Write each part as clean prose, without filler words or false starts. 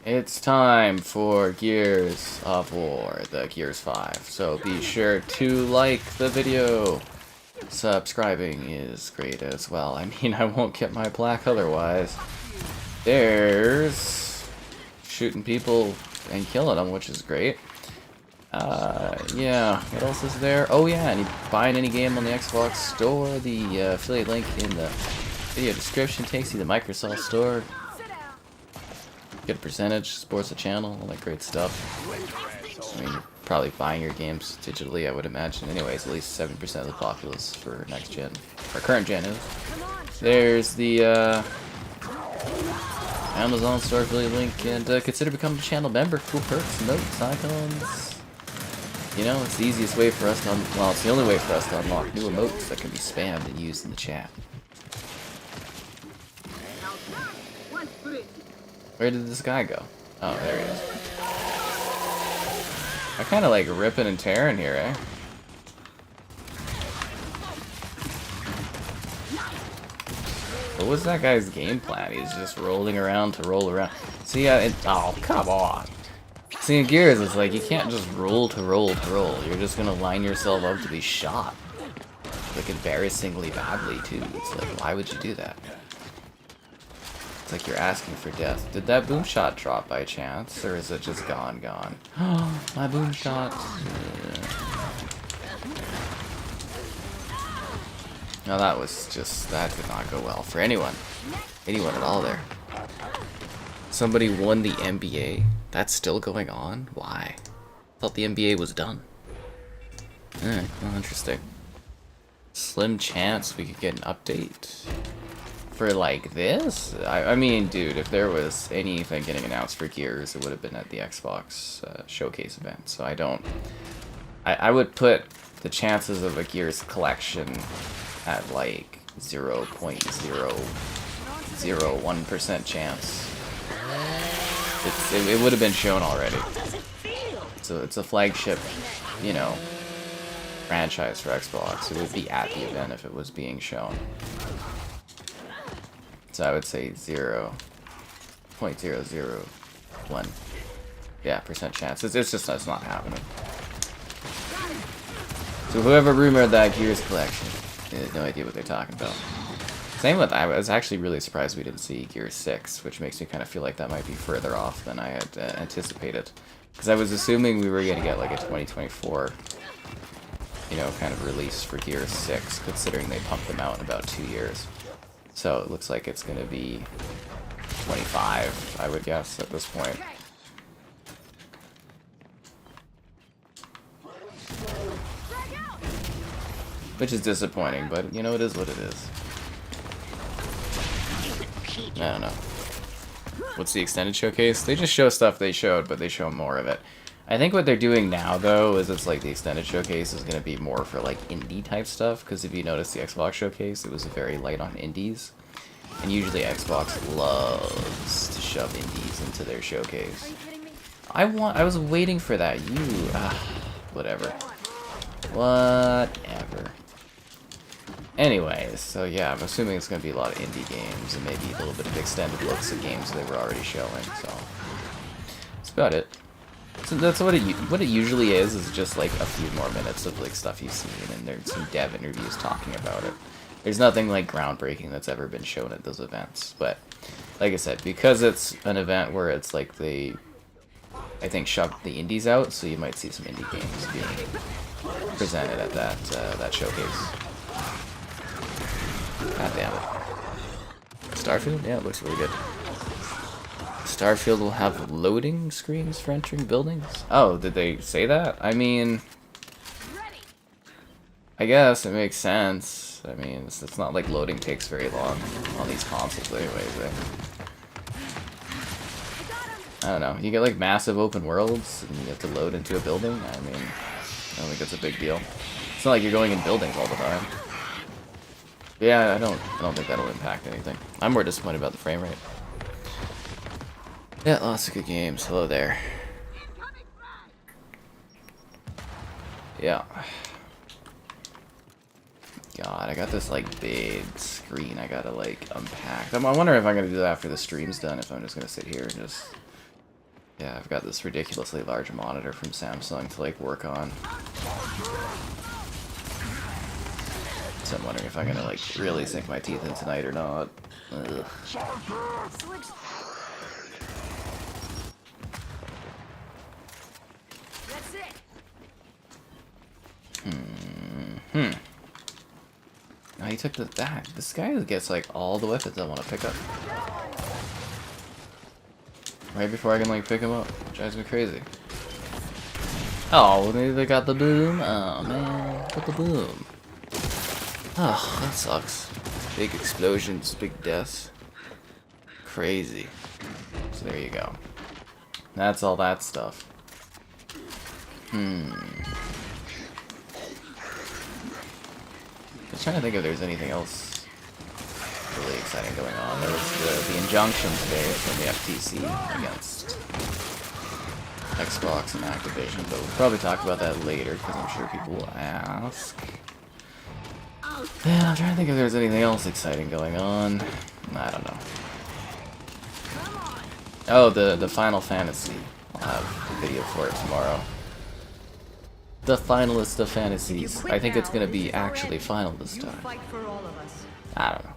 It's time for Gears of War, the Gears 5. So be sure to like the video. Subscribing is great as well. I mean, I won't get my plaque otherwise. There's shooting people and killing them, which is great. Yeah, what else is there? Oh yeah, and you buying any game on the Xbox store, the affiliate link in the video description takes you to the Microsoft store. Get a percentage, supports the channel, all that great stuff. I mean, you're probably buying your games digitally, I would imagine. Anyways, at least 7% of the populace for next gen, or current gen is. There's the Amazon store affiliate link, and consider becoming a channel member. Cool perks, notes, icons. You know, it's the easiest way for us to, well, it's the only way for us to unlock new emotes that can be spammed and used in the chat. Where did this guy go? Oh, there he is. I kind of like ripping and tearing here, eh? What was that guy's game plan? He's just rolling around to roll around. See, oh, come on. See, in Gears, it's like you can't just roll to roll to roll. You're just gonna line yourself up to be shot. Like, embarrassingly badly, too. It's like, why would you do that? It's like you're asking for death. Did that boom shot drop by chance? Or is it just gone? Oh, my boom shot. No, that was just, that did not go well for anyone. Anyone at all there. Somebody won the NBA. That's still going on? Why? I thought the NBA was done. Well, interesting. Slim chance we could get an update for like this? I mean, dude, if there was anything getting announced for Gears, it would have been at the Xbox showcase event. So I would put the chances of a Gears collection at like 0.001% chance. It would have been shown already. So it's a flagship, you know, franchise for Xbox. It would be at the event if it was being shown. So I would say 0.001. Yeah, percent chance. It's just that's not happening. So whoever rumored that Gears collection, they had no idea what they're talking about. Same with, I was actually really surprised we didn't see Gears 6, which makes me kind of feel like that might be further off than I had anticipated. Because I was assuming we were going to get like a 2024, you know, kind of release for Gears 6, considering they pumped them out in about 2 years. So it looks like it's going to be 25, I would guess, at this point. Which is disappointing, but, you know, it is what it is. I don't know. What's the extended showcase? They just show stuff they showed, but they show more of it. I think what they're doing now, though, is it's like the extended showcase is going to be more for like indie type stuff, because if you notice the Xbox showcase, it was very light on indies. And usually Xbox loves to shove indies into their showcase. I was waiting for that. Whatever. Whatever. Anyways, so yeah, I'm assuming it's going to be a lot of indie games and maybe a little bit of extended looks at games they were already showing, so that's about it. So that's what it usually is just like a few more minutes of like stuff you've seen, and there's some dev interviews talking about it. There's nothing like groundbreaking that's ever been shown at those events, but like I said, because it's an event where it's like they, I think, shoved the indies out, so you might see some indie games being presented at that showcase. God damn it. Starfield? Yeah, it looks really good. Starfield will have loading screens for entering buildings? Oh, did they say that? I mean, I guess it makes sense. I mean, it's not like loading takes very long on these consoles anyways, eh? I don't know. You get like massive open worlds and you have to load into a building? I mean, I don't think that's a big deal. It's not like you're going in buildings all the time. Yeah, I don't think that'll impact anything. I'm more disappointed about the frame rate. Yeah, lots of good games. Hello there. Yeah. God, I got this like big screen I gotta like unpack. I wonder if I'm gonna do that after the stream's done, if I'm just gonna sit here and just... Yeah, I've got this ridiculously large monitor from Samsung to like work on. So I'm wondering if I'm gonna like really sink my teeth in tonight or not. Ugh. Now he took that. This guy gets like all the weapons I want to pick up. Right before I can like pick him up. Drives me crazy. Oh, they got the boom? Oh man, got the boom. Oh, that sucks. Big explosions, big deaths. Crazy. So there you go. That's all that stuff. I was trying to think if there's anything else really exciting going on. There was the injunction today from the FTC against Xbox and Activision, but we'll probably talk about that later because I'm sure people will ask. Yeah, I'm trying to think if there's anything else exciting going on. I don't know. Oh, the Final Fantasy. I'll have a video for it tomorrow. The finalist of fantasies. I think it's gonna be actually final this time. I don't know.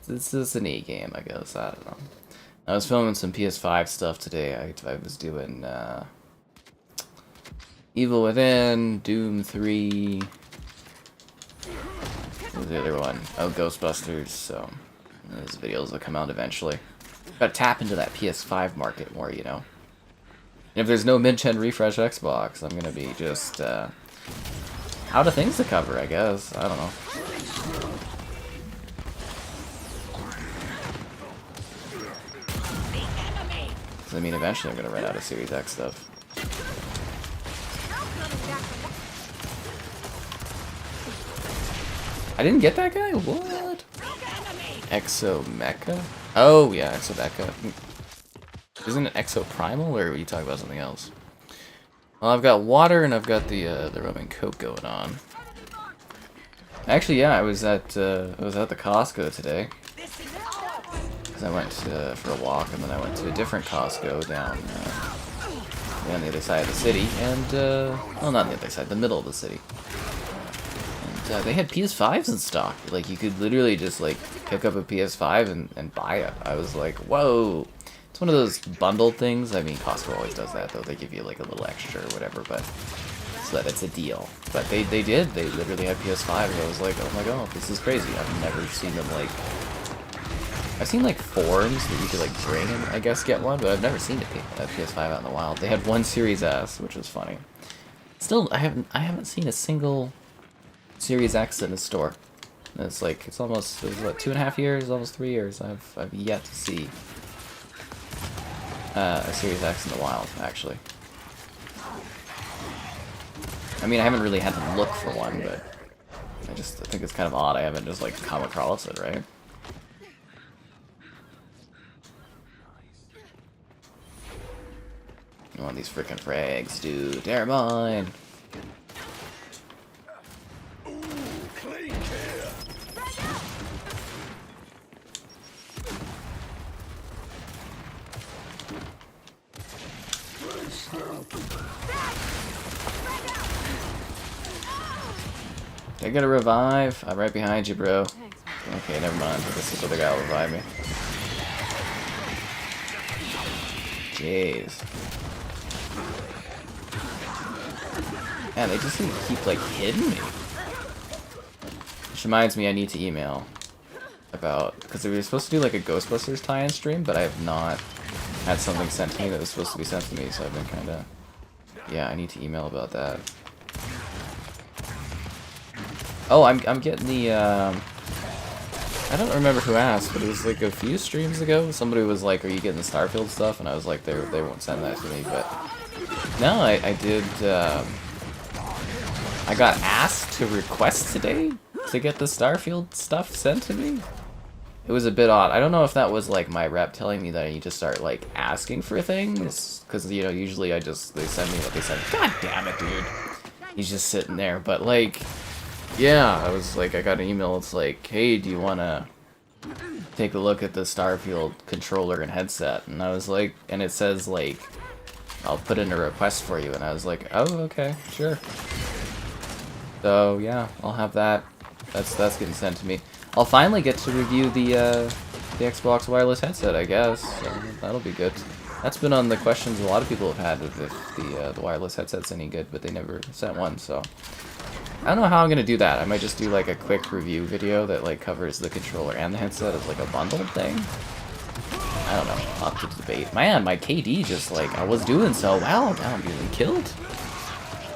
This is an E game, I guess. I don't know. I was filming some PS5 stuff today. I was doing Evil Within, Doom 3. What was the other one? Oh, Ghostbusters. So those videos will come out eventually. Gotta tap into that PS5 market more, you know. And if there's no mid-gen refresh Xbox, I'm gonna be just out of things to cover, I guess. I don't know. I mean, eventually I'm gonna run out of Series X stuff. I didn't get that guy? What? Exo Mecha? Oh yeah, Exo Mecha. Isn't it Exo Primal, or are you talking about something else? Well, I've got water and I've got the rum and coke going on. Actually, yeah, I was at the Costco today. I went for a walk, and then I went to a different Costco down on the other side of the city, and, well, not on the other side, the middle of the city. And they had PS5s in stock. Like, you could literally just, like, pick up a PS5 and buy it. I was like, whoa. It's one of those bundled things. I mean, Costco always does that, though. They give you, like, a little extra or whatever, but so that it's a deal. But they did. They literally had PS5, and I was like, oh my god, this is crazy. I've never seen them, like... I've seen like forums that you could like bring and I guess get one, but I've never seen a PS5 out in the wild. They had one Series S, which was funny. Still, I haven't seen a single Series X in a store. And it's like it was what, 2.5 years, almost 3 years. I've yet to see a Series X in the wild, actually. I mean, I haven't really had to look for one, but I think it's kind of odd I haven't just like come across it, right? I want these frickin' frags, dude. They're mine. They're gonna revive. I'm right behind you, bro. Okay, never mind. This is what they gotta revive me. Jeez. Man, they just keep, like, hitting me. Which reminds me I need to email about... Because we were supposed to do, like, a Ghostbusters tie-in stream, but I have not had something sent to me that was supposed to be sent to me, so I've been kind of... Yeah, I need to email about that. Oh, I'm getting the, I don't remember who asked, but it was, like, a few streams ago. Somebody was like, are you getting the Starfield stuff? And I was like, they won't send that to me, but... No, I did, I got asked to request today to get the Starfield stuff sent to me. It was a bit odd. I don't know if that was like my rep telling me that I need to start like asking for things, because you know usually they send me what they send. God damn it, dude! He's just sitting there. But like, Yeah, I was like, I got an email. It's like, hey, do you want to take a look at the Starfield controller and headset? And I was like, and it says like, I'll put in a request for you. And I was like, oh, okay, sure. So yeah, I'll have that. That's getting sent to me. I'll finally get to review the Xbox wireless headset, I guess. So that'll be good. That's been on the questions a lot of people have had of if the wireless headset's any good, but they never sent one. So I don't know how I'm gonna do that. I might just do like a quick review video that like covers the controller and the headset as like a bundled thing. I don't know. Up to debate. Man, my KD just like I was doing so well. Now I'm getting killed.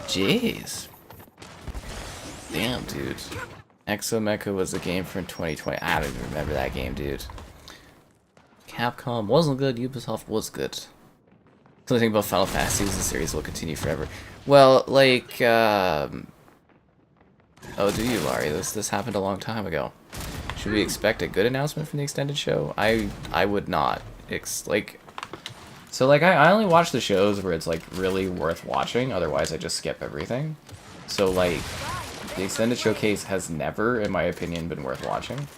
Jeez. Damn, dude. Exomecha was a game from 2020. I don't even remember that game, dude. Capcom wasn't good. Ubisoft was good. Something about Final Fantasy is the series will continue forever. Well, like, oh, do you, Laurie? This happened a long time ago. Should we expect a good announcement from the extended show? I would not. I only watch the shows where it's like really worth watching. Otherwise, I just skip everything. So like, the extended showcase has never, in my opinion, been worth watching.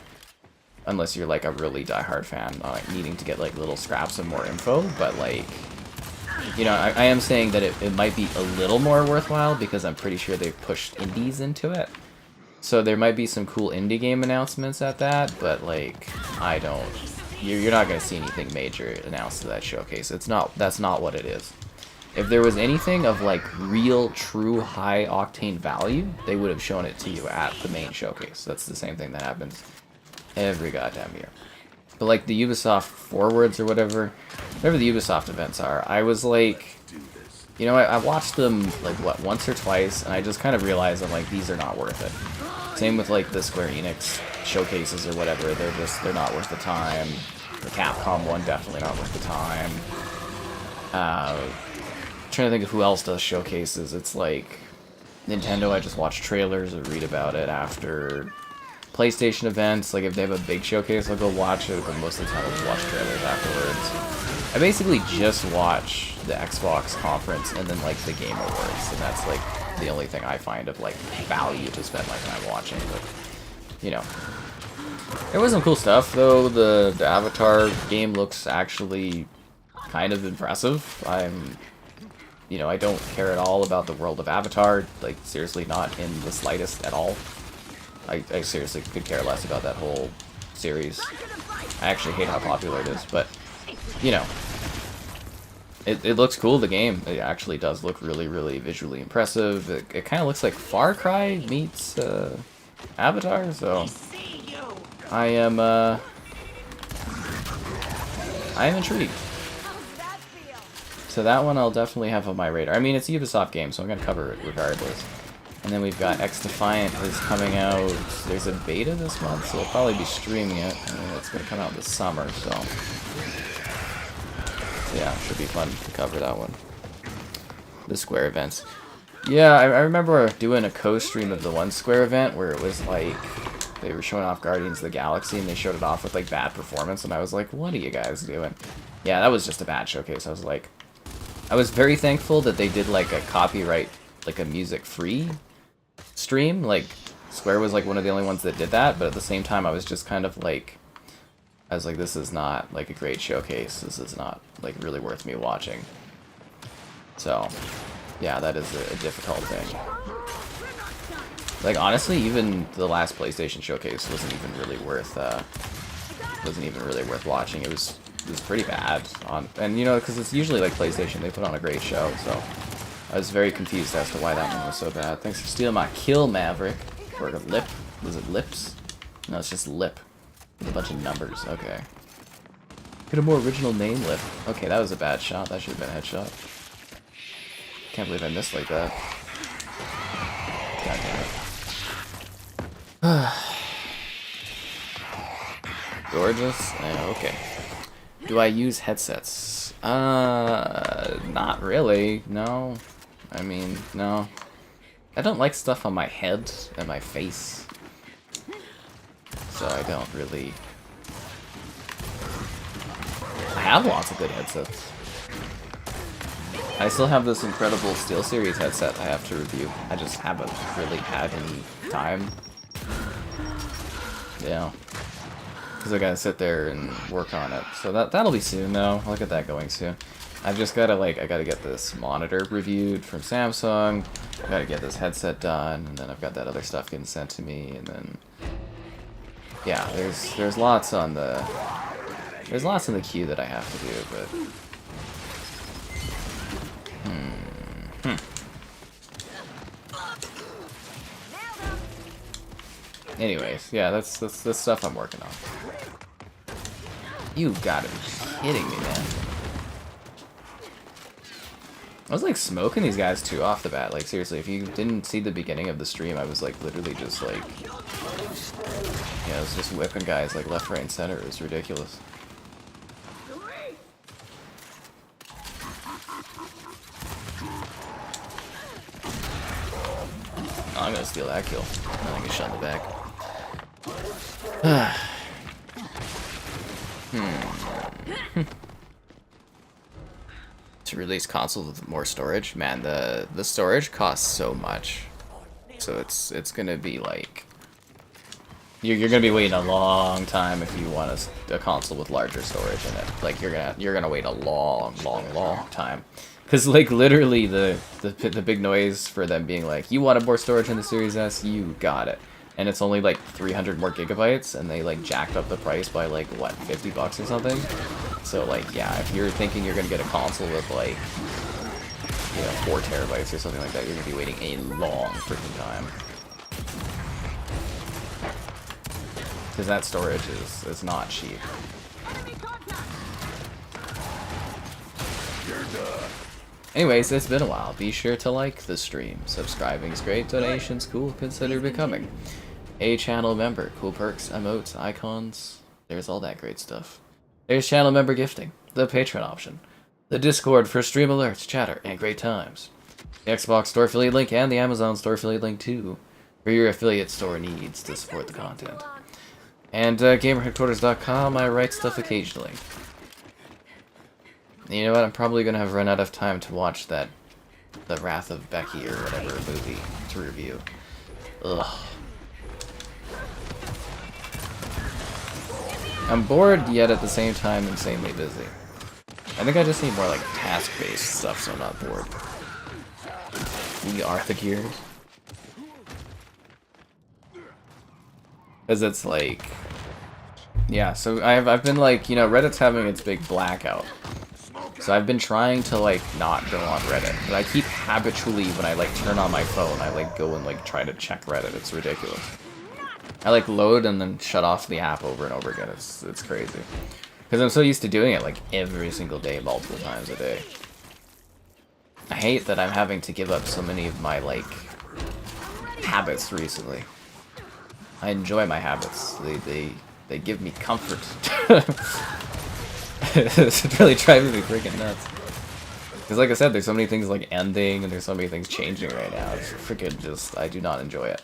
Unless you're like a really diehard fan, needing to get like little scraps of more info. But like, you know, I am saying that it might be a little more worthwhile because I'm pretty sure they've pushed indies into it. So there might be some cool indie game announcements at that, but like, you're not gonna see anything major announced at that showcase. That's not what it is. If there was anything of like real, true, high octane value, they would have shown it to you at the main showcase. That's the same thing that happens every goddamn year. But like the Ubisoft forwards or whatever the Ubisoft events are, I was like, you know, I watched them like what, once or twice, and I just kind of realized I'm like, these are not worth it. Same with like the Square Enix showcases or whatever, they're not worth the time. The Capcom one definitely not worth the time. Trying to think of who else does showcases. It's like Nintendo, I just watch trailers or read about it after. PlayStation events, like if they have a big showcase, I'll go watch it, but most of the time I'll just watch trailers afterwards. I basically just watch the Xbox conference and then like the Game Awards, and that's like the only thing I find of like value to spend my time watching. But you know, there was some cool stuff though. The Avatar game looks actually kind of impressive. You know, I don't care at all about the world of Avatar, like seriously not in the slightest at all. I seriously could care less about that whole series. I actually hate how popular it is, but, you know, it looks cool, the game. It actually does look really, really visually impressive. It kind of looks like Far Cry meets Avatar, so I am intrigued. So that one I'll definitely have on my radar. I mean, it's a Ubisoft game, so I'm going to cover it regardless. And then we've got X Defiant is coming out. There's a beta this month, so we'll probably be streaming it. It's going to come out this summer, so yeah, should be fun to cover that one. The Square events. Yeah, I remember doing a co-stream of the one Square event where it was like they were showing off Guardians of the Galaxy and they showed it off with like bad performance, and I was like, what are you guys doing? Yeah, that was just a bad showcase. I was very thankful that they did like a copyright, like a music-free stream. Like Square was like one of the only ones that did that, but at the same time I was just kind of like, this is not like a great showcase. This is not like really worth me watching. So yeah, that is a difficult thing. Like honestly, even the last PlayStation showcase wasn't even really worth watching. It was pretty bad and you know, because it's usually like PlayStation, they put on a great show, so I was very confused as to why that one was so bad. Thanks for stealing my kill, Maverick. Or a lip. Was it lips? No, it's just lip. With a bunch of numbers. Okay. Get a more original name, Lip. Okay, that was a bad shot. That should have been a headshot. Can't believe I missed like that. God damn it. Gorgeous? Okay. Do I use headsets? Not really. No. I mean, no. I don't like stuff on my head and my face. So I don't really... I have lots of good headsets. I still have this incredible SteelSeries headset I have to review. I just haven't really had any time. Yeah. Because I gotta sit there and work on it. So that'll be soon though. I'll get that going soon. I've just gotta I gotta get this monitor reviewed from Samsung. I gotta get this headset done, and then I've got that other stuff getting sent to me, and then yeah, there's lots on the queue that I have to do, but anyways, yeah, that's the stuff I'm working on. You gotta be kidding me, man. I was like smoking these guys too off the bat. Like seriously, if you didn't see the beginning of the stream, I was like literally just like, I was just whipping guys like left, right, and center. It was ridiculous. Oh, I'm gonna steal that kill. I think it's shot in the back. To release consoles with more storage, man, the storage costs so much, so it's gonna be like you're gonna be waiting a long time if you want a console with larger storage in it. Like you're gonna wait a long time, because like literally the big noise for them being like, you wanted more storage in the Series S, you got it. And it's only like 300 more gigabytes, and they like jacked up the price by like what, $50 or something. So like yeah, if you're thinking you're gonna get a console with like 4 terabytes or something like that, you're gonna be waiting a long freaking time. Because that storage is not cheap. Anyways, it's been a while. Be sure to like the stream. Subscribing's great. Donations cool. Consider becoming a channel member. Cool perks, emotes, icons. There's all that great stuff. There's channel member gifting, the Patreon option, the Discord for stream alerts, chatter, and great times, the Xbox store affiliate link, and the Amazon store affiliate link too, for your affiliate store needs to support the content. And GamerHeadquarters.com, I write stuff occasionally. You know what, I'm probably going to have run out of time to watch that The Wrath of Becky or whatever movie to review. Ugh. I'm bored, yet at the same time insanely busy. I think I just need more like task-based stuff so I'm not bored. We are the gears. Because it's like... Yeah, so I've been like, Reddit's having its big blackout. So I've been trying to like not go on Reddit, but I keep habitually, when I like turn on my phone, I like go and like try to check Reddit. It's ridiculous. I like load and then shut off the app over and over again. It's crazy. Because I'm so used to doing it like every single day, multiple times a day. I hate that I'm having to give up so many of my like habits recently. I enjoy my habits. They give me comfort. It's really driving me freaking nuts. Because like I said, there's so many things like ending, and there's so many things changing right now. It's freaking just, I do not enjoy it.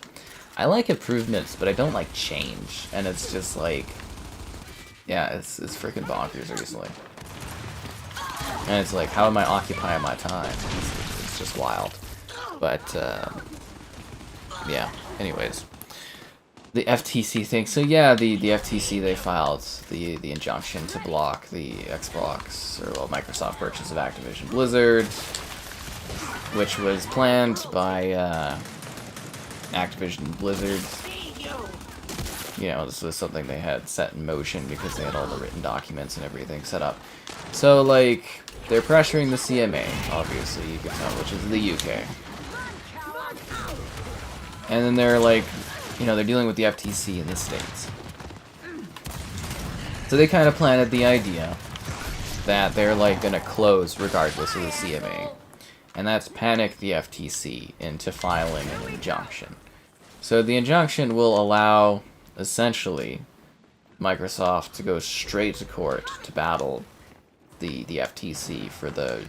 I like improvements, but I don't like change. And it's just like, yeah, it's freaking bonkers recently. And it's like, how am I occupying my time? It's just wild. But, yeah, anyways. The FTC thing. So yeah, the FTC, they filed the injunction to block the Xbox, or well, Microsoft purchase of Activision Blizzard, which was planned by Activision Blizzard. This was something they had set in motion because they had all the written documents and everything set up. So like, they're pressuring the CMA, obviously, you can tell, which is the UK. And then they're like, they're dealing with the FTC in the States. So they kind of planted the idea that they're like gonna close regardless of the CMA. And that's panic the FTC into filing an injunction. So the injunction will allow, essentially, Microsoft to go straight to court to battle the FTC for the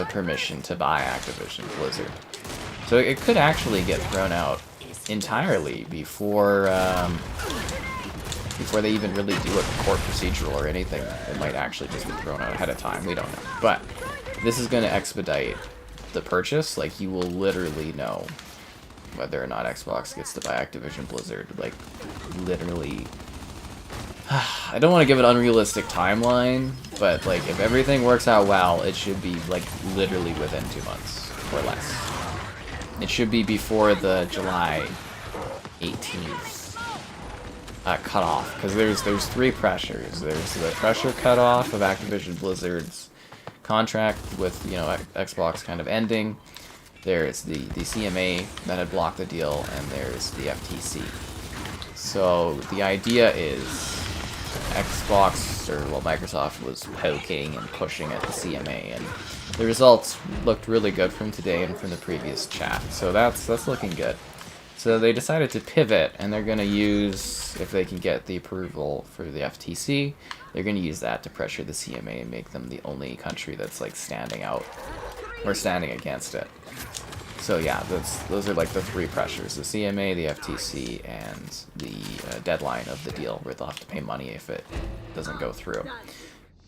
permission to buy Activision Blizzard. So it could actually get thrown out entirely before they even really do a court procedural or anything. It might actually just be thrown out ahead of time. We don't know. But this is going to expedite the purchase. Like, you will literally know whether or not Xbox gets to buy Activision Blizzard. Like, literally. I don't want to give an unrealistic timeline, but, like, if everything works out well, it should be, like, literally within 2 months, or less. It should be before the July 18th cutoff, because there's 3 pressures. There's the pressure cutoff of Activision Blizzard's contract with, you know, Xbox kind of ending. There's the CMA that had blocked the deal, and there's the FTC. So the idea is Xbox, or well, Microsoft was poking and pushing at the CMA, and the results looked really good from today and from the previous chat. So that's looking good. So they decided to pivot, and they're going to use, if they can get the approval for the FTC, they're going to use that to pressure the CMA and make them the only country that's like standing out or standing against it. So yeah, those are like the 3 pressures: the CMA, the FTC, and the deadline of the deal, where they'll have to pay money if it doesn't go through.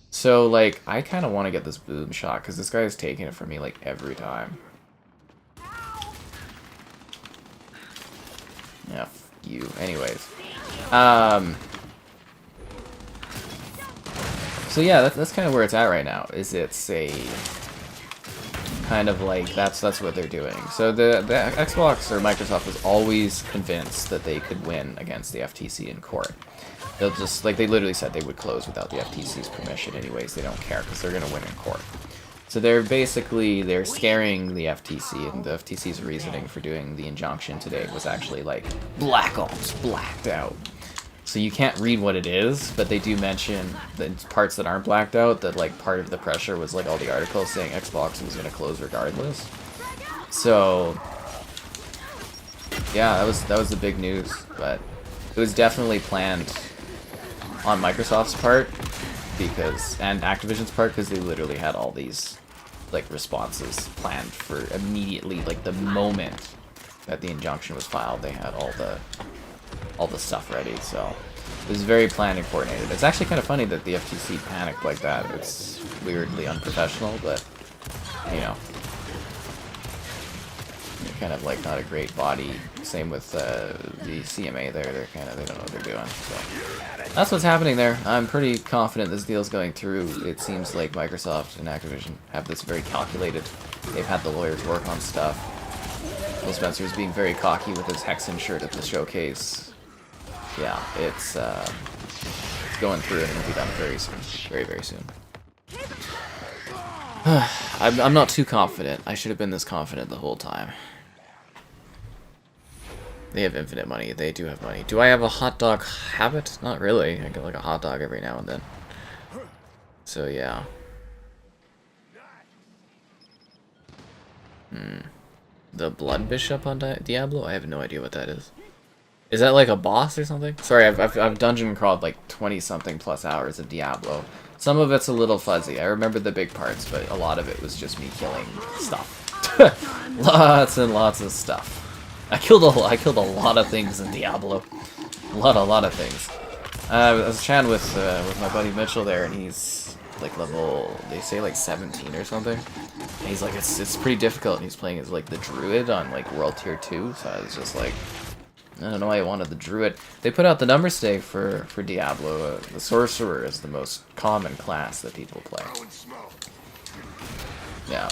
So like, I kind of want to get this boom shot, because this guy is taking it from me like every time. Yeah, f you. Anyways. So yeah, that's kind of where it's at right now. It's a kind of like, that's what they're doing. So the Xbox or Microsoft was always convinced that they could win against the FTC in court. They'll just, like, they literally said they would close without the FTC's permission anyways. They don't care, because they're going to win in court. So they're scaring the FTC, and the FTC's reasoning for doing the injunction today was actually like, Black Ops, blacked out. So you can't read what it is, but they do mention the parts that aren't blacked out, that like part of the pressure was like all the articles saying Xbox was going to close regardless. So yeah, that was the big news, but it was definitely planned on Microsoft's part, because, and Activision's part, because they literally had all these like responses planned for immediately, like the moment that the injunction was filed, they had all the stuff ready. So it was very planned and coordinated. It's actually kind of funny that the FTC panicked like that. It's weirdly unprofessional, but you know, they're kind of like not a great body. Same with the CMA there. They don't know what they're doing. So that's what's happening there. I'm pretty confident this deal's going through. It seems like Microsoft and Activision have this very calculated. They've had the lawyers work on stuff. Phil Spencer's being very cocky with his Hexen shirt at the showcase. Yeah, it's going through, and it'll be done very soon. Very, very soon. I'm not too confident. I should have been this confident the whole time. They have infinite money. They do have money. Do I have a hot dog habit? Not really. I get like a hot dog every now and then. So yeah. The Blood Bishop on Diablo? I have no idea what that is. Is that like a boss or something? Sorry, I've dungeon crawled like 20-something plus hours of Diablo. Some of it's a little fuzzy. I remember the big parts, but a lot of it was just me killing stuff. Lots and lots of stuff. I killed a lot of things in Diablo. A lot of things. I was chatting with my buddy Mitchell there, and he's like level, they say like 17 or something. And he's like, it's pretty difficult, and he's playing as like the druid on like World Tier 2. So I was just like, I don't know why I wanted the druid. They put out the number stake for Diablo. The sorcerer is the most common class that people play. Yeah.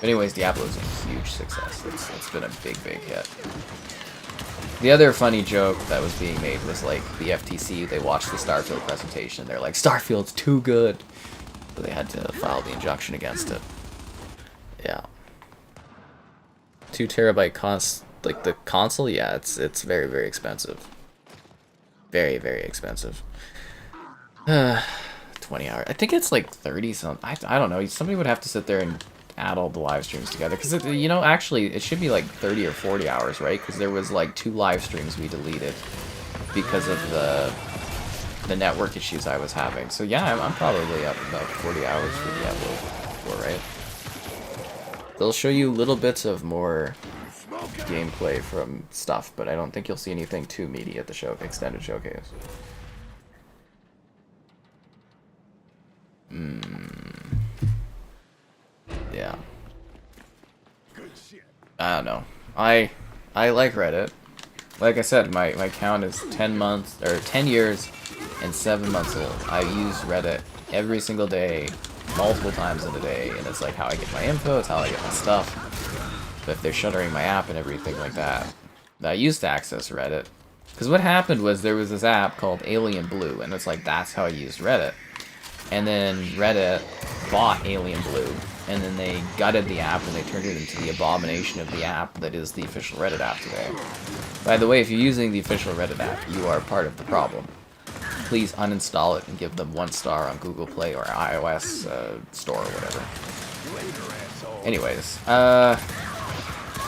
Anyways, Diablo is a huge success. It's been a big hit. The other funny joke that was being made was like the FTC, they watched the Starfield presentation, they're like, Starfield's too good! So they had to file the injunction against it. Yeah. 2 terabyte cost, like the console, yeah, it's very expensive. Very expensive. 20 hours. I think it's like 30 something. I don't know. Somebody would have to sit there and add all the live streams together, because you know, actually it should be like 30 or 40 hours, right? Because there was like 2 live streams we deleted because of the network issues I was having. So yeah, I'm probably up about 40 hours for Diablo 4, right? They'll show you little bits of more gameplay from stuff, but I don't think you'll see anything too meaty at the extended showcase. I don't know. I like Reddit. Like I said, my account is 10 months or 10 years and 7 months old. I use Reddit every single day, multiple times in a day, and it's like how I get my info, it's how I get my stuff. But if they're shuttering my app and everything like that, I used to access Reddit. Because what happened was there was this app called Alien Blue, and it's like that's how I used Reddit. And then Reddit bought Alien Blue, and then they gutted the app and they turned it into the abomination of the app that is the official Reddit app today. By the way, if you're using the official Reddit app, you are part of the problem. Please uninstall it and give them 1 star on Google Play or iOS store or whatever. Anyways,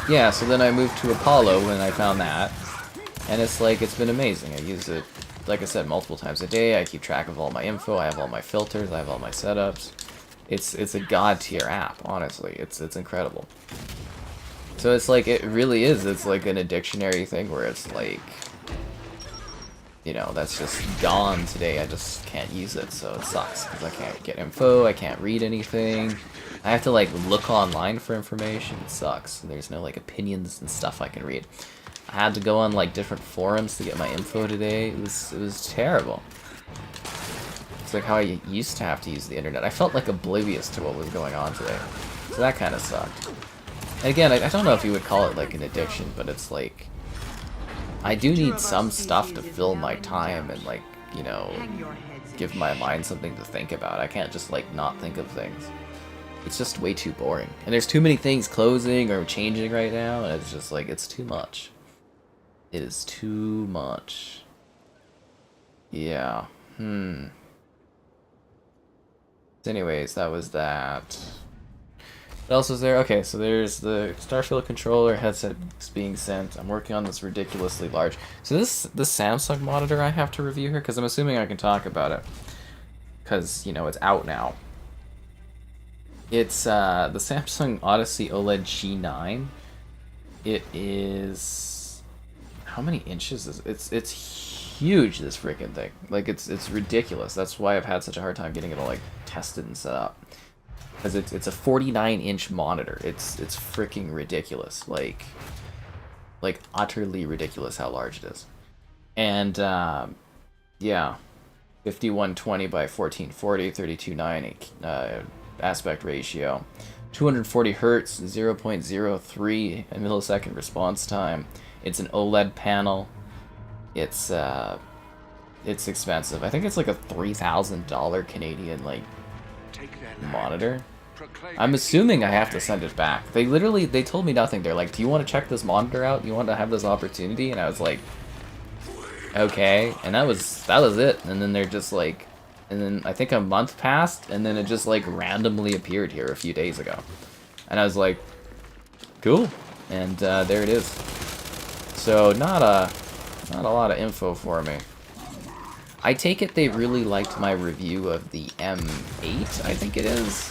yeah, so then I moved to Apollo when I found that, and it's like, it's been amazing. I use it, like I said, multiple times a day. I keep track of all my info, I have all my filters, I have all my setups. It's a god tier app, honestly. It's incredible. So it's like, it really is, it's like an addictionary thing where it's like, you know, that's just gone today. I just can't use it, so it sucks because I can't get info, I can't read anything. I have to like look online for information. It sucks. There's no like opinions and stuff I can read. I had to go on like different forums to get my info today. It was terrible. It's like how I used to have to use the internet. I felt like oblivious to what was going on today. So that kind of sucked. And again, I don't know if you would call it like an addiction, but it's like, I do need some stuff to fill my time and like, you know, give my mind something to think about. I can't just like not think of things. It's just way too boring. And there's too many things closing or changing right now, and it's just like, it's too much. It is too much. Yeah. Anyways, that was that. What else is there? Okay, so there's the Starfield controller headset being sent. I'm working on this ridiculously large. So this Samsung monitor I have to review here, because I'm assuming I can talk about it. Because, you know, it's out now. It's the Samsung Odyssey OLED G9. It is... How many inches is it? It's huge, this freaking thing. Like, it's ridiculous. That's why I've had such a hard time getting it all, like, tested and set up. Because it's a 49-inch monitor. It's freaking ridiculous. Like utterly ridiculous how large it is. And yeah, 5120 by 1440, 32:9 aspect ratio, 240 hertz, 0.03 millisecond response time. It's an OLED panel. It's expensive. I think it's like a $3,000 Canadian like monitor. I'm assuming I have to send it back. They told me nothing. They're like, do you want to check this monitor out? You want to have this opportunity? And I was like, okay. And that was it. And then they're just like, and then I think a month passed, and then it just like randomly appeared here a few days ago. And I was like, cool. And there it is. So not a lot of info for me. I take it they really liked my review of the M8, I think it is.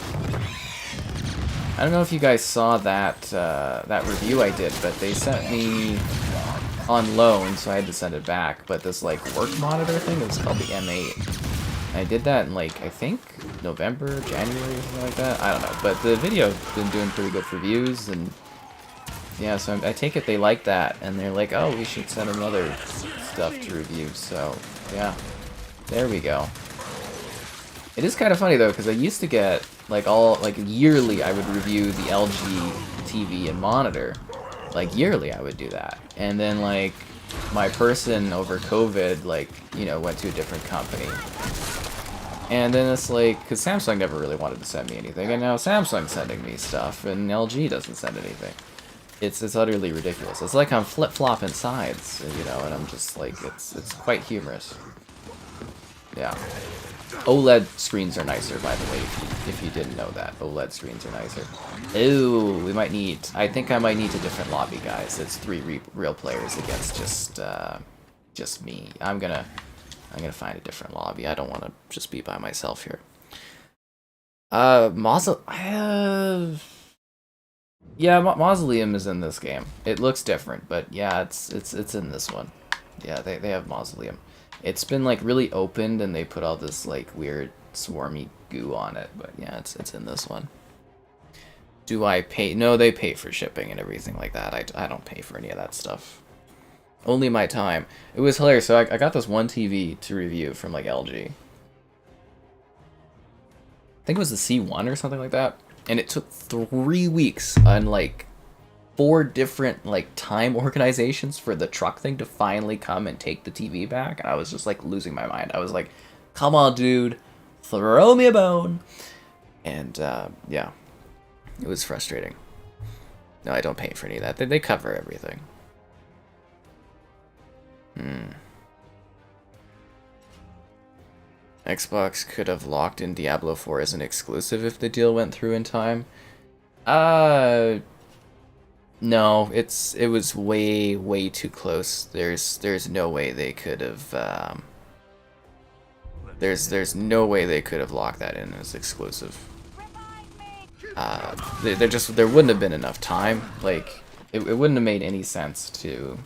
I don't know if you guys saw that that review I did, but they sent me on loan, so I had to send it back. But this like work monitor thing, it was called the M8. And I did that in like, I think November, January, or something like that. I don't know, but the video's been doing pretty good for views, and yeah, so I take it they like that, and they're like, oh, we should send them other stuff to review. So yeah. There we go. It is kind of funny though, because I used to get like yearly I would review the LG TV and monitor. Like yearly I would do that. And then like my person over COVID like, you know, went to a different company. And then it's like, because Samsung never really wanted to send me anything, and now Samsung's sending me stuff and LG doesn't send anything. It's utterly ridiculous. It's like I'm flip-flopping sides, you know, and I'm just like, it's quite humorous. Yeah. OLED screens are nicer, by the way, if you didn't know that. OLED screens are nicer. Ooh, I think I might need a different lobby, guys. It's 3 real players against just me. I'm gonna find a different lobby. I don't want to just be by myself here. Yeah, Mausoleum is in this game. It looks different, but yeah, it's in this one. Yeah, they have Mausoleum. It's been like really opened, and they put all this like weird swarmy goo on it. But yeah, it's in this one. Do I pay? No, they pay for shipping and everything like that. I don't pay for any of that stuff. Only my time. It was hilarious. So I got this one TV to review from like LG. I think it was the C1 or something like that. And it took 3 weeks on like 4 different like time organizations for the truck thing to finally come and take the TV back. And I was just like losing my mind. I was like, come on, dude, throw me a bone. And yeah, it was frustrating. No, I don't pay for any of that. They cover everything. Xbox could have locked in Diablo 4 as an exclusive if the deal went through in time. No, it was way too close. There's no way they could have there's no way they could have locked that in as exclusive. There wouldn't have been enough time. Like it wouldn't have made any sense to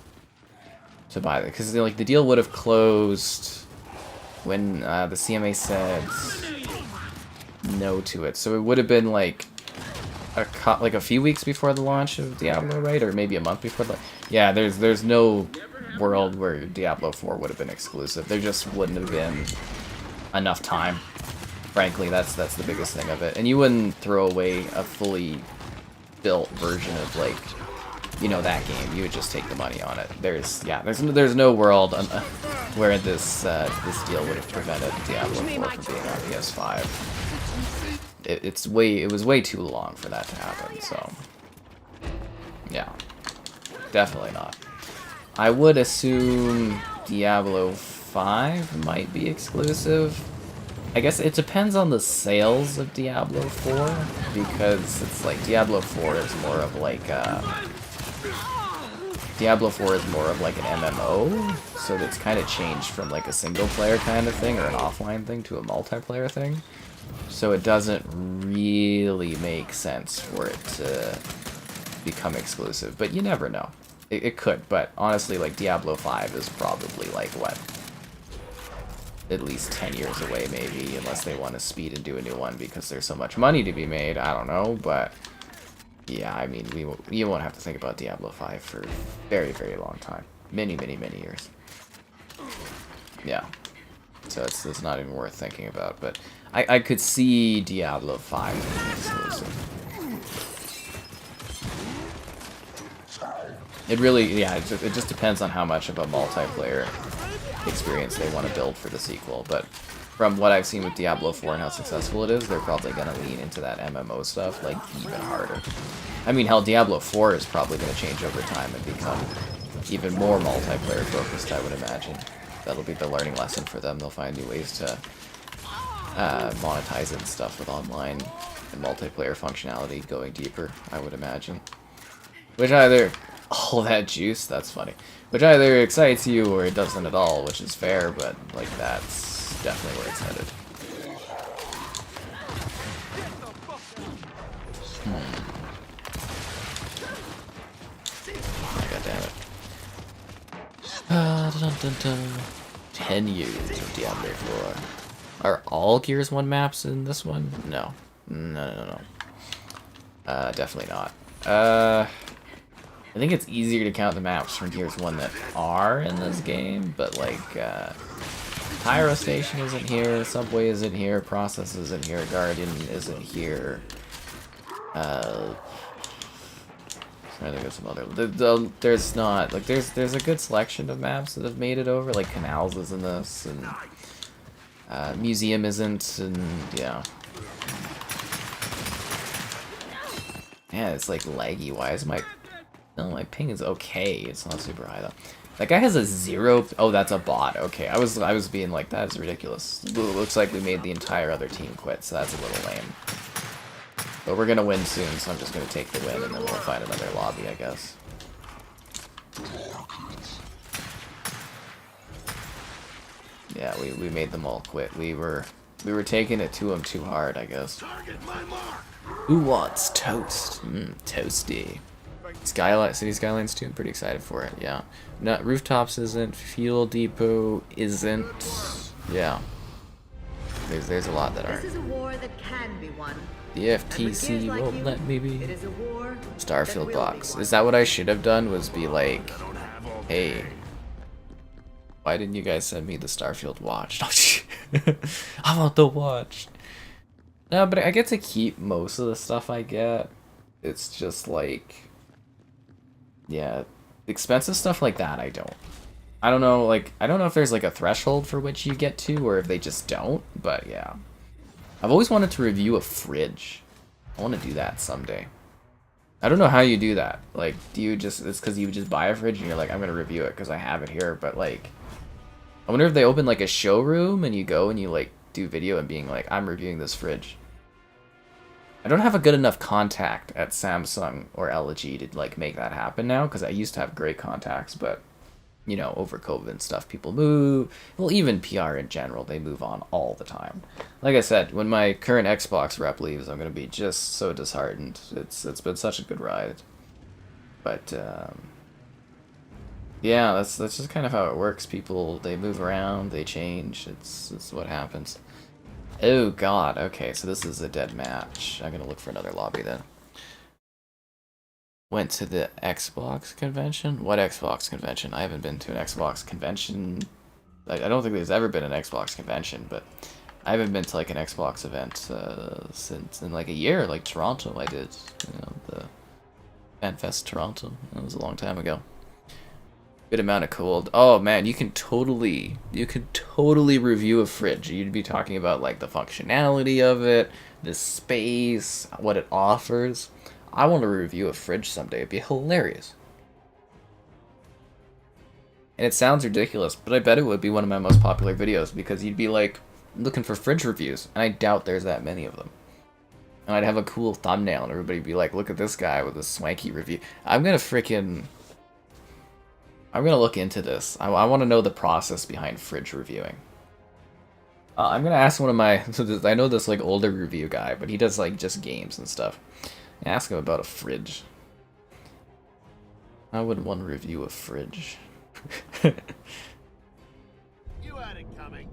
buy it, because like the deal would have closed when the CMA said no to it. So it would have been like a few weeks before the launch of Diablo, right? Or maybe a month before the... Yeah, there's no world where Diablo 4 would have been exclusive. There just wouldn't have been enough time. Frankly, that's the biggest thing of it. And you wouldn't throw away a fully built version of like, you know, that game. You would just take the money on it. There's no world where this deal would have prevented Diablo 4 from being on PS5. It was way too long for that to happen. So yeah, definitely not. I would assume Diablo 5 might be exclusive. I guess it depends on the sales of Diablo 4, because it's like Diablo 4 is more of like an MMO, so it's kind of changed from like a single player kind of thing or an offline thing to a multiplayer thing. So it doesn't really make sense for it to become exclusive, but you never know. It could, but honestly, like Diablo 5 is probably like what? At least 10 years away, maybe, unless they want to speed and do a new one because there's so much money to be made. I don't know, but yeah, I mean, you won't have to think about Diablo 5 for a very, very long time. Many, many, many years. Yeah. So it's not even worth thinking about, but I could see Diablo 5 being exclusive. It really, yeah, it just depends on how much of a multiplayer experience they want to build for the sequel, but from what I've seen with Diablo 4 and how successful it is, they're probably going to lean into that MMO stuff, like, even harder. I mean, hell, Diablo 4 is probably going to change over time and become even more multiplayer focused, I would imagine. That'll be the learning lesson for them. They'll find new ways to monetize and stuff with online and multiplayer functionality going deeper, I would imagine. Which either... all that juice, that's funny. Which either excites you or it doesn't at all, which is fair, but like that's definitely where it's headed. Oh, God damn it. 10 years of Diablo 4. Are all Gears 1 maps in this one? No. No. Definitely not. I think it's easier to count the maps from Gears 1 that are in this game, but like, Pyro Station isn't here, Subway isn't here, Process isn't here, Guardian isn't here. I think there's some other, there's not, like, there's a good selection of maps that have made it over, like Canals is in this, and, Museum isn't, and, yeah. Yeah, it's like laggy, why is my... No, my ping is okay. It's not super high though. That guy has a 0. Oh, that's a bot. Okay, I was being like, that's ridiculous. It looks like we made the entire other team quit, so that's a little lame. But we're gonna win soon, so I'm just gonna take the win, and then we'll find another lobby, I guess. Yeah, we made them all quit. We were taking it to them too hard, I guess. Who wants toast? Toasty. City Skylines 2, I'm pretty excited for it, yeah. Rooftops isn't, Fuel Depot isn't, yeah. There's a lot that aren't. This is a war that can be won. The FTC like won't you, let me be. It is a war that Starfield will box. be won. Is that what I should have done? Was be like, hey, why didn't you guys send me the Starfield watch? I want the watch. No, but I get to keep most of the stuff I get. It's just like, yeah, expensive stuff like that I don't. I don't know, like, I don't know if there's like a threshold for which you get to, or if they just don't, but yeah. I've always wanted to review a fridge. I want to do that someday. I don't know how you do that. Like, do you just, it's because you just buy a fridge and you're like, I'm going to review it because I have it here, but like, I wonder if they open like a showroom and you go and you like do video and being like, I'm reviewing this fridge. I don't have a good enough contact at Samsung or LG to like make that happen now, because I used to have great contacts, but you know, over COVID and stuff, people move. Well, even PR in general, they move on all the time. Like I said, when my current Xbox rep leaves, I'm gonna be just so disheartened. It's been such a good ride, but yeah, that's just kind of how it works. People, they move around, they change. It's what happens. Oh God. Okay, so this is a dead match. I'm gonna look for another lobby then. Went to the Xbox convention? What Xbox convention? I haven't been to an Xbox convention. I don't think there's ever been an Xbox convention, but I haven't been to like an Xbox event since in like a year. Like Toronto, I did. You know, the FanFest Toronto. That was a long time ago. Good amount of cold. Oh man, you can totally review a fridge. You'd be talking about like the functionality of it, the space, what it offers. I want to review a fridge someday. It'd be hilarious. And it sounds ridiculous, but I bet it would be one of my most popular videos, because you'd be like looking for fridge reviews, and I doubt there's that many of them. And I'd have a cool thumbnail, and everybody would be like, look at this guy with a swanky review. I'm gonna look into this. I want to know the process behind fridge reviewing. I'm gonna ask one of my, I know this like older review guy, but he does like just games and stuff. Ask him about a fridge. I wouldn't want to review a fridge. You had it coming.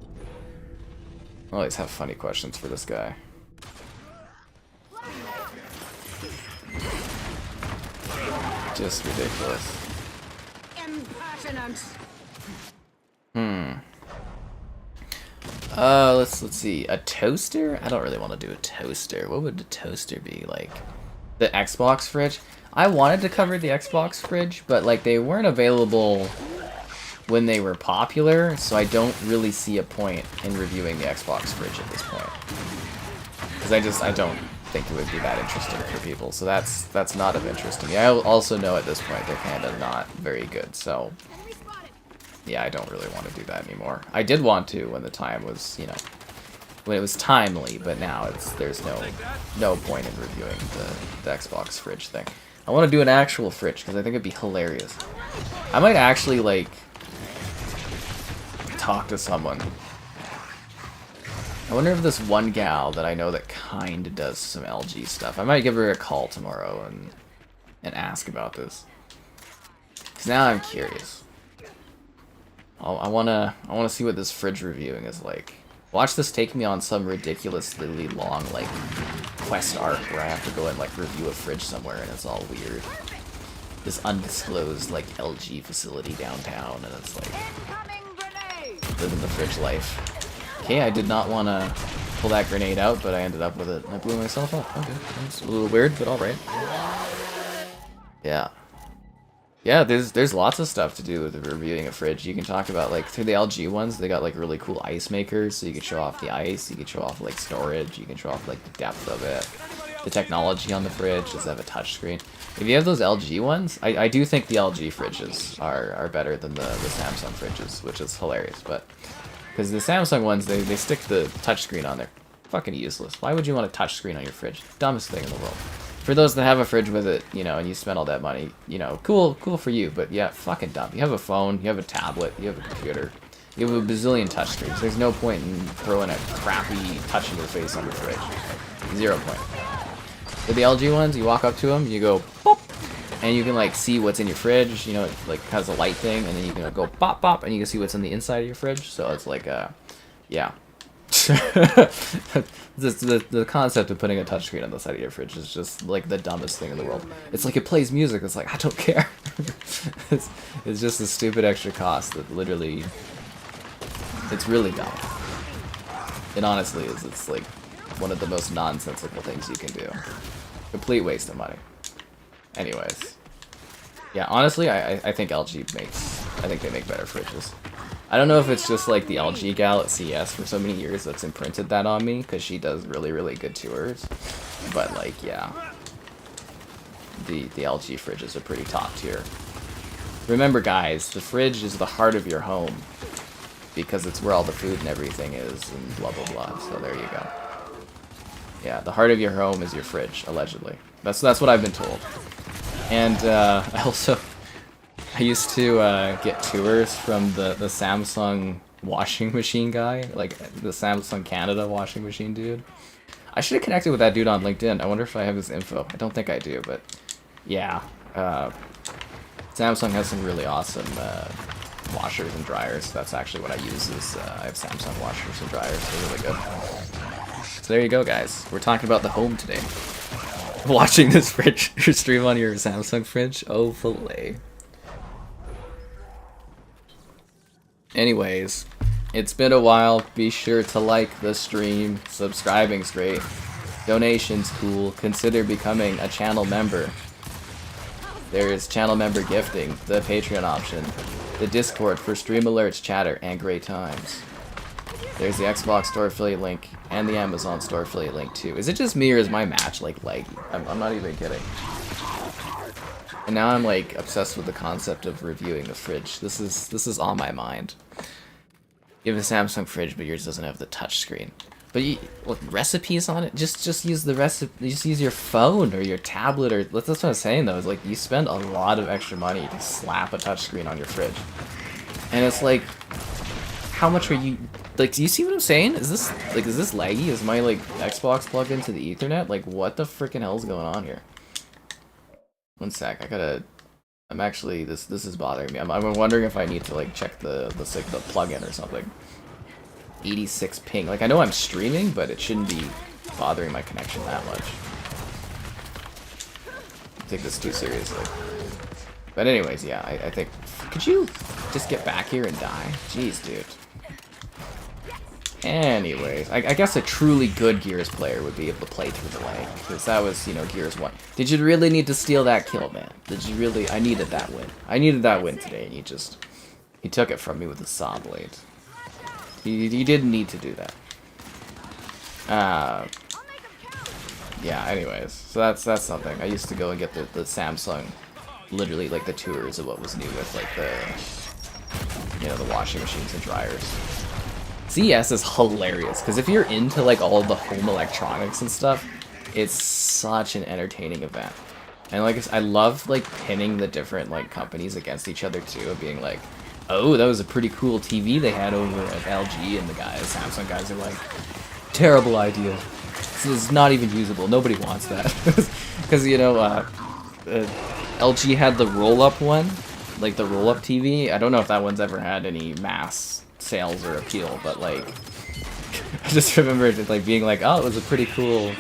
I always have funny questions for this guy. Just ridiculous. Impertinent. Let's see. A toaster? I don't really want to do a toaster. What would a toaster be like? The Xbox fridge? I wanted to cover the Xbox fridge, but like they weren't available when they were popular, so I don't really see a point in reviewing the Xbox fridge at this point. Because I don't think it would be that interesting for people, so that's not of interest to me. I also know at this point they're kind of not very good, so yeah, I don't really want to do that anymore. I did want to when the time was, you know, when it was timely, but now there's no point in reviewing the Xbox fridge thing. I want to do an actual fridge because I think it'd be hilarious. I might actually like talk to someone. I wonder if this one gal that I know that kinda does some LG stuff. I might give her a call tomorrow and ask about this. Cause now I'm curious. I wanna see what this fridge reviewing is like. Watch this take me on some ridiculously long like quest arc where I have to go and like review a fridge somewhere and it's all weird. This undisclosed like LG facility downtown, and it's like living the fridge life. Okay, I did not want to pull that grenade out, but I ended up with it. I blew myself up. Okay, that's a little weird, but all right. Yeah. Yeah, there's lots of stuff to do with reviewing a fridge. You can talk about, like, through the LG ones, they got, like, really cool ice makers, so you can show off the ice, you can show off, like, storage, you can show off, like, the depth of it. The technology on the fridge, does it have a touchscreen? If you have those LG ones, I do think the LG fridges are better than the Samsung fridges, which is hilarious, but... Because the Samsung ones, they stick the touchscreen on there. Fucking useless. Why would you want a touchscreen on your fridge? Dumbest thing in the world. For those that have a fridge with it, you know, and you spend all that money, you know, cool for you, but yeah, fucking dumb. You have a phone, you have a tablet, you have a computer, you have a bazillion touchscreens. There's no point in throwing a crappy touch in your face on your fridge. 0 point. With the LG ones, you walk up to them, you go, pop, and you can, like, see what's in your fridge, you know, it, like, has a light thing, and then you can go pop, pop, and you can see what's in the inside of your fridge, so it's like, yeah. The concept of putting a touchscreen on the side of your fridge is just like the dumbest thing in the world. It's like it plays music. It's like, I don't care. it's just a stupid extra cost that literally, it's really dumb. It honestly is. It's like one of the most nonsensical things you can do. Complete waste of money. Anyways. Yeah, honestly, I think LG makes, I think they make better fridges. I don't know if it's just like the LG gal at CS for so many years that's imprinted that on me, because she does really, really good tours. But like, yeah. The LG fridges are pretty top tier. Remember guys, the fridge is the heart of your home. Because it's where all the food and everything is, and blah blah blah, so there you go. Yeah, the heart of your home is your fridge, allegedly. That's what I've been told. And I used to get tours from the Samsung washing machine guy, like the Samsung Canada washing machine dude. I should have connected with that dude on LinkedIn. I wonder if I have his info. I don't think I do, but yeah. Samsung has some really awesome washers and dryers. That's actually what I use. Is I have Samsung washers and dryers. They're really good. So there you go, guys. We're talking about the home today. Watching this fridge stream on your Samsung fridge. Oh, filet. Anyways, it's been a while. Be sure to like the stream. Subscribing's great. Donation's cool. Consider becoming a channel member. There's channel member gifting, the Patreon option, the Discord for stream alerts, chatter, and great times. There's the Xbox store affiliate link and the Amazon store affiliate link too. Is it just me or is my match like laggy? I'm not even kidding. And now I'm like obsessed with the concept of reviewing the fridge. This is on my mind. You have a Samsung fridge, but yours doesn't have the touch screen. But you, look, recipes on it. Just use the recipe. Just use your phone or your tablet or that's what I'm saying though. Is like you spend a lot of extra money to slap a touch screen on your fridge, and it's like, how much are you? Like, do you see what I'm saying? Is this laggy? Is my like Xbox plugged into the Ethernet? Like, what the freaking hell is going on here? One sec, I'm actually this is bothering me. I'm wondering if I need to like check the plugin or something. 86 ping. Like I know I'm streaming, but it shouldn't be bothering my connection that much. I take this too seriously. But anyways, yeah, I think. Could you just get back here and die? Jeez, dude. Anyways, I guess a truly good Gears player would be able to play through the lag, because that was, you know, Gears 1. Did you really need to steal that kill, man? Did you really? I needed that win. I needed that win today, and he took it from me with a saw blade. He didn't need to do that. Yeah, anyways, so that's something. I used to go and get the Samsung, literally like the tours of what was new with like the, you know, the washing machines and dryers. CS is hilarious, because if you're into like all the home electronics and stuff, it's such an entertaining event. And like I love like pinning the different like companies against each other too, of being like, oh, that was a pretty cool TV they had over at LG, and the Samsung guys are like, terrible idea. This is not even usable. Nobody wants that. Because, you know, LG had the roll-up one, like the roll-up TV. I don't know if that one's ever had any mass sales or appeal, but like, I just remember it like being like, oh, it was a pretty cool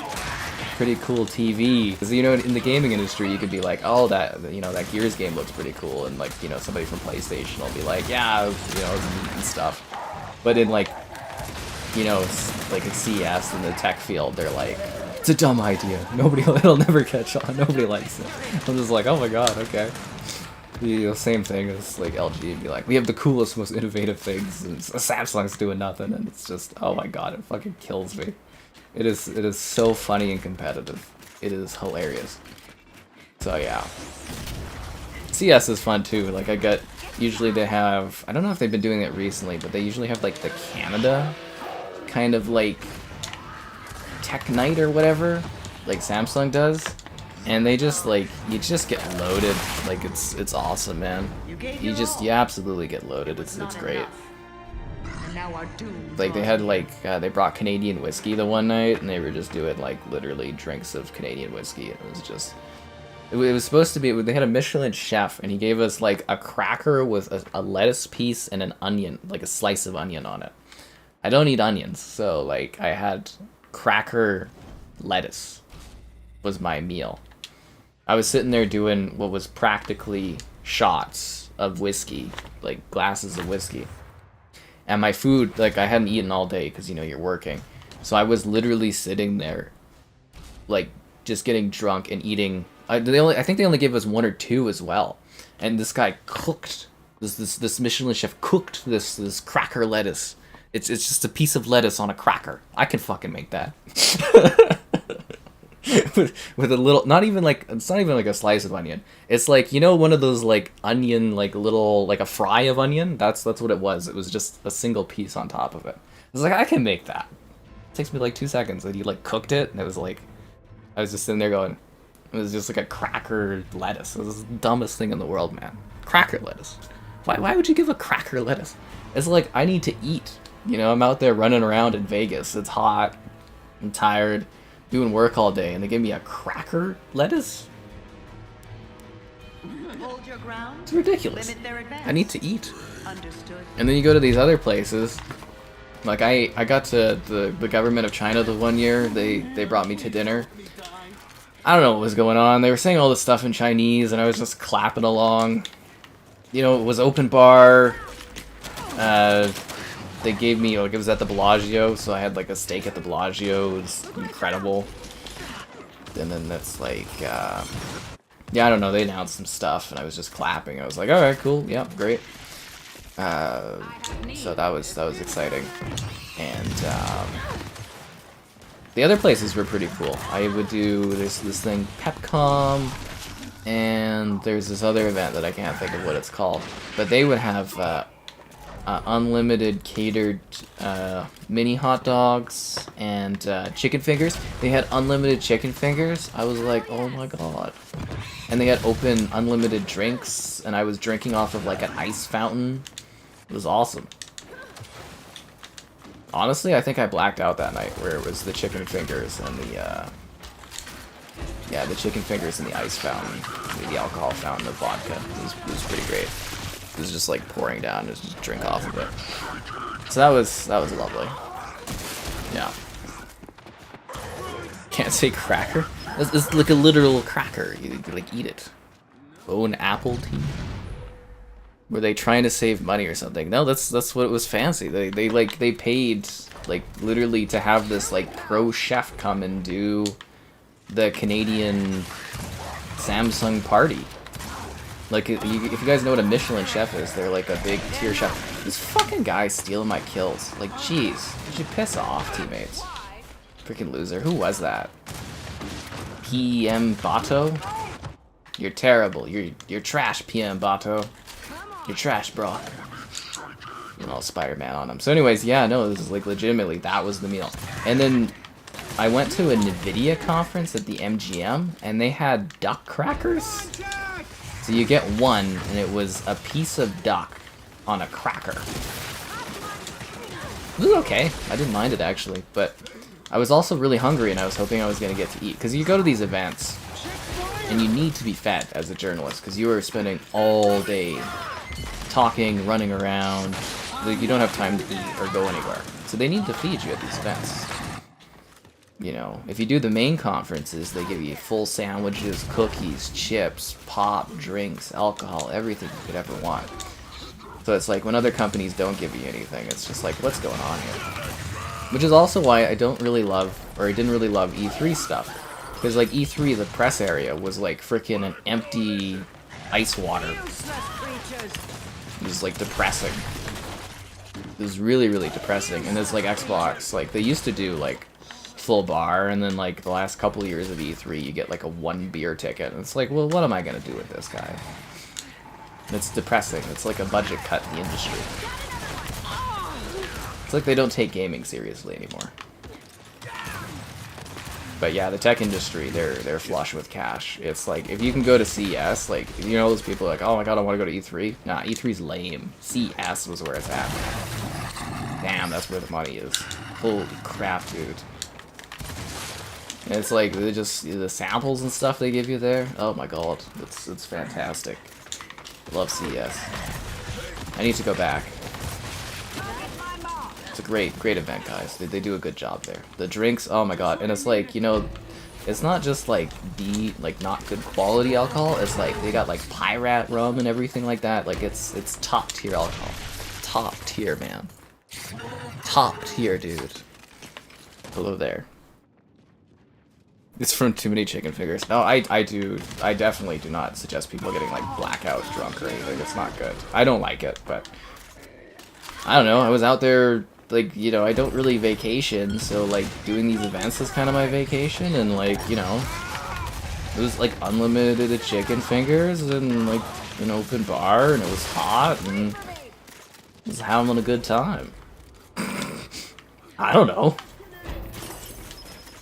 TV. Because, you know, in the gaming industry, you could be like, oh, that, you know, that Gears game looks pretty cool, and like, you know, somebody from PlayStation will be like, yeah, you know, it's neat and stuff. But in like, you know, like in CS in the tech field, they're like, it's a dumb idea. It'll never catch on. Nobody likes it. I'm just like, oh my god, okay. The same thing as like LG and be like, we have the coolest, most innovative things, and Samsung's doing nothing, and it's just, oh my god, it fucking kills me. It is so funny and competitive. It is hilarious. So yeah. CS is fun too. Like usually they have, I don't know if they've been doing it recently, but they usually have like the Canada kind of like tech night or whatever, like Samsung does. And they just like, you just get loaded. Like it's awesome, man. You absolutely get loaded. It's great. Like they had like they brought Canadian whiskey the one night, and they were just doing like literally drinks of Canadian whiskey. It was just, it was supposed to be, they had a Michelin chef, and he gave us like a cracker with a lettuce piece and an onion, like a slice of onion on it. I don't eat onions, so like I had cracker lettuce was my meal. I was sitting there doing what was practically shots of whiskey, like glasses of whiskey. And my food, like I hadn't eaten all day because, you know, you're working. So I was literally sitting there, like just getting drunk and eating. I think they only gave us 1 or 2 as well. And this guy cooked, this Michelin chef cooked this cracker lettuce. It's just a piece of lettuce on a cracker. I can fucking make that. with a little, not even like, it's not even like a slice of onion. It's like, you know, one of those like onion, like little, like a fry of onion. That's what it was. It was just a single piece on top of it. I was like, I can make that. It takes me like 2 seconds. And he like cooked it, and it was like, I was just sitting there going, it was just like a cracker lettuce. It was the dumbest thing in the world, man. Cracker lettuce. Why would you give a cracker lettuce? It's like, I need to eat. You know, I'm out there running around in Vegas. It's hot. I'm tired. Doing work all day, and they give me a cracker lettuce? Hold your ground. It's ridiculous. Limit their advance. I need to eat. Understood. And then you go to these other places. Like, I got to the government of China the one year. They brought me to dinner. I don't know what was going on. They were saying all this stuff in Chinese, and I was just clapping along. You know, it was open bar. They gave me, like, it was at the Bellagio, so I had, like, a steak at the Bellagio. It was incredible. And then that's, like, yeah, I don't know, they announced some stuff, and I was just clapping. I was like, alright, cool, yep, great. So that was exciting. And, the other places were pretty cool. I would do this thing, Pepcom, and there's this other event that I can't think of what it's called. But they would have, unlimited catered mini hot dogs and chicken fingers. They had unlimited chicken fingers. I was like, oh my god. And they had open unlimited drinks, and I was drinking off of like an ice fountain. It was awesome. Honestly, I think I blacked out that night, where it was the chicken fingers and the the chicken fingers and the ice fountain, the alcohol fountain of vodka. It was pretty great. It was just like pouring down, just drink off of it. So that was lovely. Yeah. Can't say cracker. It's like a literal cracker. You like eat it. Oh, an apple tea. Were they trying to save money or something? No, that's what it was fancy. They paid like literally to have this like pro chef come and do the Canadian Samsung party. Like, if you guys know what a Michelin chef is, they're like a big tier chef. This fucking guy stealing my kills. Like, jeez. You should piss off, teammates. Freaking loser. Who was that? PM Bato? You're terrible. You're trash, PM Bato. You're trash, Brock. And all Spider-Man on him. So anyways, yeah, no, this is like legitimately, that was the meal. And then I went to a NVIDIA conference at the MGM, and they had duck crackers. So you get one, and it was a piece of duck on a cracker. It was okay. I didn't mind it, actually. But I was also really hungry, and I was hoping I was going to get to eat. Because you go to these events, and you need to be fed as a journalist, because you are spending all day talking, running around. You don't have time to eat or go anywhere. So they need to feed you at these events. You know, if you do the main conferences, they give you full sandwiches, cookies, chips, pop, drinks, alcohol, everything you could ever want. So it's like when other companies don't give you anything, it's just like, what's going on here? Which is also why I don't really love, or I didn't really love E3 stuff. Because like E3, the press area was like freaking an empty ice water. It was like depressing. It was really, really depressing. And it's like Xbox, like they used to do like full bar, and then like the last couple of years of E3 you get like a 1 beer ticket, and it's like, well, what am I gonna do with this guy? It's depressing. It's like a budget cut in the industry. It's like they don't take gaming seriously anymore. But yeah, the tech industry, they're flush with cash. It's like, if you can go to CES, like, you know, those people are like, oh my god, I want to go to E3. Nah, E3's lame. CES was where it's at. Damn, that's where the money is. Holy crap, dude. And it's like, they just, the samples and stuff they give you there, oh my god, it's fantastic. Love CES. I need to go back. It's a great event, guys. They do a good job there. The drinks, oh my god. And it's like, you know, it's not just like not good quality alcohol. It's like they got like pirate rum and everything like that. Like it's top tier alcohol. Top tier, man. Top tier, dude. Hello there. It's from too many chicken fingers. No, I definitely do not suggest people getting like blackout drunk or anything. It's not good. I don't like it, but I don't know. I was out there, like, you know, I don't really vacation, so like doing these events is kind of my vacation, and like, you know, it was like unlimited chicken fingers and like an open bar, and it was hot, and I was having a good time. I don't know.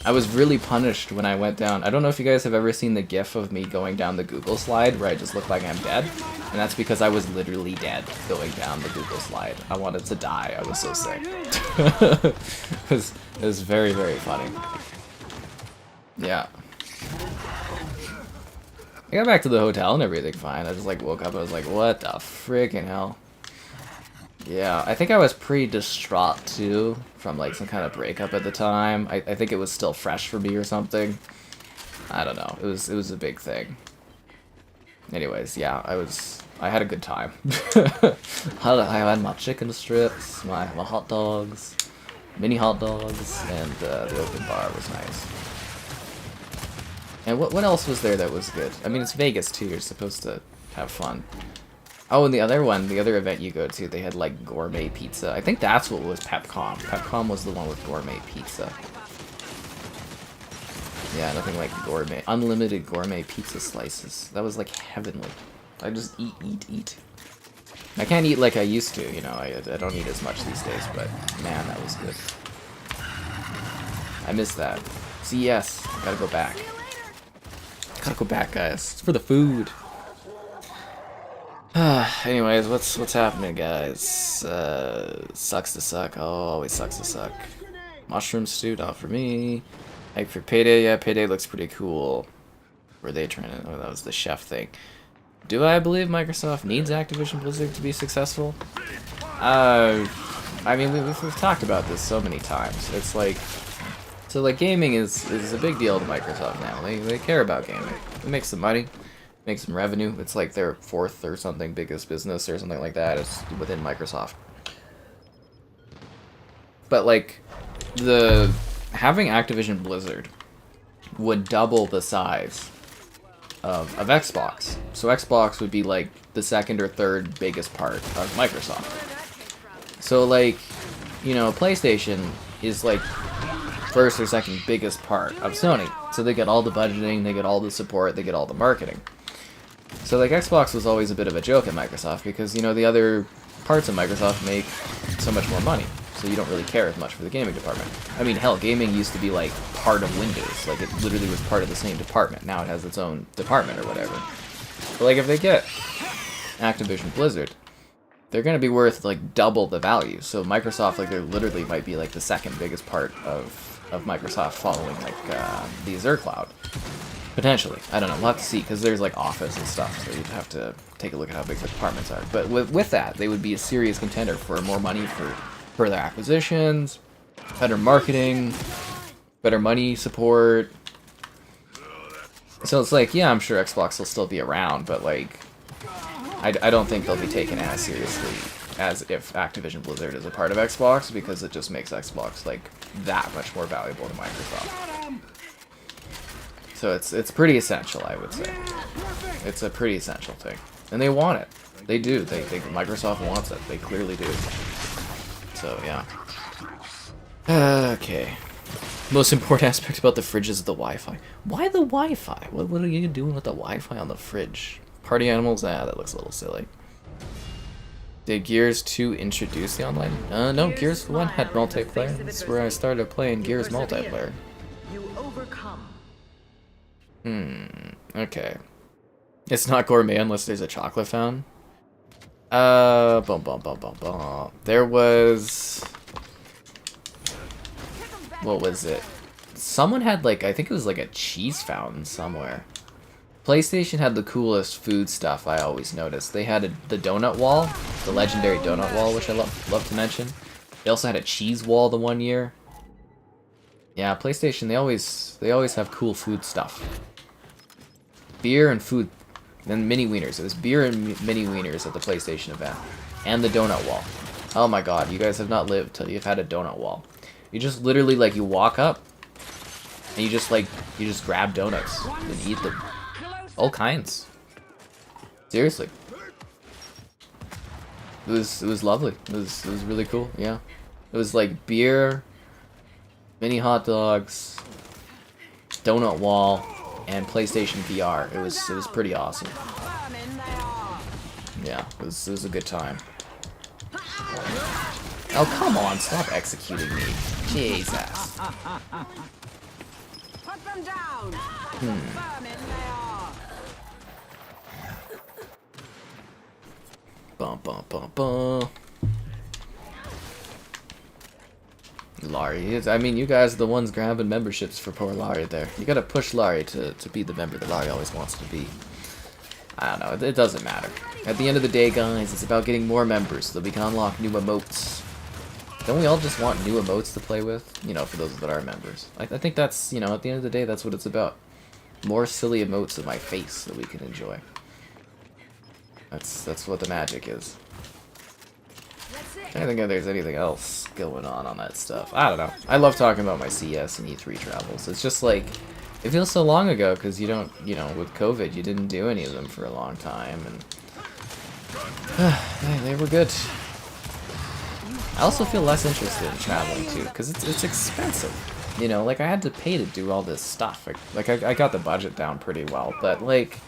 I was really punished when I went down. I don't know if you guys have ever seen the gif of me going down the Google slide where I just look like I'm dead. And that's because I was literally dead going down the Google slide. I wanted to die. I was so sick. it was very, very funny. Yeah. I got back to the hotel and everything fine. I just like woke up. I was like, what the freaking hell? Yeah, I think I was pretty distraught too from like some kind of breakup at the time. I think it was still fresh for me or something. I don't know. It was a big thing. Anyways, yeah, I had a good time. I had my chicken strips, my hot dogs, mini hot dogs, and the open bar was nice. And what else was there that was good? I mean, it's Vegas too. You're supposed to have fun. Oh, and the other event you go to, they had like gourmet pizza. I think that's what was PepCom. PepCom was the one with gourmet pizza. Yeah, nothing like gourmet, unlimited gourmet pizza slices. That was like heavenly. I just eat. I can't eat like I used to, you know. I don't eat as much these days, but man, that was good. I miss that. CES, gotta go back. Gotta go back, guys. It's for the food. Anyways, what's happening, guys? Sucks to suck. Oh, always sucks to suck. Mushroom stew, not for me. Hype for Payday. Yeah, Payday looks pretty cool. Were they trying to? Oh, that was the chef thing. Do I believe Microsoft needs Activision Blizzard to be successful? I mean, we've talked about this so many times. It's like, so like gaming is a big deal to Microsoft now. They care about gaming. It makes some money. Make some revenue. It's like their fourth or something biggest business or something like that. It's within Microsoft. But like having Activision Blizzard would double the size of Xbox. So Xbox would be like the second or third biggest part of Microsoft. So like, you know, PlayStation is like first or second biggest part of Sony. So they get all the budgeting, they get all the support, they get all the marketing. So like Xbox was always a bit of a joke at Microsoft because, you know, the other parts of Microsoft make so much more money. So you don't really care as much for the gaming department. I mean, hell, gaming used to be like part of Windows. Like it literally was part of the same department. Now it has its own department or whatever. But like if they get Activision Blizzard, they're going to be worth like double the value. So Microsoft, like, they literally might be like the second biggest part of Microsoft following like the Azure cloud. Potentially. I don't know. We'll have to see, because there's like Office and stuff, so you'd have to take a look at how big the departments are. But with that, they would be a serious contender for more money for further acquisitions, better marketing, better money support. So it's like, yeah, I'm sure Xbox will still be around, but like, I don't think they'll be taken as seriously as if Activision Blizzard is a part of Xbox, because it just makes Xbox like that much more valuable to Microsoft. So it's pretty essential, I would say. It's a pretty essential thing. And they want it. They do. They Microsoft wants it. They clearly do. So, yeah. Okay. Most important aspect about the fridge is the Wi-Fi. Why the Wi-Fi? What are you doing with the Wi-Fi on the fridge? Party animals? Ah, that looks a little silly. Did Gears 2 introduce the online? No, Gears 1 had multiplayer. That's where I started playing Gears multiplayer. You overcome. Okay. It's not gourmet unless there's a chocolate fountain. There was... What was it? Someone had like, I think it was like a cheese fountain somewhere. PlayStation had the coolest food stuff, I always noticed. They had the donut wall, the legendary donut wall, which I love to mention. They also had a cheese wall the one year. Yeah, PlayStation, they always have cool food stuff. Beer and food, and mini wieners. It was beer and mini wieners at the PlayStation event, and the donut wall. Oh my god, you guys have not lived till you've had a donut wall. You just literally like you walk up, and you just grab donuts and eat them, all kinds. Seriously, it was lovely. It was really cool. Yeah, it was like beer, mini hot dogs, donut wall, and PlayStation VR. It was pretty awesome. Yeah, it was a good time. Oh come on, stop executing me, Jesus. Put them down. Bum bum bum bum. Laurie, I mean, you guys are the ones grabbing memberships for poor Laurie there. You gotta push Laurie to be the member that Laurie always wants to be. I don't know, it doesn't matter. At the end of the day, guys, it's about getting more members so that we can unlock new emotes. Don't we all just want new emotes to play with? You know, for those that are members. I think that's, you know, at the end of the day, that's what it's about. More silly emotes of my face that we can enjoy. That's what the magic is. I don't think there's anything else going on that stuff. I don't know. I love talking about my CS and E3 travels. It's just like, it feels so long ago because you don't, you know, with COVID, you didn't do any of them for a long time, and they were good. I also feel less interested in traveling too because it's expensive. You know, like I had to pay to do all this stuff. Like I got the budget down pretty well, but like,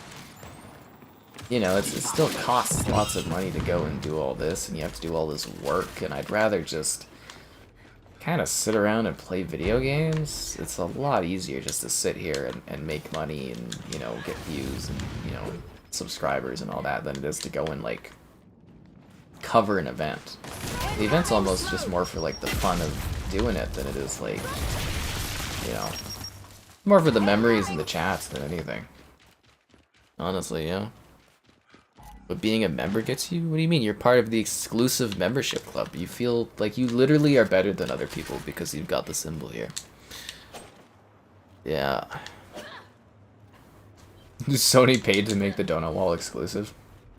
you know, it still costs lots of money to go and do all this, and you have to do all this work, and I'd rather just kind of sit around and play video games. It's a lot easier just to sit here and make money and, you know, get views and, you know, subscribers and all that than it is to go and, like, cover an event. The event's almost just more for, like, the fun of doing it than it is, like, you know, more for the memories and the chats than anything. Honestly, yeah. But being a member gets you? What do you mean? You're part of the exclusive membership club. You feel like you literally are better than other people because you've got the symbol here. Yeah. Sony paid to make the donut wall exclusive.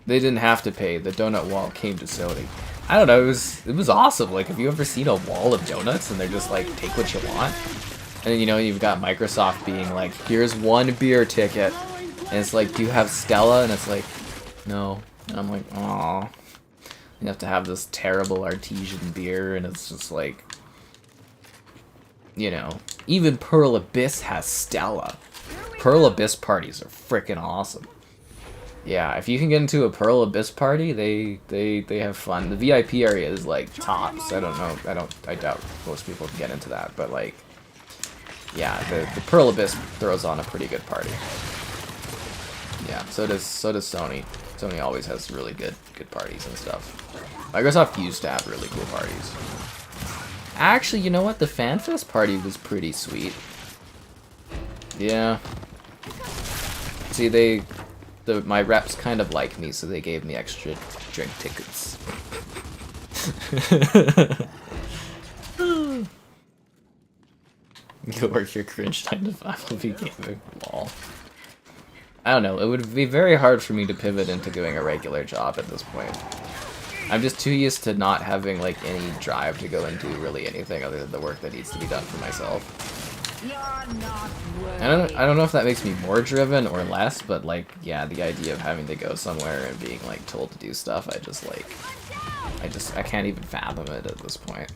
They didn't have to pay. The donut wall came to Sony. I don't know. It was awesome. Like, have you ever seen a wall of donuts and they're just like, take what you want? And you know, you've got Microsoft being like, here's one beer ticket. And it's like, do you have Stella? And it's like, no. And I'm like, aw. You have to have this terrible artesian beer, and it's just like, you know, even Pearl Abyss has Stella. Pearl Abyss parties are freaking awesome. Yeah, if you can get into a Pearl Abyss party, they have fun. The VIP area is like tops. I don't know. I doubt most people can get into that, but like, yeah, the Pearl Abyss throws on a pretty good party. Yeah, so does Sony. Sony always has really good parties and stuff. Microsoft used to have really cool parties. Actually, you know what? The FanFest party was pretty sweet. Yeah. See, my reps kind of like me, so they gave me extra drink tickets. You work your cringe 9 to 5 will be gaming. Lol. I don't know, it would be very hard for me to pivot into doing a regular job at this point. I'm just too used to not having like any drive to go and do really anything other than the work that needs to be done for myself. I don't know if that makes me more driven or less, but like, yeah, the idea of having to go somewhere and being like told to do stuff, I can't even fathom it at this point.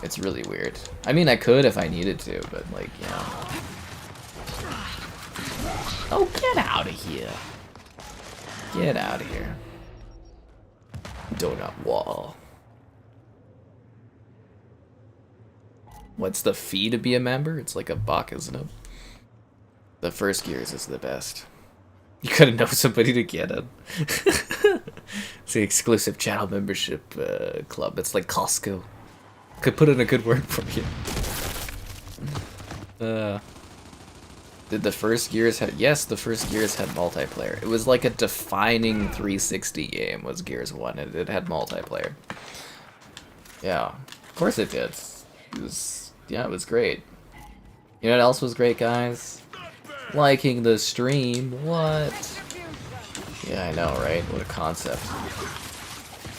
It's really weird. I mean, I could if I needed to, but like, yeah. Oh, get out of here. Get out of here. Donut wall. What's the fee to be a member? It's like $1, isn't it? The first gears is the best. You gotta know somebody to get it. It's the exclusive channel membership club. It's like Costco. Could put in a good word for you. Did the first Gears have... Yes, the first Gears had multiplayer. It was like a defining 360 game, was Gears 1. It had multiplayer. Yeah, of course it did. Yeah, it was great. You know what else was great, guys? Liking the stream. What? Yeah, I know, right? What a concept.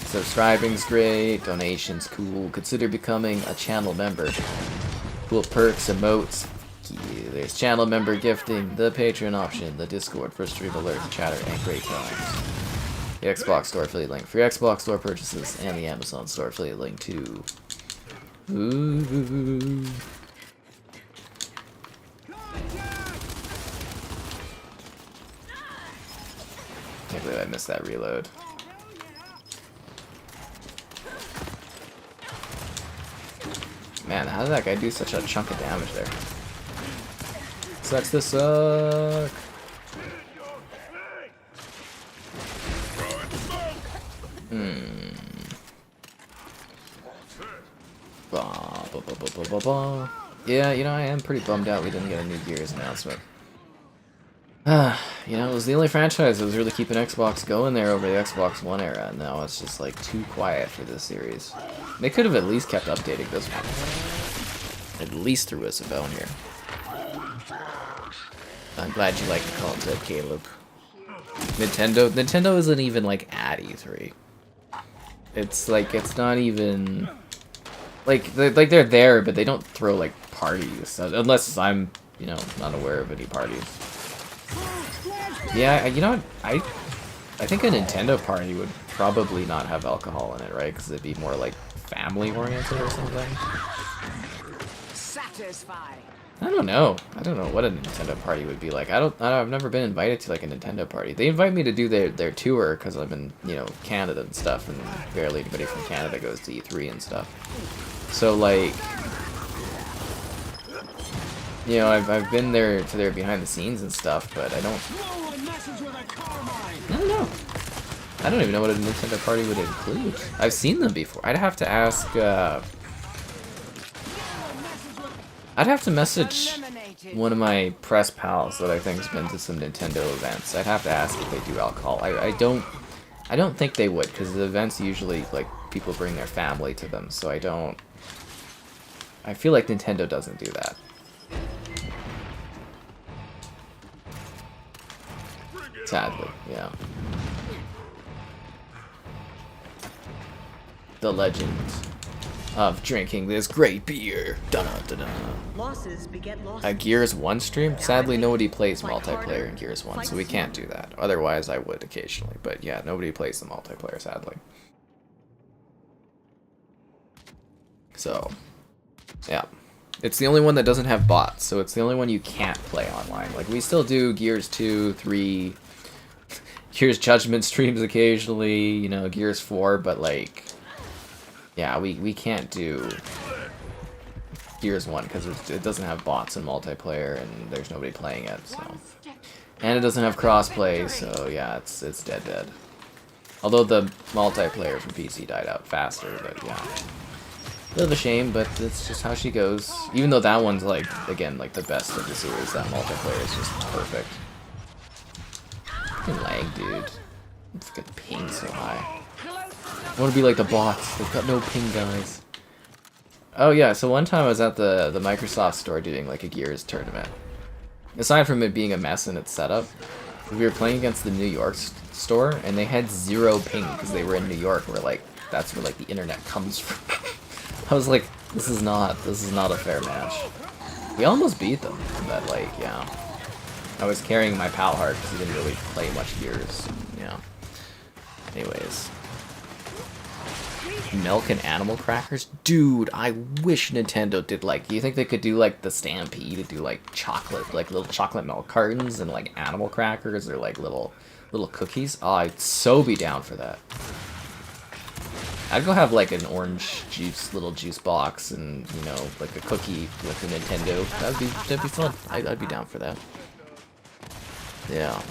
Subscribing's great. Donations cool. Consider becoming a channel member. Cool perks, emotes. Yeah, there's channel member gifting, the Patreon option, the Discord for stream alerts, chatter, and great times. The Xbox Store affiliate link for your Xbox Store purchases, and the Amazon Store affiliate link too. Ooh. Can't believe I missed that reload. Man, how did that guy do such a chunk of damage there? Sucks to suck. Yeah, you know, I am pretty bummed out we didn't get a new Gears announcement. You know, it was the only franchise that was really keeping Xbox going there over the Xbox One era, and now it's just like too quiet for this series. They could have at least kept updating this one. At least threw us a bone here. I'm glad you like to call it dead, Caleb. Nintendo isn't even like at E3. It's like, it's not even like they're there, but they don't throw like parties unless I'm, you know, not aware of any parties. Yeah, you know what? I think a Nintendo party would probably not have alcohol in it, right? Because it'd be more like family oriented or something. Satisfy. I don't know. I don't know what a Nintendo party would be like. I've never been invited to like a Nintendo party. They invite me to do their tour because I'm in, you know, Canada and stuff, and barely anybody from Canada goes to E3 and stuff. So like, you know, I've been there to their behind the scenes and stuff, but I don't know. I don't even know what a Nintendo party would include. I've seen them before. I'd have to ask. I'd have to message one of my press pals that I think's been to some Nintendo events. I'd have to ask if they do alcohol. I don't think they would, because the events usually, like, people bring their family to them, so I feel like Nintendo doesn't do that. Sadly, yeah. The legend of drinking this great beer. Dun-dun-dun-dun. Losses beget losses. A Gears 1 stream? Sadly, nobody plays multiplayer in Gears 1, so we can't do that. Otherwise, I would occasionally. But yeah, nobody plays the multiplayer, sadly. So, yeah. It's the only one that doesn't have bots, so it's the only one you can't play online. Like, we still do Gears 2, 3, Gears Judgment streams occasionally, you know, Gears 4, but like, yeah, we can't do Gears 1 because it doesn't have bots in multiplayer and there's nobody playing it, so. And it doesn't have crossplay, so yeah, it's dead. Although the multiplayer for PC died out faster, but yeah. A bit of a shame, but it's just how she goes. Even though that one's like, again, like the best of the series, that multiplayer is just perfect. Fucking lag, dude. It's got ping so high. I want to be like the bots. They've got no ping, guys. Oh yeah, so one time I was at the Microsoft store doing like a Gears tournament. Aside from it being a mess in its setup, we were playing against the New York store, and they had 0 ping because they were in New York, where like that's where like the internet comes from. I was like, this is not a fair match. We almost beat them, but like, yeah. I was carrying my pal hard because he didn't really play much Gears. Yeah. Anyways. Milk and animal crackers? Dude, I wish Nintendo did like, do you think they could do like the Stampede to do like chocolate, like little chocolate milk cartons and like animal crackers or like little cookies? Oh, I'd so be down for that. I'd go have like an orange juice, little juice box and, you know, like a cookie with the Nintendo. That'd be fun. I'd be down for that. Yeah.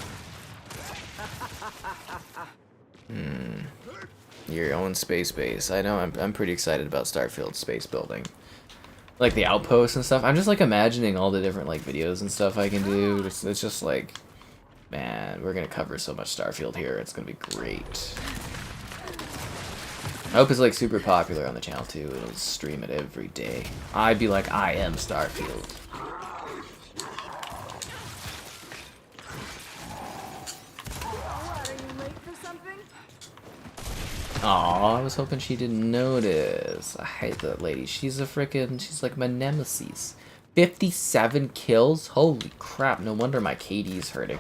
Your own space base. I know, I'm pretty excited about Starfield's space building. Like the outposts and stuff. I'm just like imagining all the different like videos and stuff I can do. It's just like, man, we're gonna cover so much Starfield here. It's gonna be great. I hope it's like super popular on the channel too. It'll stream it every day. I'd be like, I am Starfield. Aw, I was hoping she didn't notice. I hate that lady. She's like my nemesis. 57 kills? Holy crap, no wonder my KD's hurting.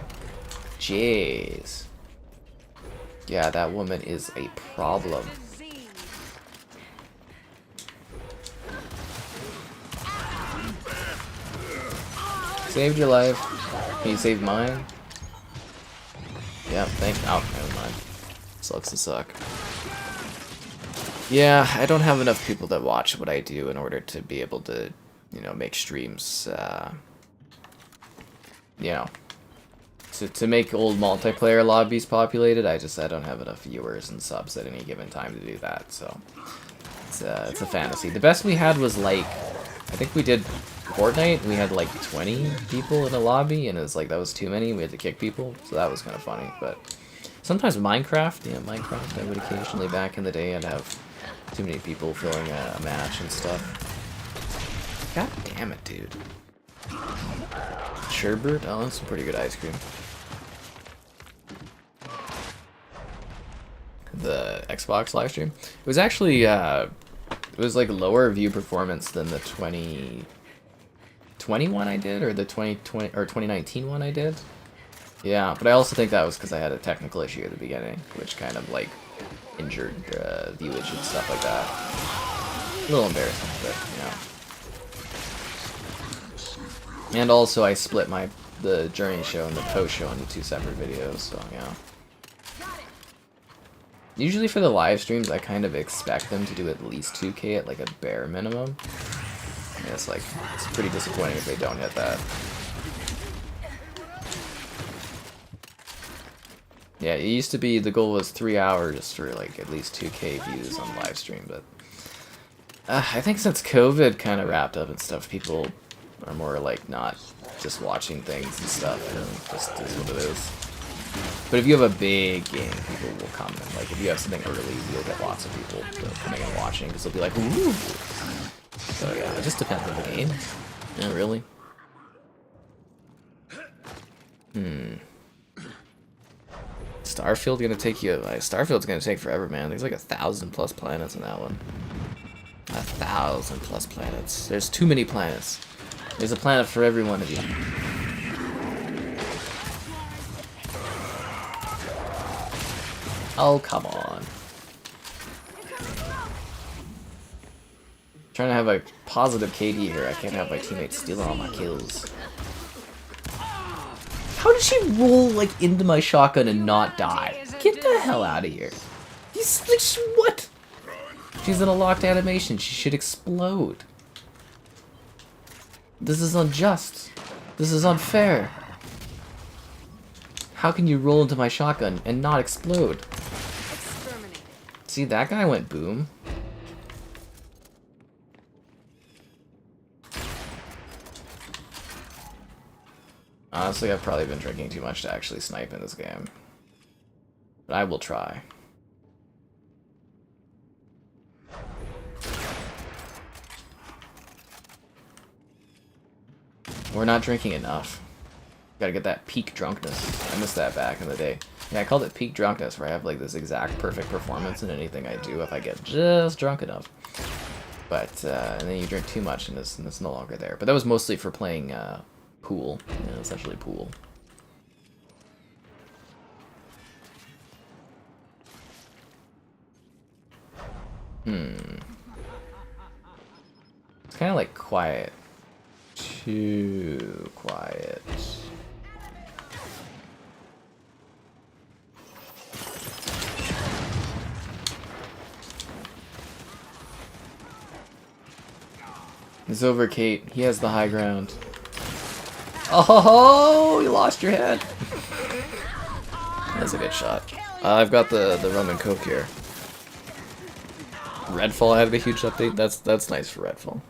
Jeez. Yeah, that woman is a problem. Saved your life. Can you save mine? Yeah, oh, never mind. Sucks to suck. Yeah, I don't have enough people that watch what I do in order to be able to, you know, make streams, you know, to make old multiplayer lobbies populated. I don't have enough viewers and subs at any given time to do that, so it's a fantasy. The best we had was like, I think we did Fortnite, we had like 20 people in a lobby, and it was like, that was too many, we had to kick people, so that was kind of funny. But sometimes Minecraft, I would occasionally, back in the day, I'd have too many people filling a match and stuff. God damn it, dude. Sherbert? Oh, that's some pretty good ice cream. The Xbox livestream. It was actually, it was like lower view performance than the 2020 one I did, or the 2020 or 2019 one I did. Yeah, but I also think that was because I had a technical issue at the beginning, which kind of like injured viewage and stuff like that. A little embarrassing, but you know. And also I split the Journey show and the post show into 2 separate videos, so yeah. Usually for the live streams, I kind of expect them to do at least 2K at like a bare minimum. And it's pretty disappointing if they don't hit that. Yeah, it used to be the goal was 3 hours for like at least 2K views on live stream, but I think since COVID kind of wrapped up and stuff, people are more like not just watching things and stuff, and just is what it is. But if you have a big game, people will come and like if you have something early, you'll get lots of people coming and watching because they'll be like, ooh. So yeah, it just depends on the game. Yeah, really. Starfield's gonna take forever, man. There's like 1,000+ planets in that one. 1,000+ planets. There's too many planets. There's a planet for every one of you. Oh, come on. Trying to have a positive KD here. I can't have my teammates stealing all my kills. How did she roll like into my shotgun and not die? Get the hell out of here. He's like, what? She's in a locked animation. She should explode. This is unjust. This is unfair. How can you roll into my shotgun and not explode? See, that guy went boom. Honestly, I've probably been drinking too much to actually snipe in this game. But I will try. We're not drinking enough. Gotta get that peak drunkenness. I missed that back in the day. Yeah, I called it peak drunkenness, where I have like this exact perfect performance in anything I do if I get just drunk enough. But, and then you drink too much and it's no longer there. But that was mostly for playing, pool. Yeah, essentially pool. It's kind of like quiet. Too quiet. It's over, Kate. He has the high ground. Oh, you lost your head. That's a good shot. I've got the rum and coke here. Redfall had a huge update. That's nice for Redfall.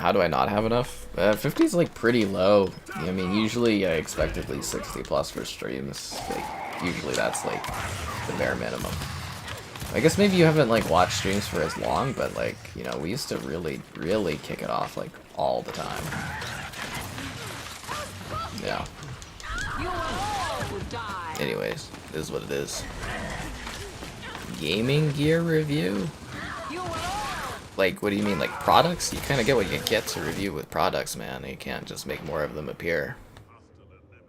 How do I not have enough? 50 is like pretty low. I mean, usually I expect at least 60 plus for streams. Like, usually that's like the bare minimum. I guess maybe you haven't like watched streams for as long, but like, you know, we used to really kick it off like all the time. Yeah. Anyways, this is what it is. Gaming gear review? Like, what do you mean, like products? You kind of get what you get to review with products, man. You can't just make more of them appear.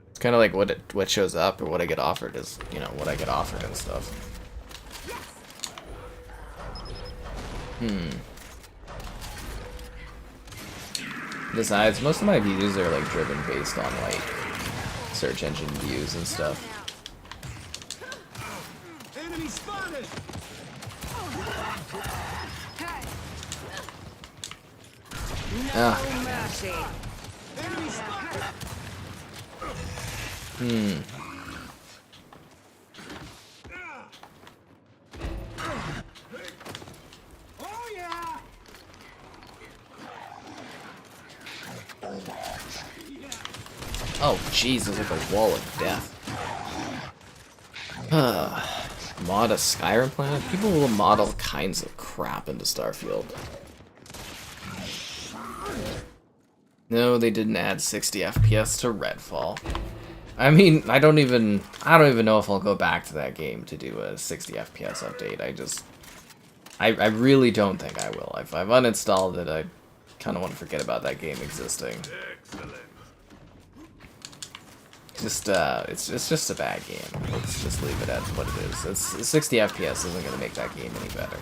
It's kind of like what shows up or what I get offered is, you know, what I get offered and stuff. Besides, most of my views are like driven based on like search engine views and stuff. Enemy spotted! Enemy spotted! Oh yeah! Oh jeez, there's like a wall of death. Mod a Skyrim planet? People will mod all kinds of crap into Starfield. No, they didn't add 60 FPS to Redfall. I mean, I don't even know if I'll go back to that game to do a 60 FPS update. I really don't think I will. I've uninstalled it. I kind of want to forget about that game existing. Excellent. It's just a bad game. Let's just leave it at what it is. 60 FPS isn't gonna make that game any better.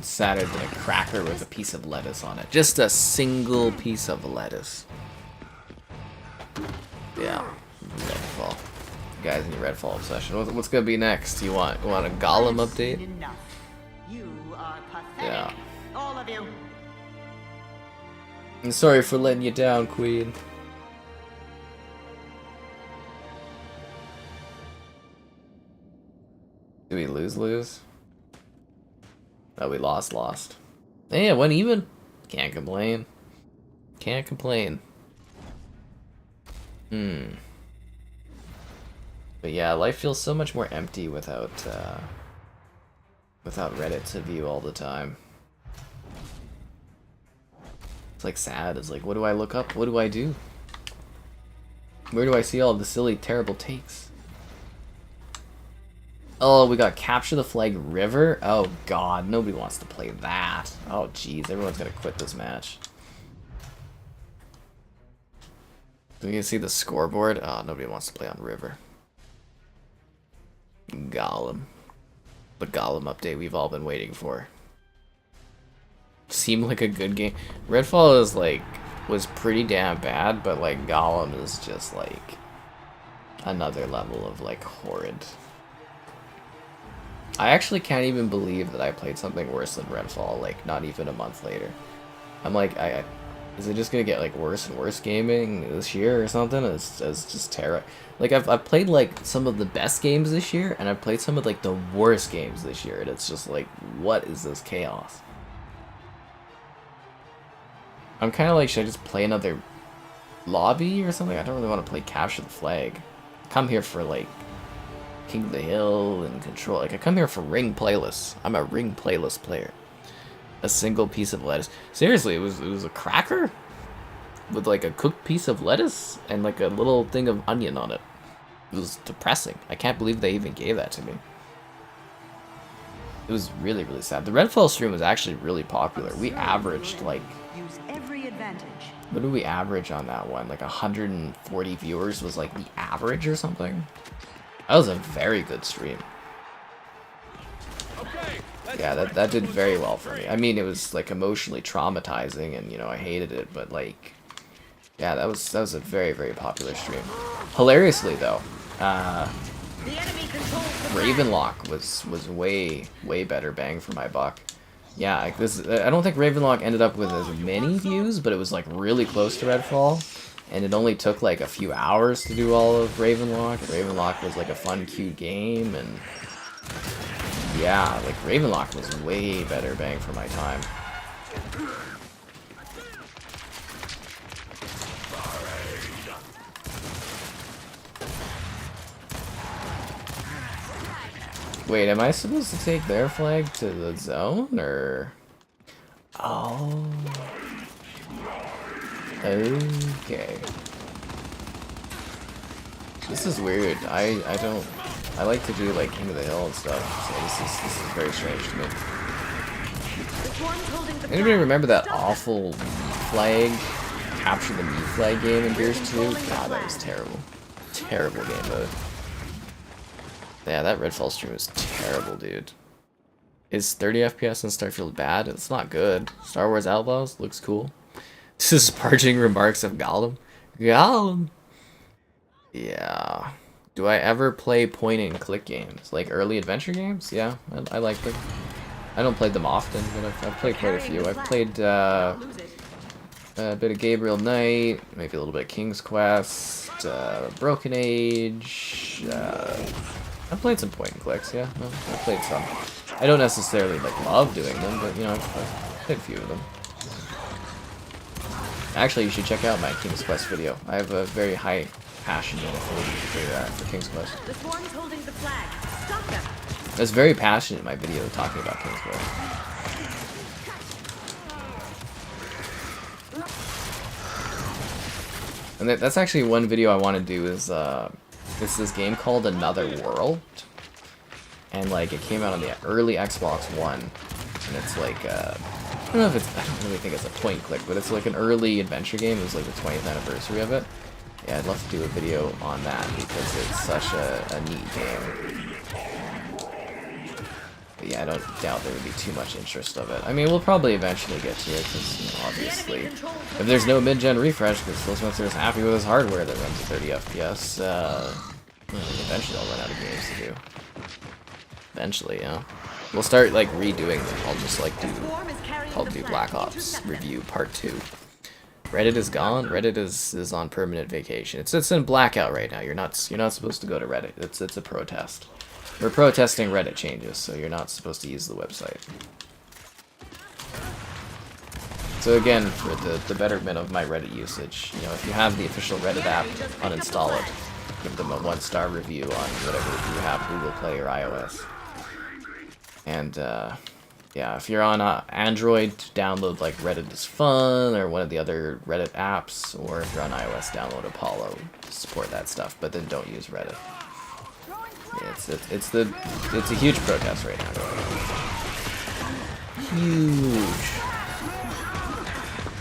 Saturday a cracker with a piece of lettuce on it. Just a single piece of lettuce. Yeah, Redfall. Guys in your Redfall obsession. What's gonna be next? You want a Gollum update? Enough. You are pathetic. Yeah. All of you. I'm sorry for letting you down, Queen. Do we lose? Oh, we lost. Hey, it went even. Can't complain. But yeah, life feels so much more empty without Reddit to view all the time. It's like sad. It's like, what do I look up? What do I do? Where do I see all the silly, terrible takes? Oh, we got Capture the Flag River? Oh god, nobody wants to play that. Oh jeez, everyone's gonna quit this match. So you can see the scoreboard? Oh, nobody wants to play on River. Gollum. The Gollum update we've all been waiting for. Seemed like a good game. Redfall is like, was pretty damn bad, but like Gollum is just like another level of like horrid. I actually can't even believe that I played something worse than Redfall, like not even a month later. I'm like, is it just gonna get like worse and worse gaming this year or something? It's just terrible. Like I've played like some of the best games this year, and I've played some of like the worst games this year, and it's just like, what is this chaos? I'm kind of like, should I just play another lobby or something? I don't really want to play Capture the Flag. I come here for like King of the Hill and Control. Like I come here for ring playlists. I'm a ring playlist player. A single piece of lettuce. Seriously, it was a cracker with like a cooked piece of lettuce and like a little thing of onion on it. It was depressing. I can't believe they even gave that to me. It was really, really sad. The Redfall stream was actually really popular. We averaged like, Use every advantage. what did we average on that one? Like 140 viewers was like the average or something. That was a very good stream. Yeah, that did very well for me. I mean, it was like emotionally traumatizing, and you know I hated it, but like, yeah, that was a very, very popular stream. Hilariously though, The enemy controls the Ravenlock was way better bang for my buck. Yeah, like this. I don't think Ravenlock ended up with as many views, but it was like really close to Redfall, and it only took like a few hours to do all of Ravenlock. Ravenlock was like a fun, cute game, and yeah, like Ravenlock was way better bang for my time. Wait, am I supposed to take their flag to the zone, or? Oh. Okay. This is weird. I don't. I like to do like King of the Hill and stuff, so this is very strange to me. Anybody remember that awful Mii flag? Capture the Mii flag game in Gears 2? God, that was terrible. Terrible game mode. Yeah, that Redfall stream was terrible, dude. Is 30 FPS in Starfield bad? It's not good. Star Wars Outlaws looks cool. This is parching remarks of Gollum. Gollum! Yeah. Do I ever play point-and-click games? Like early adventure games? Yeah, I like them. I don't play them often, but I've played quite a few. I've played a bit of Gabriel Knight, maybe a little bit of King's Quest, Broken Age. I've played some point-and-clicks, yeah. I've played some. I don't necessarily like love doing them, but you know, I've played a few of them. Actually, you should check out my King's Quest video. I have a very high passion for King's Quest. The swarm's holding the flag. Stop them. I was very passionate in my video talking about King's Quest. And that's actually one video I want to do is it's this game called Another World. And like it came out on the early Xbox One. And it's like I don't know if it's, I don't really think it's a point click, but it's like an early adventure game. It was like the 20th anniversary of it. Yeah, I'd love to do a video on that because it's such a neat game. But yeah, I don't doubt there would be too much interest of it. I mean, we'll probably eventually get to it because, you know, obviously, if there's no mid-gen refresh because Phil Spencer is happy with his hardware that runs at 30 FPS, eventually I'll run out of games to do. Eventually, yeah. We'll start like redoing them. I'll do Black Ops review part 2. Reddit is gone. Reddit is on permanent vacation. It's in blackout right now. You're not supposed to go to Reddit. It's a protest. We're protesting Reddit changes, so you're not supposed to use the website. So again, for the betterment of my Reddit usage, you know, if you have the official Reddit app, uninstall it. Give them a 1-star review on whatever you have, Google Play or iOS. And yeah, if you're on Android, download like Reddit is Fun or one of the other Reddit apps, or if you're on iOS, download Apollo to support that stuff. But then don't use Reddit. Yeah, it's a huge protest right now. Huge.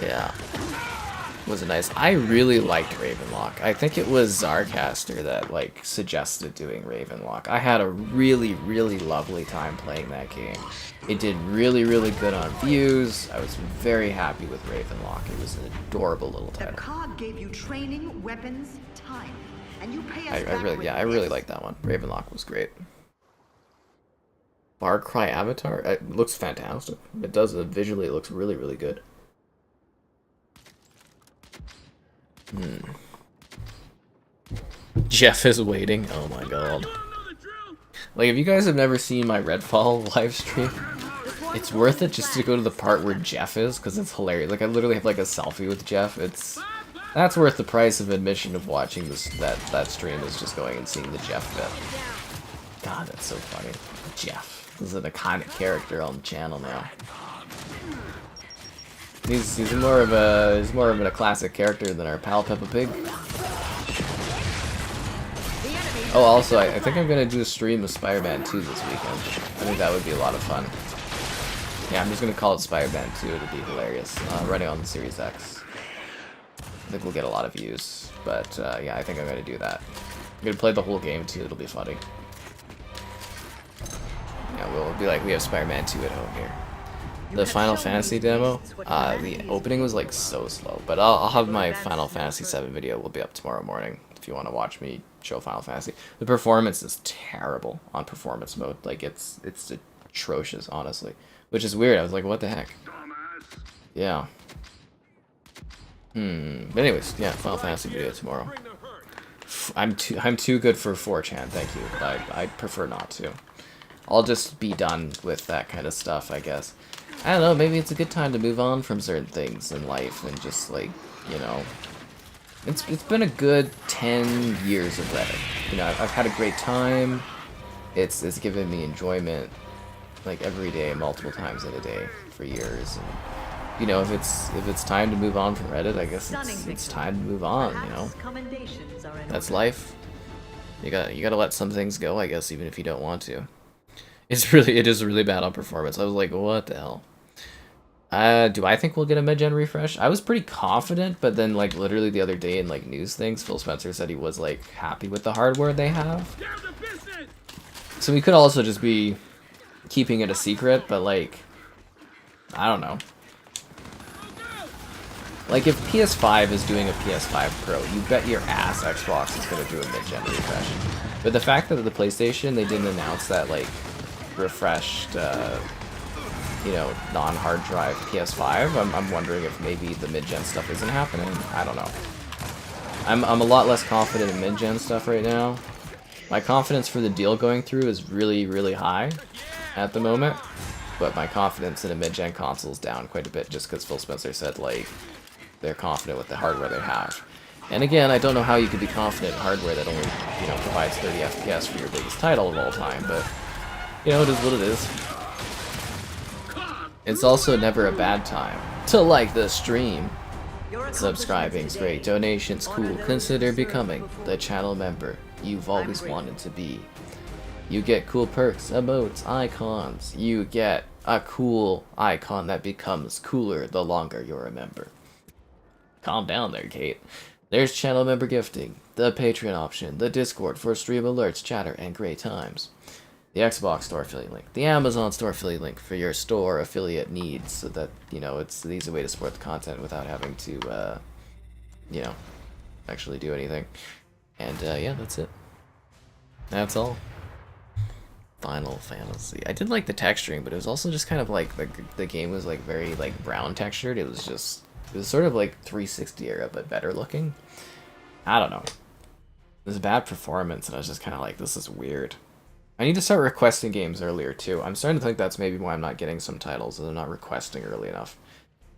Yeah. Was it nice? I really liked Ravenlock. I think it was Zarcaster that like suggested doing Ravenlock. I had a really, really lovely time playing that game. It did really, really good on views. I was very happy with Ravenlock. It was an adorable little The title. cog gave you training, weapons, time, and you pay us I really liked that one. Ravenlock was great. Far Cry Avatar, it looks fantastic. It does. Visually, it looks really, really good. Jeff is waiting. Oh my god. Like, if you guys have never seen my Redfall live stream, it's worth it just to go to the part where Jeff is, because it's hilarious. Like, I literally have like a selfie with Jeff. That's worth the price of admission of watching that stream, is just going and seeing the Jeff bit. God, that's so funny. Jeff. This is an iconic character on the channel now. He's more of a classic character than our pal Peppa Pig. Oh, also, I think I'm gonna do a stream of Spider-Man 2 this weekend. I think that would be a lot of fun. Yeah, I'm just gonna call it Spider-Man 2. It'll be hilarious. Running on the Series X. I think we'll get a lot of views, but yeah, I think I'm gonna do that. I'm gonna play the whole game too. It'll be funny. Yeah, we'll be like, we have Spider-Man 2 at home here. The Final Fantasy demo, the opening was like so slow, but I'll have my Final Fantasy 7 video will be up tomorrow morning if you want to watch me show Final Fantasy. The performance is terrible on performance mode. Like it's a atrocious, honestly. Which is weird. I was like, what the heck? Yeah. But anyways, yeah, Final Fantasy video tomorrow. I'm too good for 4chan, thank you. I prefer not to. I'll just be done with that kind of stuff, I guess. I don't know, maybe it's a good time to move on from certain things in life and just, like, you know... It's been a good 10 years of Reddit. You know, I've had a great time. It's given me enjoyment, like, every day, multiple times in a day, for years. And, you know, if it's time to move on from Reddit, I guess it's time to move on, you know? That's life. You gotta let some things go, I guess, even if you don't want to. It is really bad on performance. I was like, what the hell? Do I think we'll get a mid-gen refresh? I was pretty confident, but then, like, literally the other day in, like, news things, Phil Spencer said he was, like, happy with the hardware they have. So we could also just be keeping it a secret, but, like, I don't know. Like, if PS5 is doing a PS5 Pro, you bet your ass Xbox is going to do a mid-gen refresh. But the fact that the PlayStation, they didn't announce that, like, refreshed, you know, non-hard drive PS5, I'm wondering if maybe the mid-gen stuff isn't happening. I don't know. I'm a lot less confident in mid-gen stuff right now. My confidence for the deal going through is really, really high at the moment. But my confidence in a mid-gen console is down quite a bit just because Phil Spencer said, like, they're confident with the hardware they have. And again, I don't know how you could be confident in hardware that only, you know, provides 30 FPS for your biggest title of all time, but, you know, it is what it is. It's also never a bad time to like the stream. Subscribing's great, donations cool, consider becoming the channel member you've always wanted to be. You get cool perks, emotes, icons. You get a cool icon that becomes cooler the longer you're a member. Calm down there, Kate. There's channel member gifting, the Patreon option, the Discord for stream alerts, chatter, and great times. The Xbox store affiliate link, the Amazon store affiliate link for your store affiliate needs, so that, you know, it's an easy way to support the content without having to, you know, actually do anything. And, yeah, that's it. That's all. Final Fantasy. I did like the texturing, but it was also just kind of like, the game was, like, very, like, brown textured. It was sort of like 360 era, but better looking. I don't know. It was a bad performance, and I was just kind of like, this is weird. I need to start requesting games earlier, too. I'm starting to think that's maybe why I'm not getting some titles, and I'm not requesting early enough.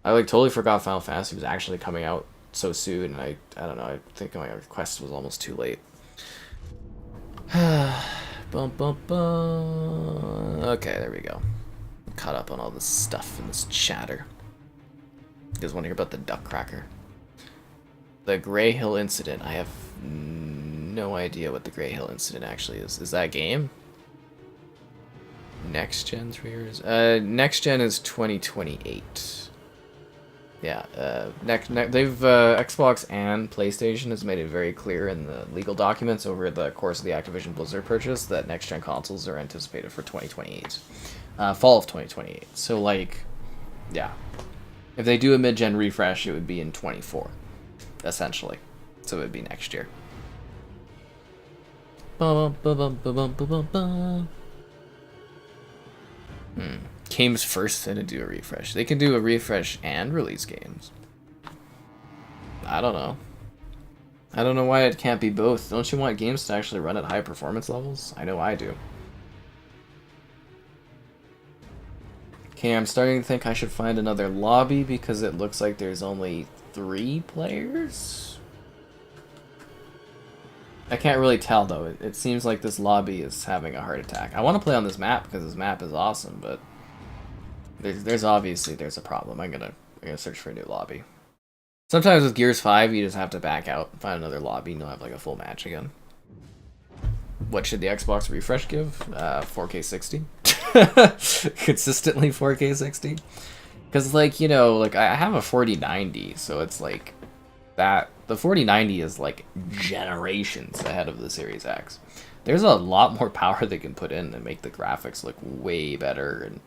I, like, totally forgot Final Fantasy was actually coming out so soon, and I don't know, I think my request was almost too late. Bum, bum, bum. Okay, there we go. I'm caught up on all this stuff and this chatter. You guys want to hear about the duck cracker? The Grey Hill Incident. I have no idea what the Grey Hill Incident actually is. Is that a game? Next gen 3 years? Next gen is 2028. Yeah, Xbox and PlayStation has made it very clear in the legal documents over the course of the Activision Blizzard purchase that next gen consoles are anticipated for 2028. Fall of 2028. So, like, yeah. If they do a mid-gen refresh, it would be in 24, essentially. So it would be next year. Games first, then to do a refresh. They can do a refresh and release games. I don't know. I don't know why it can't be both. Don't you want games to actually run at high performance levels? I know I do. Okay, I'm starting to think I should find another lobby because it looks like there's only 3 players. I can't really tell though. It seems like this lobby is having a heart attack. I want to play on this map because this map is awesome, but there's obviously a problem. I'm gonna search for a new lobby. Sometimes with Gears 5, you just have to back out and find another lobby and you'll have like a full match again. What should the Xbox refresh give? 4K 60? Consistently 4K 60? Because, like, you know, like, I have a 4090, so it's like that. The 4090 is like generations ahead of the Series X. There's a lot more power they can put in and make the graphics look way better and,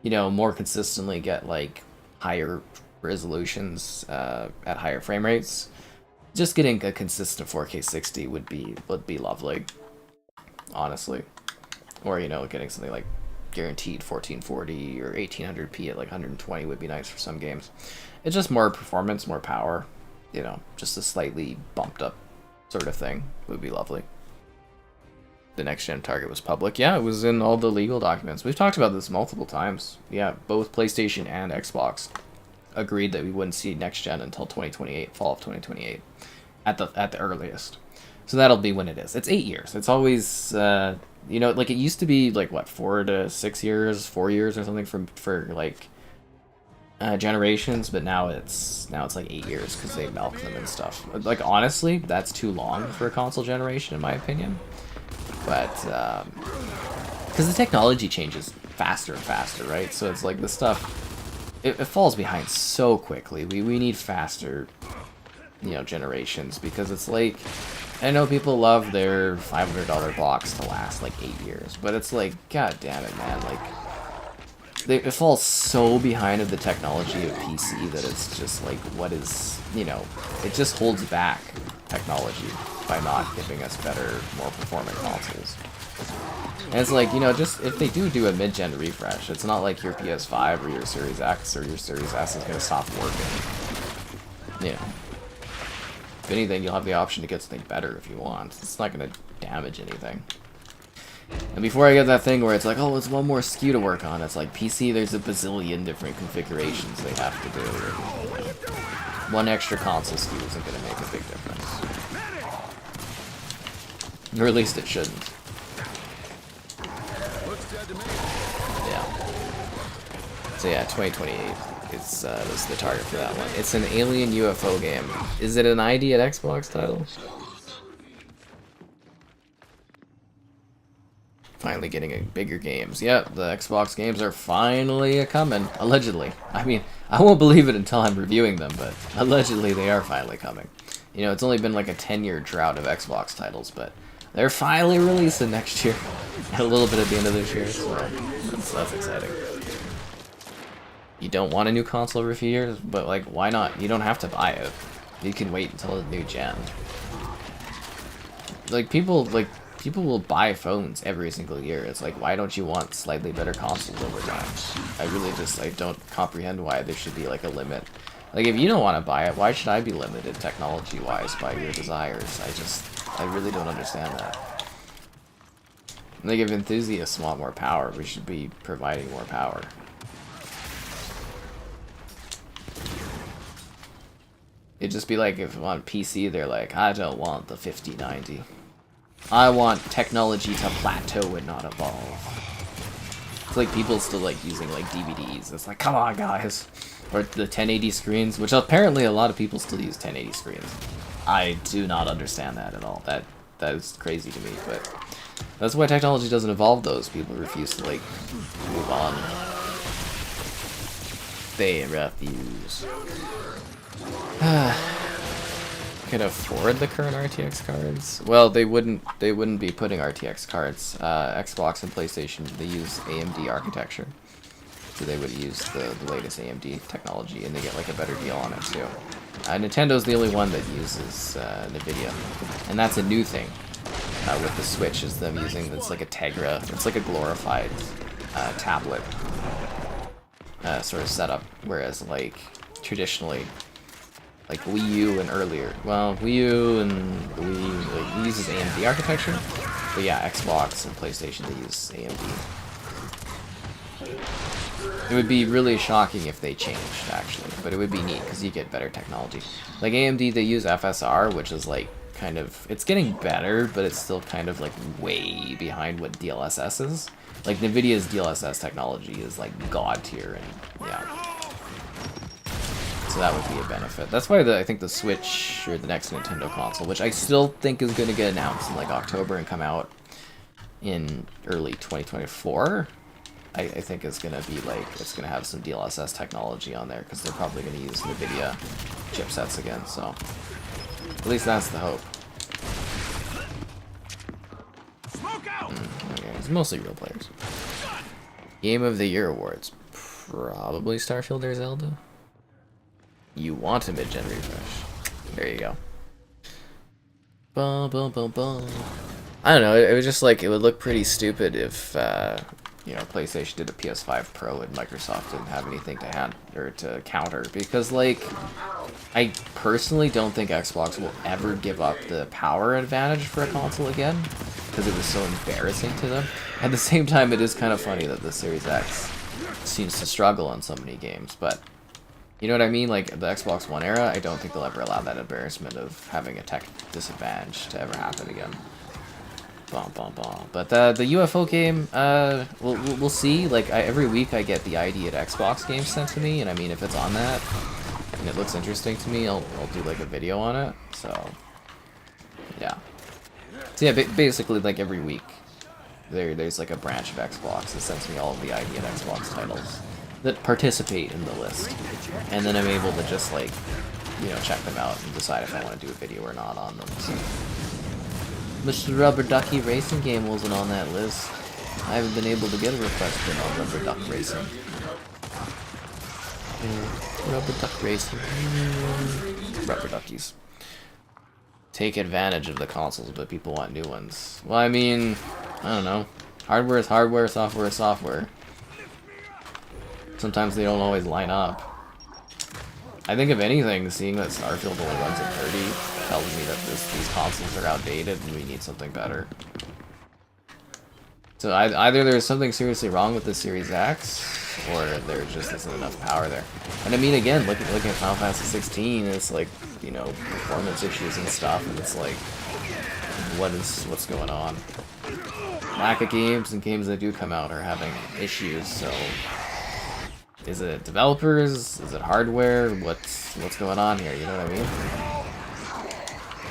you know, more consistently get like higher resolutions at higher frame rates. Just getting a consistent 4K 60 would be lovely, honestly. Or, you know, getting something like guaranteed 1440 or 1800p at like 120 would be nice for some games. It's just more performance, more power, you know, just a slightly bumped up sort of thing would be lovely. The next gen target was public. Yeah, it was in all the legal documents. We've talked about this multiple times. Yeah, both PlayStation and Xbox agreed that we wouldn't see next gen until 2028, fall of 2028, at the earliest. So that'll be when it is. It's 8 years. It's always, you know, like it used to be like what, 4 to 6 years, 4 years or something for like generations, but now it's like 8 years because they milk them and stuff. Like honestly, that's too long for a console generation in my opinion. But because the technology changes faster and faster, right? So it's like the stuff. It falls behind so quickly. We need faster, you know, generations because it's like, I know people love their $500 box to last like 8 years, but it's like, god damn it, man, like it falls so behind of the technology of PC that it's just like, what is, you know, it just holds back technology by not giving us better, more performant consoles. And it's like, you know, just if they do a mid-gen refresh, it's not like your PS5 or your Series X or your Series S is going to stop working. You know. If anything, you'll have the option to get something better if you want. It's not going to damage anything. And before I get that thing where it's like, oh, it's one more SKU to work on, it's like PC, there's a bazillion different configurations they have to do. You know, one extra console SKU isn't going to make a big difference. Or at least it shouldn't. Yeah. So yeah, 2028 is the target for that one. It's an alien UFO game. Is it an ID at Xbox title? Finally getting bigger games. Yep, the Xbox games are finally a-coming. Allegedly. I mean, I won't believe it until I'm reviewing them, but allegedly they are finally coming. You know, it's only been like a 10-year drought of Xbox titles, but they're finally releasing next year. A little bit at the end of this year, so that's exciting. You don't want a new console every few years, but like, why not? You don't have to buy it. You can wait until the new gen. Like, people will buy phones every single year. It's like, why don't you want slightly better consoles over time? I don't comprehend why there should be like a limit. Like, if you don't want to buy it, why should I be limited technology-wise by your desires? I really don't understand that. Like, if enthusiasts want more power, we should be providing more power. It'd just be like if on PC they're like, I don't want the 5090. I want technology to plateau and not evolve. It's like people still like using like DVDs. It's like, come on guys. Or the 1080 screens, which apparently a lot of people still use 1080 screens. I do not understand that at all. That is crazy to me, but that's why technology doesn't evolve those. People refuse to like move on. They refuse. Could afford the current RTX cards? Well, they wouldn't be putting RTX cards. Xbox and PlayStation, they use AMD architecture. So they would use the latest AMD technology, and they get like a better deal on it too. Nintendo's the only one that uses NVIDIA, and that's a new thing with the Switch. Is them using it's like a Tegra, it's like a glorified tablet sort of setup, whereas like traditionally, like Wii U and earlier, well, Wii U and Wii like, uses AMD architecture, but yeah, Xbox and PlayStation they use AMD. It would be really shocking if they changed, actually, but it would be neat because you get better technology. Like AMD, they use FSR, which is like kind of, it's getting better, but it's still kind of like way behind what DLSS is. Like NVIDIA's DLSS technology is like god tier, and yeah. So that would be a benefit. That's why I think the Switch or the next Nintendo console, which I still think is going to get announced in like October and come out in early 2024. I think it's going to be like, it's going to have some DLSS technology on there because they're probably going to use NVIDIA chipsets again, so at least that's the hope. Okay, it's mostly real players. Game of the Year awards. Probably Starfield or Zelda. You want a mid-gen refresh. There you go. Bum, bum, bum, bum. I don't know, it was just like, it would look pretty stupid if you know, PlayStation did a PS5 Pro and Microsoft didn't have anything to hand or to counter, because like I personally don't think Xbox will ever give up the power advantage for a console again, because it was so embarrassing to them. At the same time, it is kind of funny that the Series X seems to struggle on so many games, but you know what I mean? Like, the Xbox One era, I don't think they'll ever allow that embarrassment of having a tech disadvantage to ever happen again. But the UFO game, we'll see. Like, every week I get the ID at Xbox games sent to me, and I mean, if it's on that, and it looks interesting to me, I'll do, like, a video on it, so, yeah. So, yeah, basically, like, every week, there's, like, a branch of Xbox that sends me all of the ID at Xbox titles that participate in the list, and then I'm able to just, like, you know, check them out and decide if I want to do a video or not on them, so. Mr. Rubber Ducky Racing game wasn't on that list. I haven't been able to get a request in on Rubber Duck Racing. Rubber Duck Racing. Rubber Duckies. Take advantage of the consoles, but people want new ones. Well, I mean, I don't know. Hardware is hardware, software is software. Sometimes they don't always line up. I think if anything, seeing that Starfield only runs at 30 tells me that these consoles are outdated and we need something better. So either there's something seriously wrong with the Series X, or there just isn't enough power there. And I mean, again, looking at Final Fantasy 16, it's like, you know, performance issues and stuff, and it's like, what's going on? Lack of games, and games that do come out are having issues, so is it developers? Is it hardware? What's going on here? You know what I mean?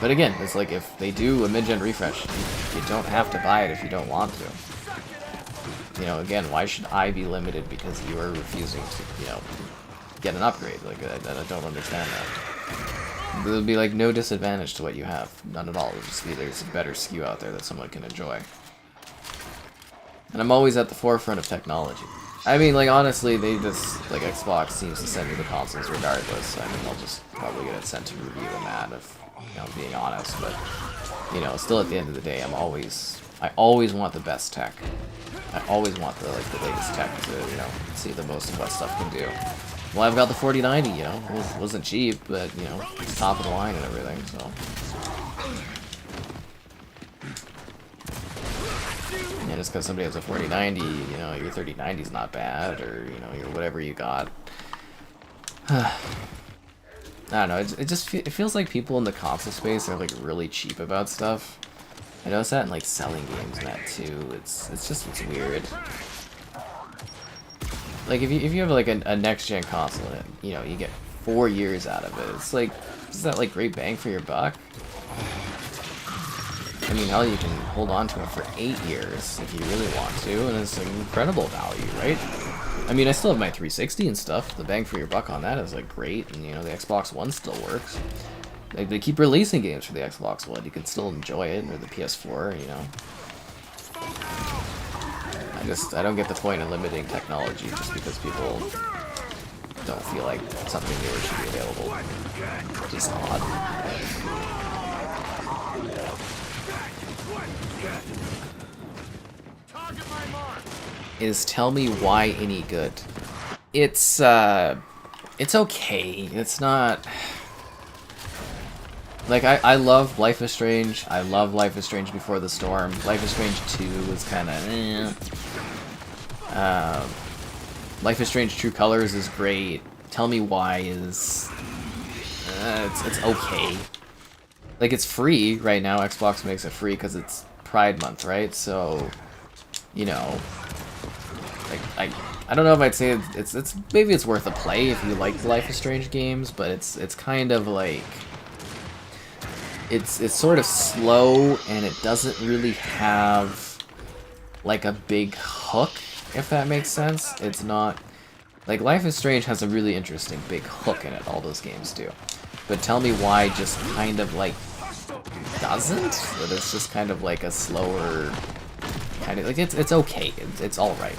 But again, it's like if they do a mid-gen refresh, you don't have to buy it if you don't want to. You know, again, why should I be limited because you are refusing to, you know, get an upgrade? Like, I don't understand that. There'll be like no disadvantage to what you have, none at all. It'll just be there's a better SKU out there that someone can enjoy. And I'm always at the forefront of technology. I mean, like, honestly, they just, like, Xbox seems to send me the consoles regardless. I mean, I'll just probably get it sent to review them at, if, you know, being honest. But, you know, still at the end of the day, I always want the best tech. I always want the latest tech to, you know, see the most of what stuff can do. Well, I've got the 4090, you know, it wasn't cheap, but, you know, it's top of the line and everything, so. Yeah, just because somebody has a 4090, you know, your 3090 is not bad, or, you know, your whatever you got. I don't know, it feels like people in the console space are, like, really cheap about stuff. I notice that in, like, selling games and that, too. It's weird. Like, if you have, like, a next-gen console, and, you know, you get 4 years out of it, it's like, is that, like, great bang for your buck? I mean, hell, you can hold on to it for 8 years if you really want to, and it's an incredible value, right? I mean, I still have my 360 and stuff. The bang for your buck on that is, like, great, and, you know, the Xbox One still works. They keep releasing games for the Xbox One. You can still enjoy it, or the PS4, you know. I don't get the point in limiting technology just because people don't feel like something newer should be available. It's just odd. Is Tell Me Why any good? It's okay. It's not... Like, I love Life is Strange. I love Life is Strange Before the Storm. Life is Strange 2 is kind of Life is Strange True Colors is great. Tell Me Why is... it's okay. Like, it's free right now. Xbox makes it free because it's Pride Month, right? So, you know... Like, I don't know if I'd say it's maybe it's worth a play if you like the Life is Strange games, but it's kind of like... It's sort of slow, and it doesn't really have, like, a big hook, if that makes sense. It's not... Like, Life is Strange has a really interesting big hook in it, all those games do. But Tell Me Why just kind of, like, doesn't? But it's just kind of like a slower... kind of... Like, it's okay. It's alright.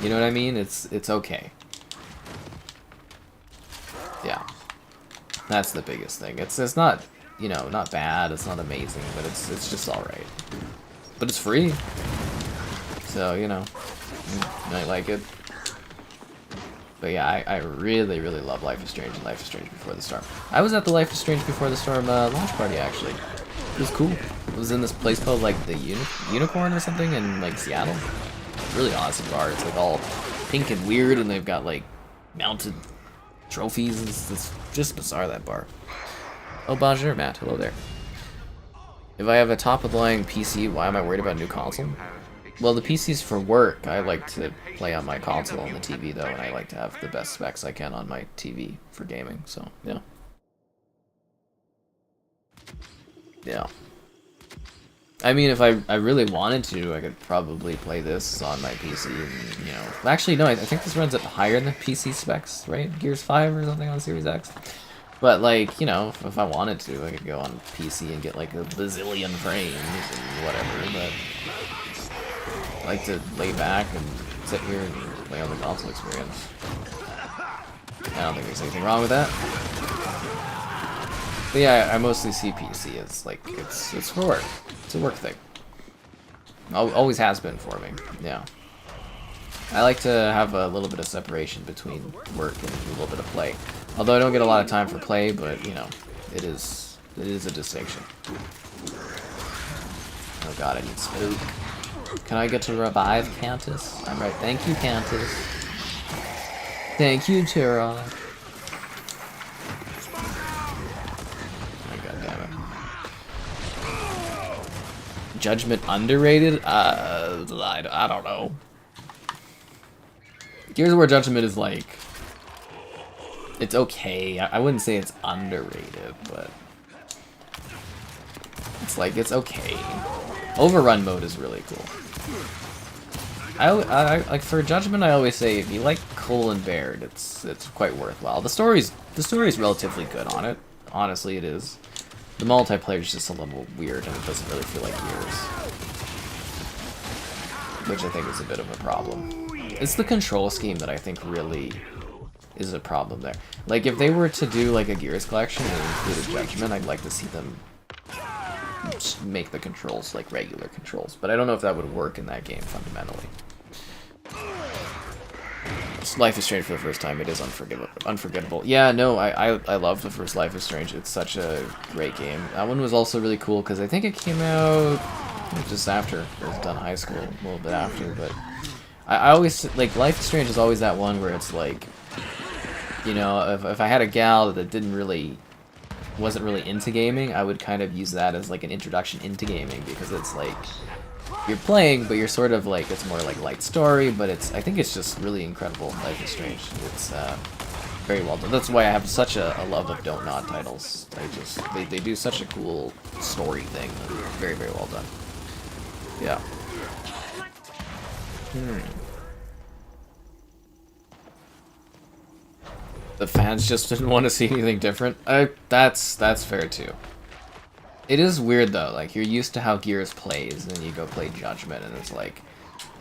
You know what I mean? It's okay. Yeah. That's the biggest thing. It's not... You know, not bad, it's not amazing, but it's just alright. But it's free. So, you know. You might like it. But yeah, I really, really love Life is Strange and Life is Strange Before the Storm. I was at the Life is Strange Before the Storm launch party, actually. It was cool. It was in this place called, like, the Unicorn or something in, like, Seattle. Really awesome bar. It's, like, all pink and weird, and they've got, like, mounted trophies. It's just bizarre, that bar. Oh, bonjour, Matt. Hello there. If I have a top-of-the-line PC, why am I worried about a new console? Well, the PC's for work. I like to play on my console on the TV, though, and I like to have the best specs I can on my TV for gaming, so, yeah. Yeah. I mean, if I really wanted to, I could probably play this on my PC, and, you know... Actually, no, I think this runs at higher than PC specs, right? Gears 5 or something on Series X? But, like, you know, if I wanted to, I could go on PC and get, like, a bazillion frames and whatever, but... I like to lay back and sit here and play on the console experience. I don't think there's anything wrong with that. But yeah, I mostly see PC as, like, it's for work. It's a work thing. Always has been for me, yeah. I like to have a little bit of separation between work and a little bit of play. Although I don't get a lot of time for play, but, you know, it is a distinction. Oh god, I need spook. Can I get to revive Cantus? I'm right. Thank you, Cantus. Thank you, Tara. Oh, god damn it. Judgment underrated? I don't know. Gears of War Judgment is like... It's okay. I wouldn't say it's underrated, but... It's like, it's okay. Overrun mode is really cool. I like for Judgment. I always say if you like Cole and Baird, it's quite worthwhile. The story's relatively good on it. Honestly, it is. The multiplayer is just a little weird, and it doesn't really feel like Gears, which I think is a bit of a problem. It's the control scheme that I think really is a problem there. Like if they were to do like a Gears collection and include a Judgment, I'd like to see them make the controls like regular controls, but I don't know if that would work in that game fundamentally. Life is Strange for the first time. It is unforgettable. Yeah, no, I love the first Life is Strange. It's such a great game. That one was also really cool because I think it came out just after I was done high school, a little bit after. But I always like Life is Strange is always that one where it's like, you know, if I had a gal that wasn't really into gaming, I would kind of use that as like an introduction into gaming, because it's like you're playing, but you're sort of like, it's more like light story, but I think it's just really incredible. Life is Strange. It's very well done. That's why I have such a love of Don't Nod titles. They do such a cool story thing. Very, very well done. Yeah. The fans just didn't want to see anything different. That's fair too. It is weird though, like you're used to how Gears plays, and then you go play Judgment, and it's like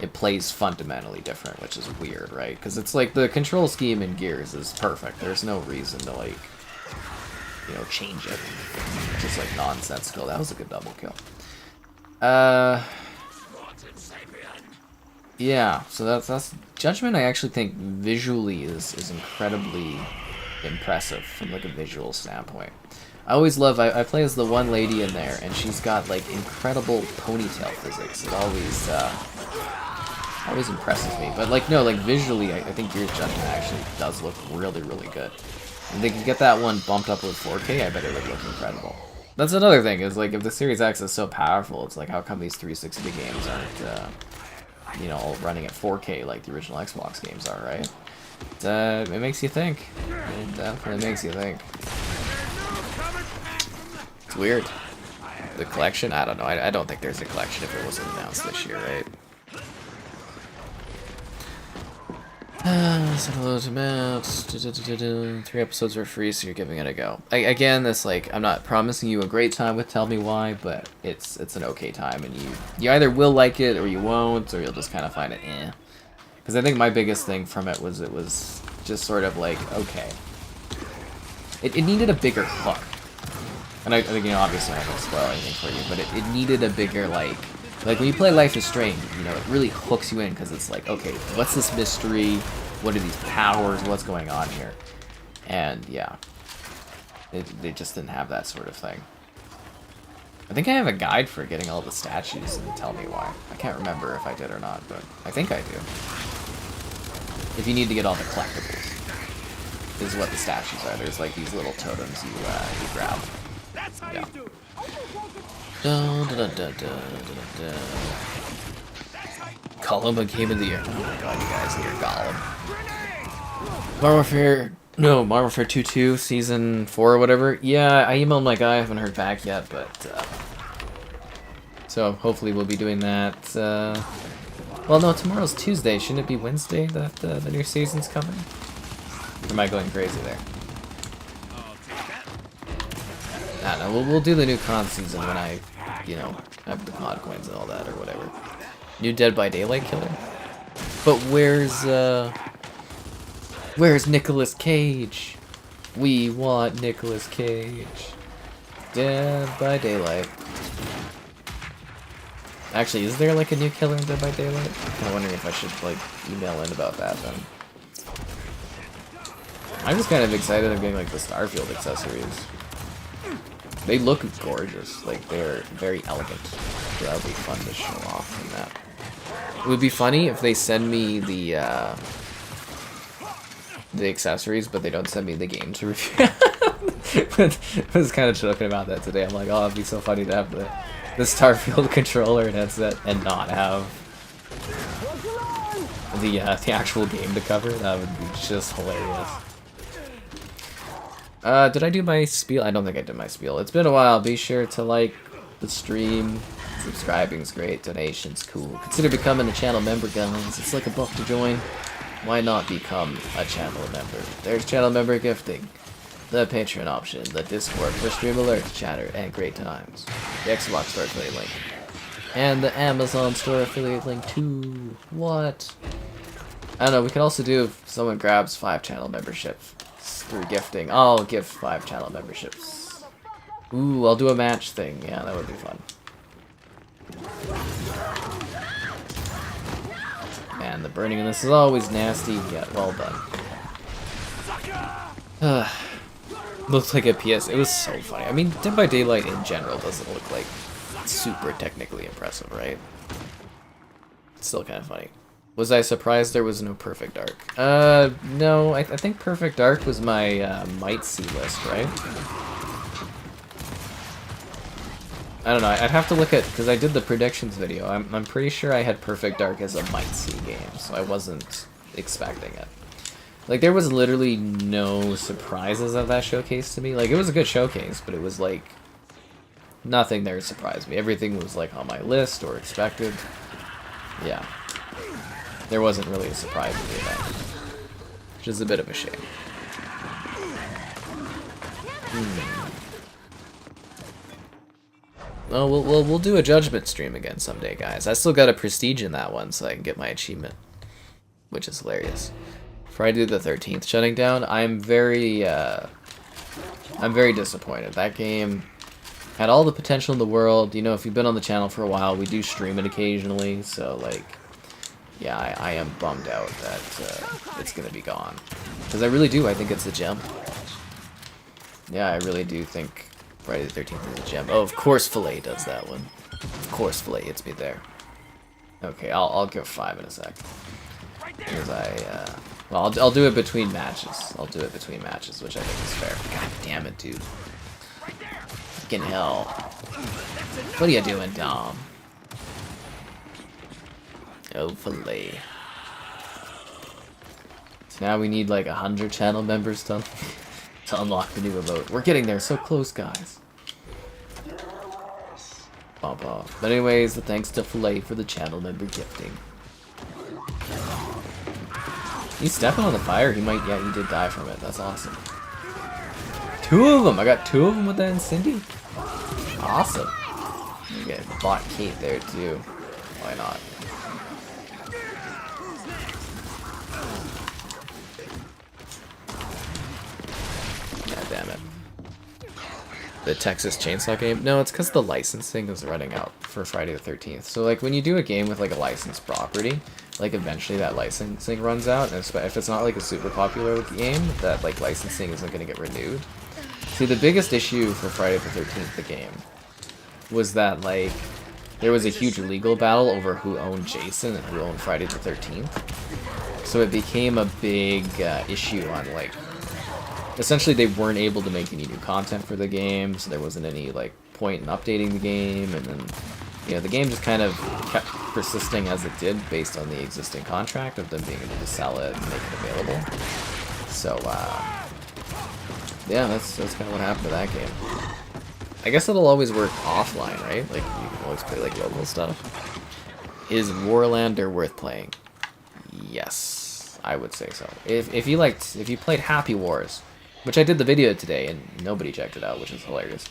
it plays fundamentally different, which is weird, right? Because it's like the control scheme in Gears is perfect. There's no reason to like, you know, change it. It's just like nonsensical. That was a good double kill. Yeah, so that's Judgment. I actually think visually is incredibly impressive from like a visual standpoint. I always love, I play as the one lady in there, and she's got like incredible ponytail physics. It always impresses me. But like no, like visually, I think Gears Judgment actually does look really, really good. And they can get that one bumped up with 4K, I bet it would look incredible. That's another thing, is like if the Series X is so powerful, it's like how come these 360 games aren't you know, all running at 4K like the original Xbox games are, right? It makes you think. It definitely makes you think. It's weird. The collection? I don't know. I don't think there's a collection if it wasn't announced this year, right? So hello to Matt. 3 episodes are free, so you're giving it a go. Again, this like I'm not promising you a great time with Tell Me Why, but it's an okay time, and you either will like it or you won't, or you'll just kind of find it eh. Because I think my biggest thing from it was just sort of like okay. It needed a bigger hook, and I think, you know, obviously I'm not gonna spoil anything for you, but it needed a bigger like Like when you play Life is Strange, you know, it really hooks you in because it's like, okay, what's this mystery? What are these powers? What's going on here? And yeah, they just didn't have that sort of thing. I think I have a guide for getting all the statues and tell me why. I can't remember if I did or not, but I think I do. If you need to get all the collectibles, this is what the statues are. There's like these little totems you grab. That's how Yeah. you do it. Dun, dun, dun, dun, dun, dun, dun. Gollum, a game of the year. Oh my god, you guys, you're Gollum. Modern Warfare, no, Modern Warfare 2.2, Season 4 or whatever. Yeah, I emailed my guy, I haven't heard back yet, but, so hopefully we'll be doing that, well, no, tomorrow's Tuesday, shouldn't it be Wednesday that, the new season's coming? Or am I going crazy there? I don't know, we'll do the new con season when I, you know, have the mod coins and all that, or whatever. New Dead by Daylight killer? But where's Nicolas Cage? We want Nicolas Cage. Dead by Daylight. Actually, is there like a new killer in Dead by Daylight? I'm kind of wondering if I should like email in about that then. I'm just kind of excited I'm getting like the Starfield accessories. They look gorgeous, like they're very elegant. So that'll be fun to show off from that. It would be funny if they send me the accessories, but they don't send me the game to review. I was kind of joking about that today. I'm like, oh, it'd be so funny to have the Starfield controller and headset and not have the actual game to cover. That would be just hilarious. Did I do my spiel? I don't think I did my spiel. It's been a while. Be sure to like the stream. Subscribing's great. Donation's cool. Consider becoming a channel member, guys. It's like a buck to join. Why not become a channel member? There's channel member gifting, the Patreon option, the Discord for stream alerts, chatter, and great times, the Xbox Store affiliate link, and the Amazon Store affiliate link too. What? I don't know. We could also do if someone grabs 5 channel memberships through gifting. I'll give 5 channel memberships. Ooh, I'll do a match thing. Yeah, that would be fun. Man, the burning in this is always nasty. Yeah, well done. Looks like a PS. It was so funny. I mean, Dead by Daylight in general doesn't look like super technically impressive, right? It's still kind of funny. Was I surprised there was no Perfect Dark? No. I think Perfect Dark was my might see list, right? I don't know. I'd have to look at, because I did the predictions video. I'm pretty sure I had Perfect Dark as a might see game, so I wasn't expecting it. Like, there was literally no surprises at that showcase to me. Like, it was a good showcase, but it was like nothing there surprised me. Everything was like on my list or expected. Yeah. There wasn't really a surprise in the event, which is a bit of a shame. Well, we'll do a judgment stream again someday, guys. I still got a prestige in that one, so I can get my achievement, which is hilarious. Friday the 13th shutting down. I'm very disappointed. That game had all the potential in the world. You know, if you've been on the channel for a while, we do stream it occasionally, so like, yeah, I am bummed out that it's gonna be gone. Because I really do. I think it's a gem. Yeah, I really do think Friday the 13th is a gem. Oh, of course Filet does that one. Of course Filet hits me there. Okay, I'll give 5 in a sec. Because well, I'll do it between matches. I'll do it between matches, which I think is fair. God damn it, dude. Fucking hell. What are you doing, Dom? Oh, Filet. So now we need like 100 channel members to unlock the new emote. We're getting there, so close, guys. Bump off. But anyways, thanks to Filet for the channel member gifting. He's stepping on the fire. He might, yeah, he did die from it. That's awesome. 2 of them. I got 2 of them with that Incendy. Awesome. You get bot Kate there too. Why not? God damn it. The Texas Chainsaw game? No, it's because the licensing is running out for Friday the 13th. So like when you do a game with like a licensed property, like eventually that licensing runs out, and if it's not like a super popular game, that like licensing isn't going to get renewed. See, the biggest issue for Friday the 13th, the game, was that like there was a huge legal battle over who owned Jason and who owned Friday the 13th. So it became a big issue on like, essentially they weren't able to make any new content for the game, so there wasn't any like point in updating the game, and then the game just kind of kept persisting as it did based on the existing contract of them being able to sell it and make it available. So yeah, that's kind of what happened to that game. I guess it'll always work offline, right? Like you can always play like local stuff. Is Warlander worth playing? Yes, I would say so. If you played Happy Wars, which I did the video today and nobody checked it out, which is hilarious.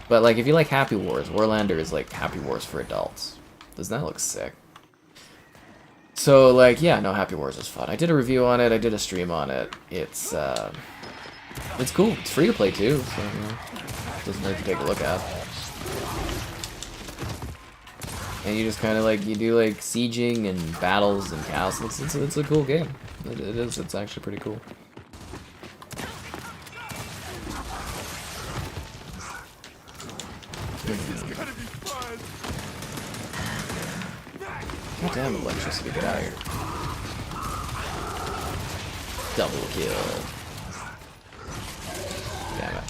But like if you like Happy Wars, Warlander is like Happy Wars for adults. Doesn't that look sick? So like yeah, no, Happy Wars is fun. I did a review on it, I did a stream on it. It's cool. It's free to play too, so doesn't hurt to take a look at. And you just kind of like, you do like sieging and battles and castles. It's a cool game. It is. It's actually pretty cool. God damn electricity, get out of here. Double kill. Damn it.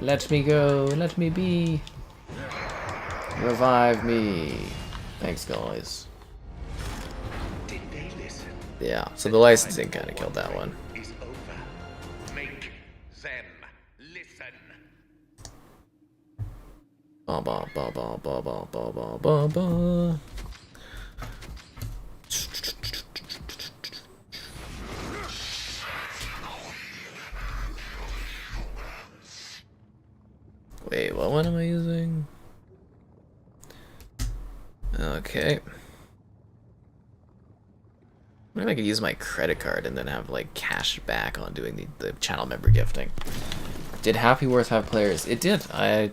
Let me go, let me be. Revive me. Thanks, guys. Did they listen? Yeah, so the licensing kind of killed that one. Is over. Make them listen. Ba ba ba ba ba ba ba ba ba ba. Wait, what one am I using? Okay. What if I could use my credit card and then have like cash back on doing the channel member gifting? Did Happy Wars have players? It did. I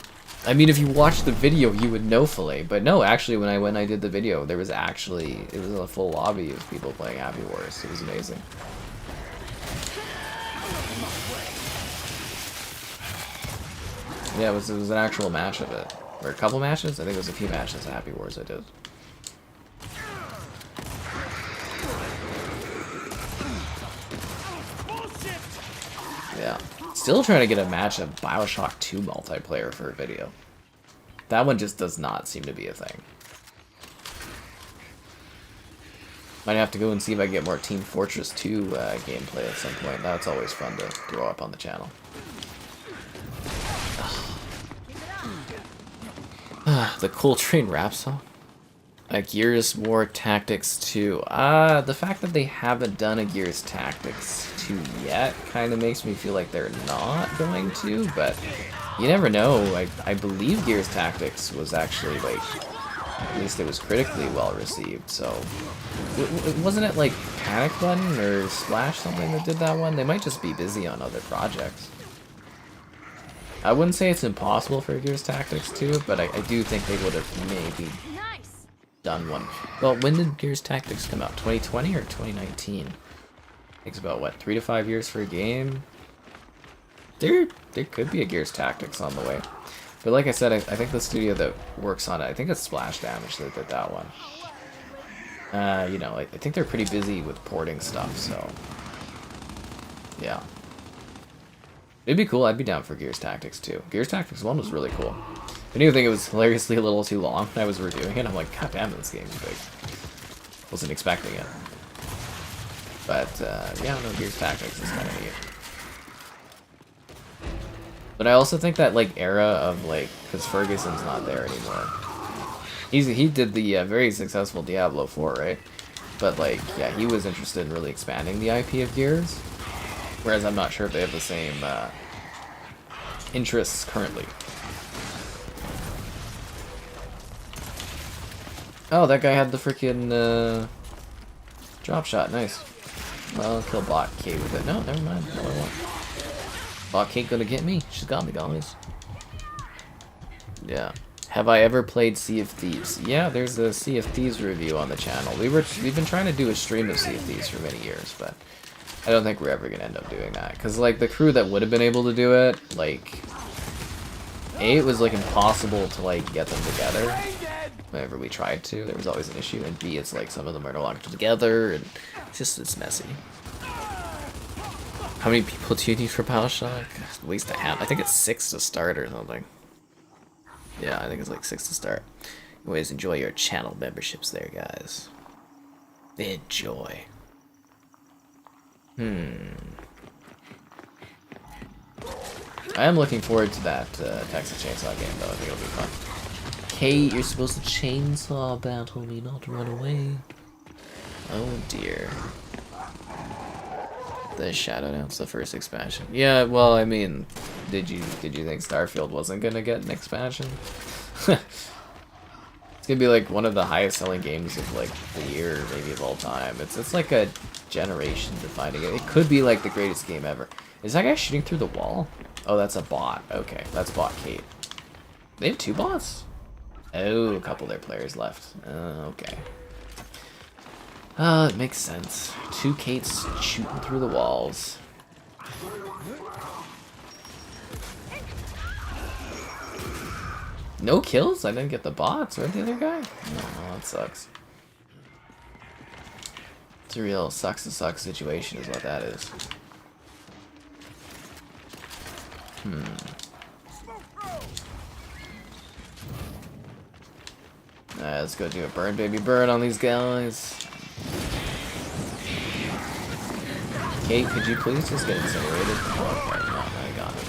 mean, if you watched the video, you would know fully. But no, actually, when I did the video, there was actually, it was a full lobby of people playing Happy Wars. It was amazing. Yeah, it was an actual match of it. Or a couple matches? I think it was a few matches of Happy Wars I did. Yeah. Still trying to get a match of Bioshock 2 multiplayer for a video. That one just does not seem to be a thing. Might have to go and see if I can get more Team Fortress 2 gameplay at some point. That's always fun to throw up on the channel. The Cool Train rap song? Gears War Tactics 2. The fact that they haven't done a Gears Tactics 2 yet kind of makes me feel like they're not going to, but you never know. I believe Gears Tactics was actually, like, at least it was critically well received, so... Wasn't it, like, Panic Button or Splash something that did that one? They might just be busy on other projects. I wouldn't say it's impossible for Gears Tactics 2, but I do think they would have maybe done one. Well, when did Gears Tactics come out? 2020 or 2019? Takes about, what, 3 to 5 years for a game? There could be a Gears Tactics on the way. But like I said, I think the studio that works on it, I think it's Splash Damage that did that one. You know, I think they're pretty busy with porting stuff, so... yeah. It'd be cool. I'd be down for Gears Tactics 2. Gears Tactics 1 was really cool. I do think it was hilariously a little too long when I was reviewing it. I'm like, god damn, this game's big. Wasn't expecting it. But, yeah, no, Gears Tactics is kind of neat. But I also think that, like, era of, like, because Ferguson's not there anymore. He did the very successful Diablo 4, right? But, like, yeah, he was interested in really expanding the IP of Gears. Whereas I'm not sure if they have the same interests currently. Oh, that guy had the freaking drop shot. Nice. Well, kill bot K with it. No, never mind. No, I won't. Bot Kate gonna get me? She's got me, guys. Yeah. Have I ever played Sea of Thieves? Yeah, there's a Sea of Thieves review on the channel. We've been trying to do a stream of Sea of Thieves for many years, but I don't think we're ever gonna end up doing that. Cause like the crew that would have been able to do it, like A, it was like impossible to like get them together. Whenever we tried to, there was always an issue, and B, it's like some of them are no longer together, and it's messy. How many people do you need for Bioshock? At least a half. I think it's 6 to start or something. Yeah, I think it's like 6 to start. Anyways, enjoy your channel memberships there, guys. Enjoy. I am looking forward to that Texas Chainsaw game, though. I think it'll be fun. Kate, you're supposed to chainsaw battle me, not run away. Oh dear. The Shadow Dance, the first expansion. Yeah, well, I mean, did you think Starfield wasn't gonna get an expansion? It's gonna be like one of the highest selling games of like the year, maybe of all time. It's like a generation defining it. It could be like the greatest game ever. Is that guy shooting through the wall? Oh, that's a bot. Okay, that's bot Kate. They have 2 bots? Oh, a couple of their players left. Okay. It makes sense. 2 Kates shooting through the walls. No kills? I didn't get the bots. Where'd the other guy? Oh, that sucks. It's a real sucks to suck situation is what that is. Let's go do a burn baby burn on these guys. Kate, could you please just get incinerated? Oh, okay, no, I got it.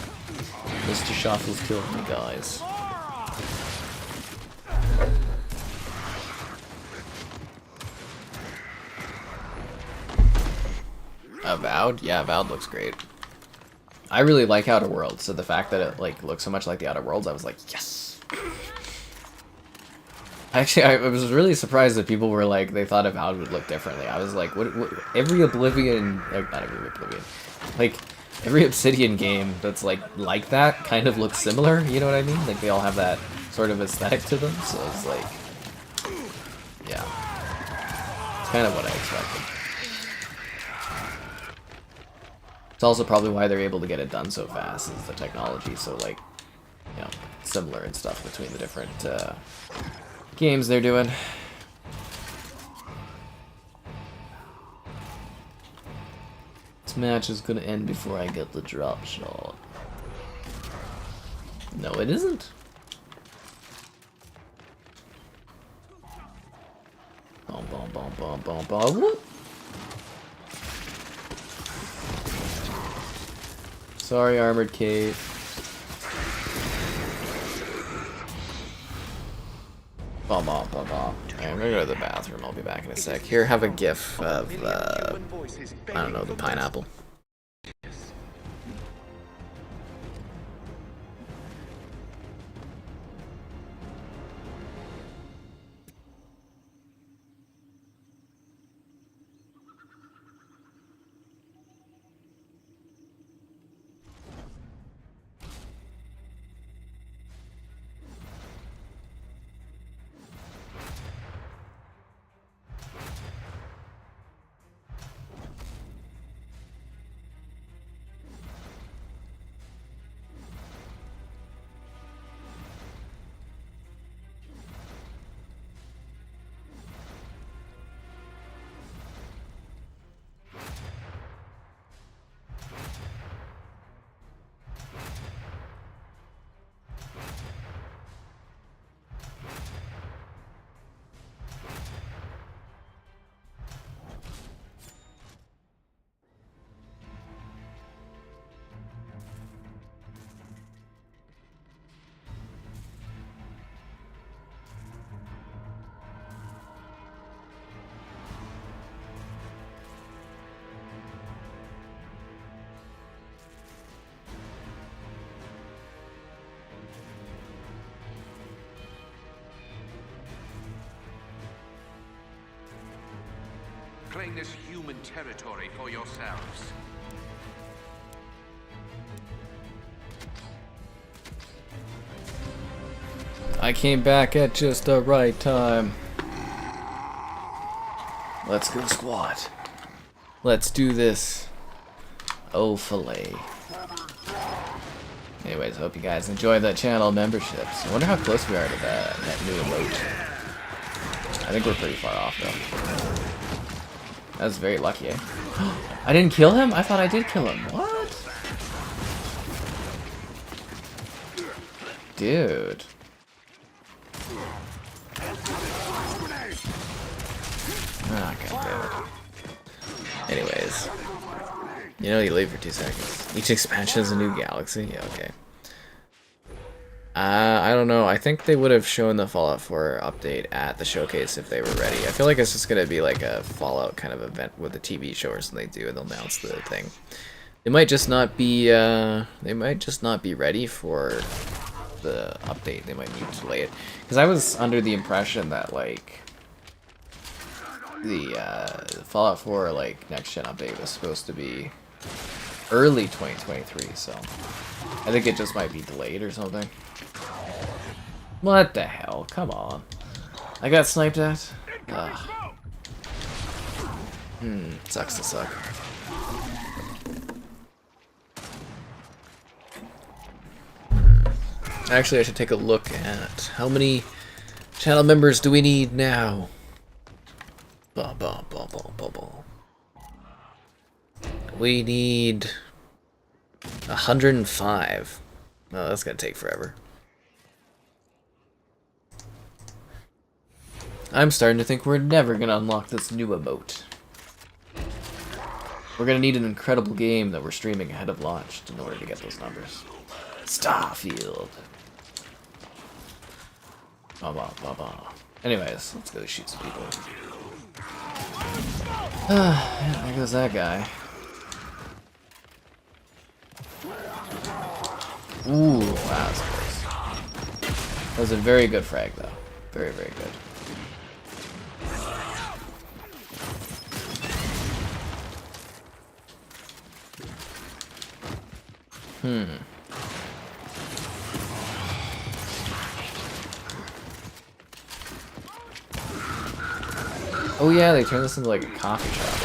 Mr. Shuffles killed me, guys. Avowed? Yeah, Avowed looks great. I really like Outer Worlds, so the fact that it like looks so much like the Outer Worlds, I was like, yes! Actually, I was really surprised that people were like, they thought Avowed would look differently. I was like, what every Oblivion, like, not every Oblivion, like, every Obsidian game that's like that kind of looks similar, you know what I mean? Like, they all have that sort of aesthetic to them, so it's like, yeah. It's kind of what I expected. It's also probably why they're able to get it done so fast, is the technology so, like, you know, similar and stuff between the different, games they're doing. This match is gonna end before I get the drop shot. No, it isn't. Boom, boom, boom, boom, boom, boom. Whoop. Sorry, Armored Kate. Bum, bum, bum, bum. I'm gonna go to the bathroom. I'll be back in a sec. Here, have a gif of, I don't know, the pineapple. Claim this human territory for yourselves. I came back at just the right time. Let's go squat. Let's do this. Oh, filet. Anyways, hope you guys enjoy the channel memberships. I wonder how close we are to that new emote. I think we're pretty far off, though. That was very lucky, eh? I didn't kill him? I thought I did kill him. What? Dude. Ah, goddammit. Anyways. You know you leave for 2 seconds. Each expansion is a new galaxy? Yeah, okay. I don't know. I think they would have shown the Fallout 4 update at the showcase if they were ready. I feel like it's just going to be like a Fallout kind of event with a TV show or something they do, and they'll announce the thing. They might just not be ready for the update. They might need to delay it. Because I was under the impression that like the Fallout 4 like next gen update was supposed to be early 2023, so I think it just might be delayed or something. What the hell? Come on. I got sniped at? Ugh. Sucks to suck. Actually, I should take a look at how many channel members do we need now. We need 105. Oh, that's gonna take forever. I'm starting to think we're never gonna unlock this new emote. We're gonna need an incredible game that we're streaming ahead of launch in order to get those numbers. Starfield. Anyways, let's go shoot some people. Yeah, there goes that guy. Ooh, wow, that's close. That was a very good frag, though. Very, very good. Oh yeah, they turned this into like a coffee shop,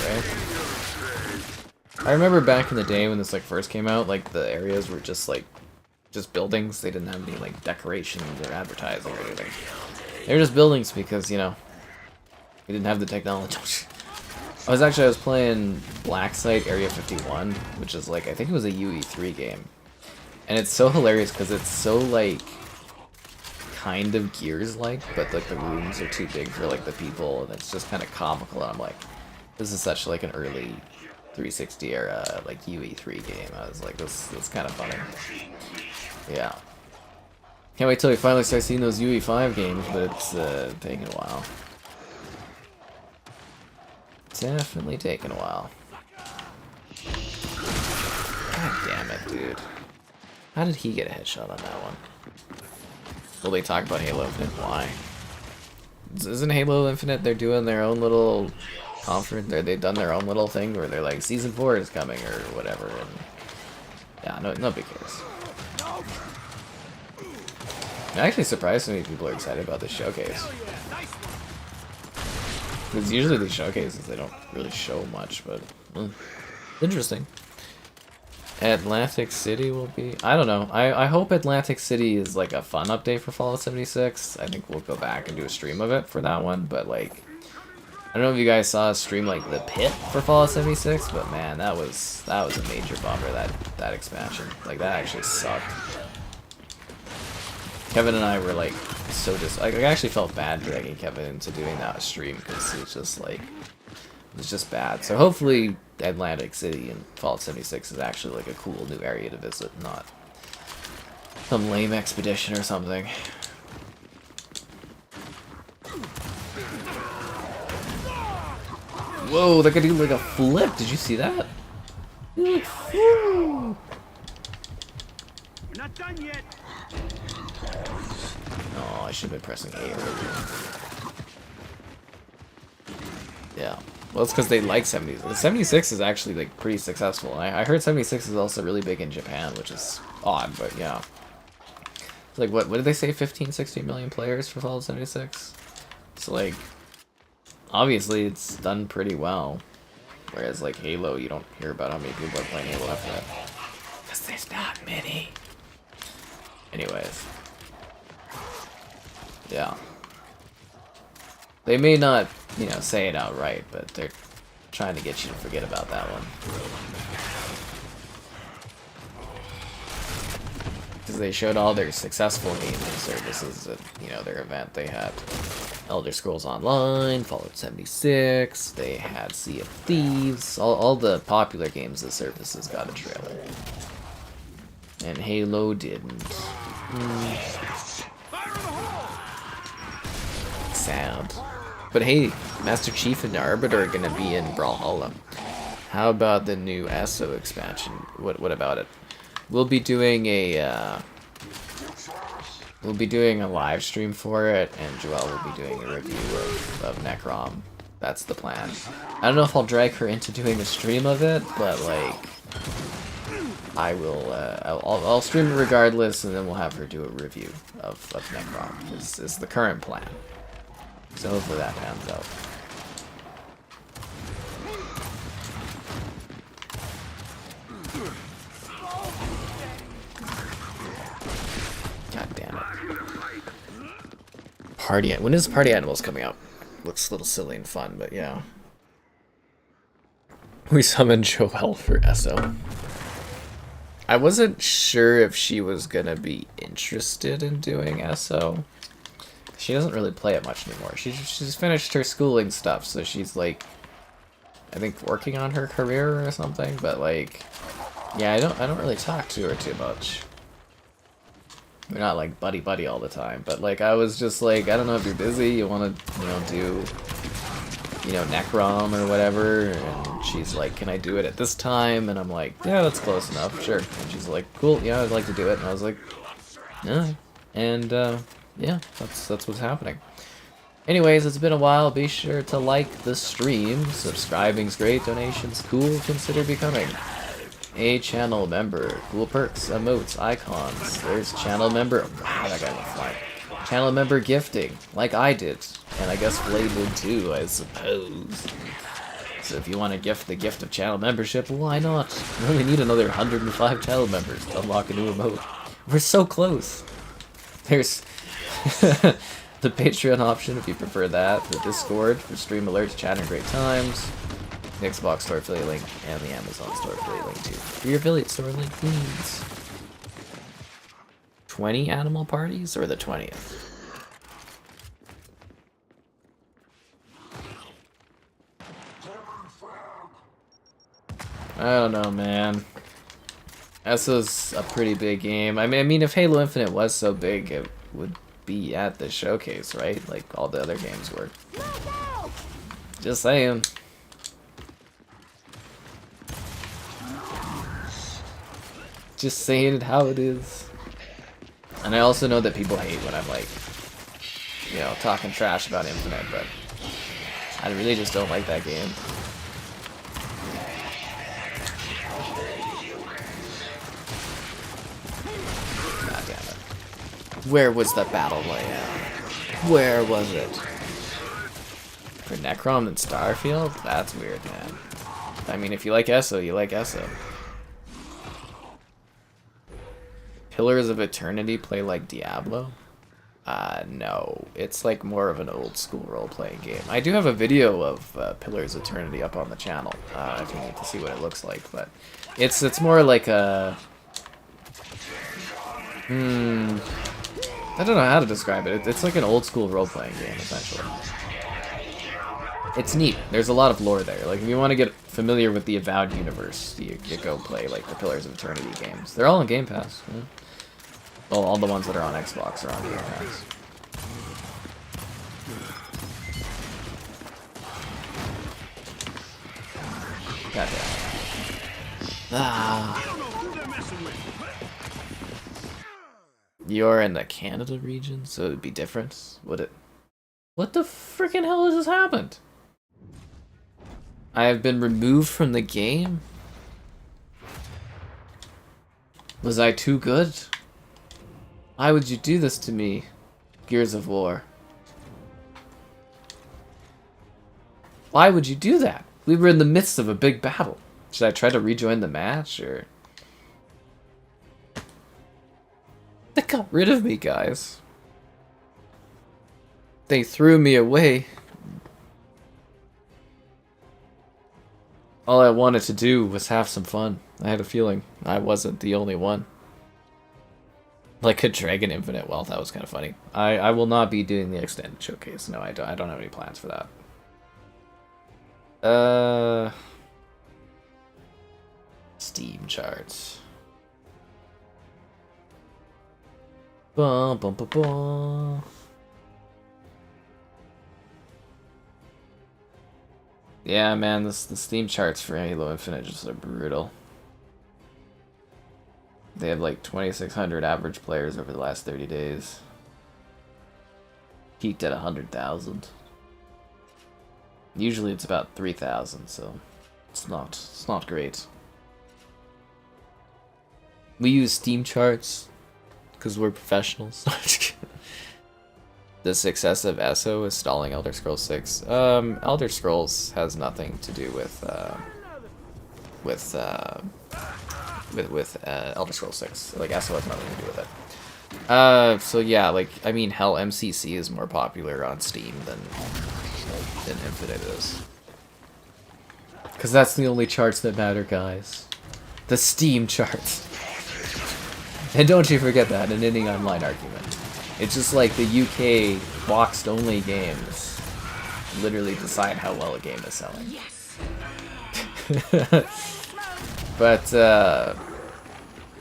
right? I remember back in the day when this like first came out, like the areas were just like buildings. They didn't have any like decorations or advertising or anything. They were just buildings because, you know, we didn't have the technology. I was playing Black Site Area 51, which is like, I think it was a UE3 game. And it's so hilarious because it's so like kind of Gears-like, but like the rooms are too big for like the people, and it's just kind of comical. And I'm like, this is such like an early 360 era like UE3 game. I was like, this is kind of funny. Yeah. Can't wait till we finally start seeing those UE5 games, but it's taking a while. Definitely taking a while. God damn it, dude. How did he get a headshot on that one? Will they talk about Halo Infinite? Why? Isn't Halo Infinite, they're doing their own little conference, they've done their own little thing where they're like, Season 4 is coming or whatever, and yeah, nobody cares. I'm actually surprised so many people are excited about this showcase. Because usually these showcases, they don't really show much, but interesting. Atlantic City will be... I don't know. I hope Atlantic City is like a fun update for Fallout 76. I think we'll go back and do a stream of it for that one, but like... I don't know if you guys saw a stream like The Pit for Fallout 76, but man, that was a major bummer, that expansion. Like, that actually sucked. Kevin and I were like so I actually felt bad dragging Kevin into doing that stream because it's just like it was just bad. So hopefully Atlantic City and Fallout 76 is actually like a cool new area to visit, not some lame expedition or something. Whoa, that guy did like a flip. Did you see that? We're not done yet. Oh, I should have been pressing A earlier. Yeah. Well, it's because they like 76. The 76 is actually like pretty successful. I heard 76 is also really big in Japan, which is odd, but yeah. It's like, what did they say, 15, 16 million players for Fallout 76? It's like, obviously it's done pretty well. Whereas like Halo, you don't hear about how many people are playing Halo after that. Because there's not many. Anyways. Yeah. They may not, you know, say it outright, but they're trying to get you to forget about that one. Because they showed all their successful gaming services at, you know, their event. They had Elder Scrolls Online, Fallout 76, they had Sea of Thieves, all the popular games the services got a trailer. And Halo didn't. Sad. But hey, Master Chief and Arbiter are gonna be in Brawlhalla. How about the new ESO expansion? What about it? We'll be doing a live stream for it, and Joelle will be doing a review of Necrom. That's the plan. I don't know if I'll drag her into doing a stream of it, but like, I will. I'll stream it regardless, and then we'll have her do a review of Necrom. Is the current plan. So hopefully that pans out. God damn it. When is Party Animals coming out? Looks a little silly and fun, but yeah. We summoned Joelle for ESO. I wasn't sure if she was gonna be interested in doing ESO. She doesn't really play it much anymore. She's finished her schooling stuff, so she's like, I think working on her career or something. But like, yeah, I don't really talk to her too much. We're not like buddy all the time. But like, I was just like, I don't know if you're busy, you want to, you know, do, you know, Necrom or whatever. And she's like, can I do it at this time? And I'm like, yeah, that's close enough, sure. And she's like, cool, yeah, I'd like to do it. And I was like, yeah. And yeah, that's what's happening. Anyways, it's been a while. Be sure to like the stream. Subscribing's great. Donations cool. Consider becoming a channel member. Cool perks, emotes, icons. There's channel member. Wow, that guy went flying. Channel member gifting, like I did, and I guess Flay did too, I suppose. So if you want to gift the gift of channel membership, why not? We only need another 105 channel members to unlock a new emote. We're so close. There's the Patreon option if you prefer that, the Discord for stream alerts, chat, and great times, the Xbox store affiliate link, and the Amazon store affiliate link too. For your affiliate store link, please. 20 animal parties or the 20th? I don't know, man. ESO's a pretty big game. I mean, if Halo Infinite was so big, it would be at the showcase, right? Like all the other games were. Just saying. Just saying it how it is. And I also know that people hate when I'm like, you know, talking trash about Infinite, but I really just don't like that game. God damn it. Where was the battle royale? Where was it? For Necrom and Starfield? That's weird, man. I mean, if you like ESO, you like ESO. Pillars of Eternity play like Diablo? No. It's like more of an old school role-playing game. I do have a video of Pillars of Eternity up on the channel, if you need to see what it looks like, but it's more like a... I don't know how to describe it. It's like an old school role-playing game, essentially. It's neat. There's a lot of lore there. Like, if you want to get familiar with the Avowed universe, you go play, like, the Pillars of Eternity games. They're all on Game Pass. Yeah. Well, all the ones that are on Xbox are on Game Pass. God damn it. Ah. You're in the Canada region, so it'd be different, would it? What the freaking hell has this happened? I have been removed from the game? Was I too good? Why would you do this to me? Gears of War. Why would you do that? We were in the midst of a big battle. Should I try to rejoin the match, or... They got rid of me, guys. They threw me away. All I wanted to do was have some fun. I had a feeling I wasn't the only one. Like a Dragon Infinite Wealth, that was kind of funny. I will not be doing the extended showcase. No, I don't have any plans for that. Steam charts. Bum, bum, bum, bum. Yeah, man, the Steam charts for Halo Infinite just are brutal. They have like 2,600 average players over the last 30 days. Peaked at 100,000. Usually it's about 3,000, so it's not great. We use Steam charts because we're professionals. The success of ESO is stalling Elder Scrolls 6. Elder Scrolls has nothing to do with Elder Scrolls 6. Like ESO has nothing to do with it. So yeah, like I mean, hell, MCC is more popular on Steam than Infinite is. Because that's the only charts that matter, guys. The Steam charts. And don't you forget that in any online argument. It's just like the UK boxed only games literally decide how well a game is selling. Yes. But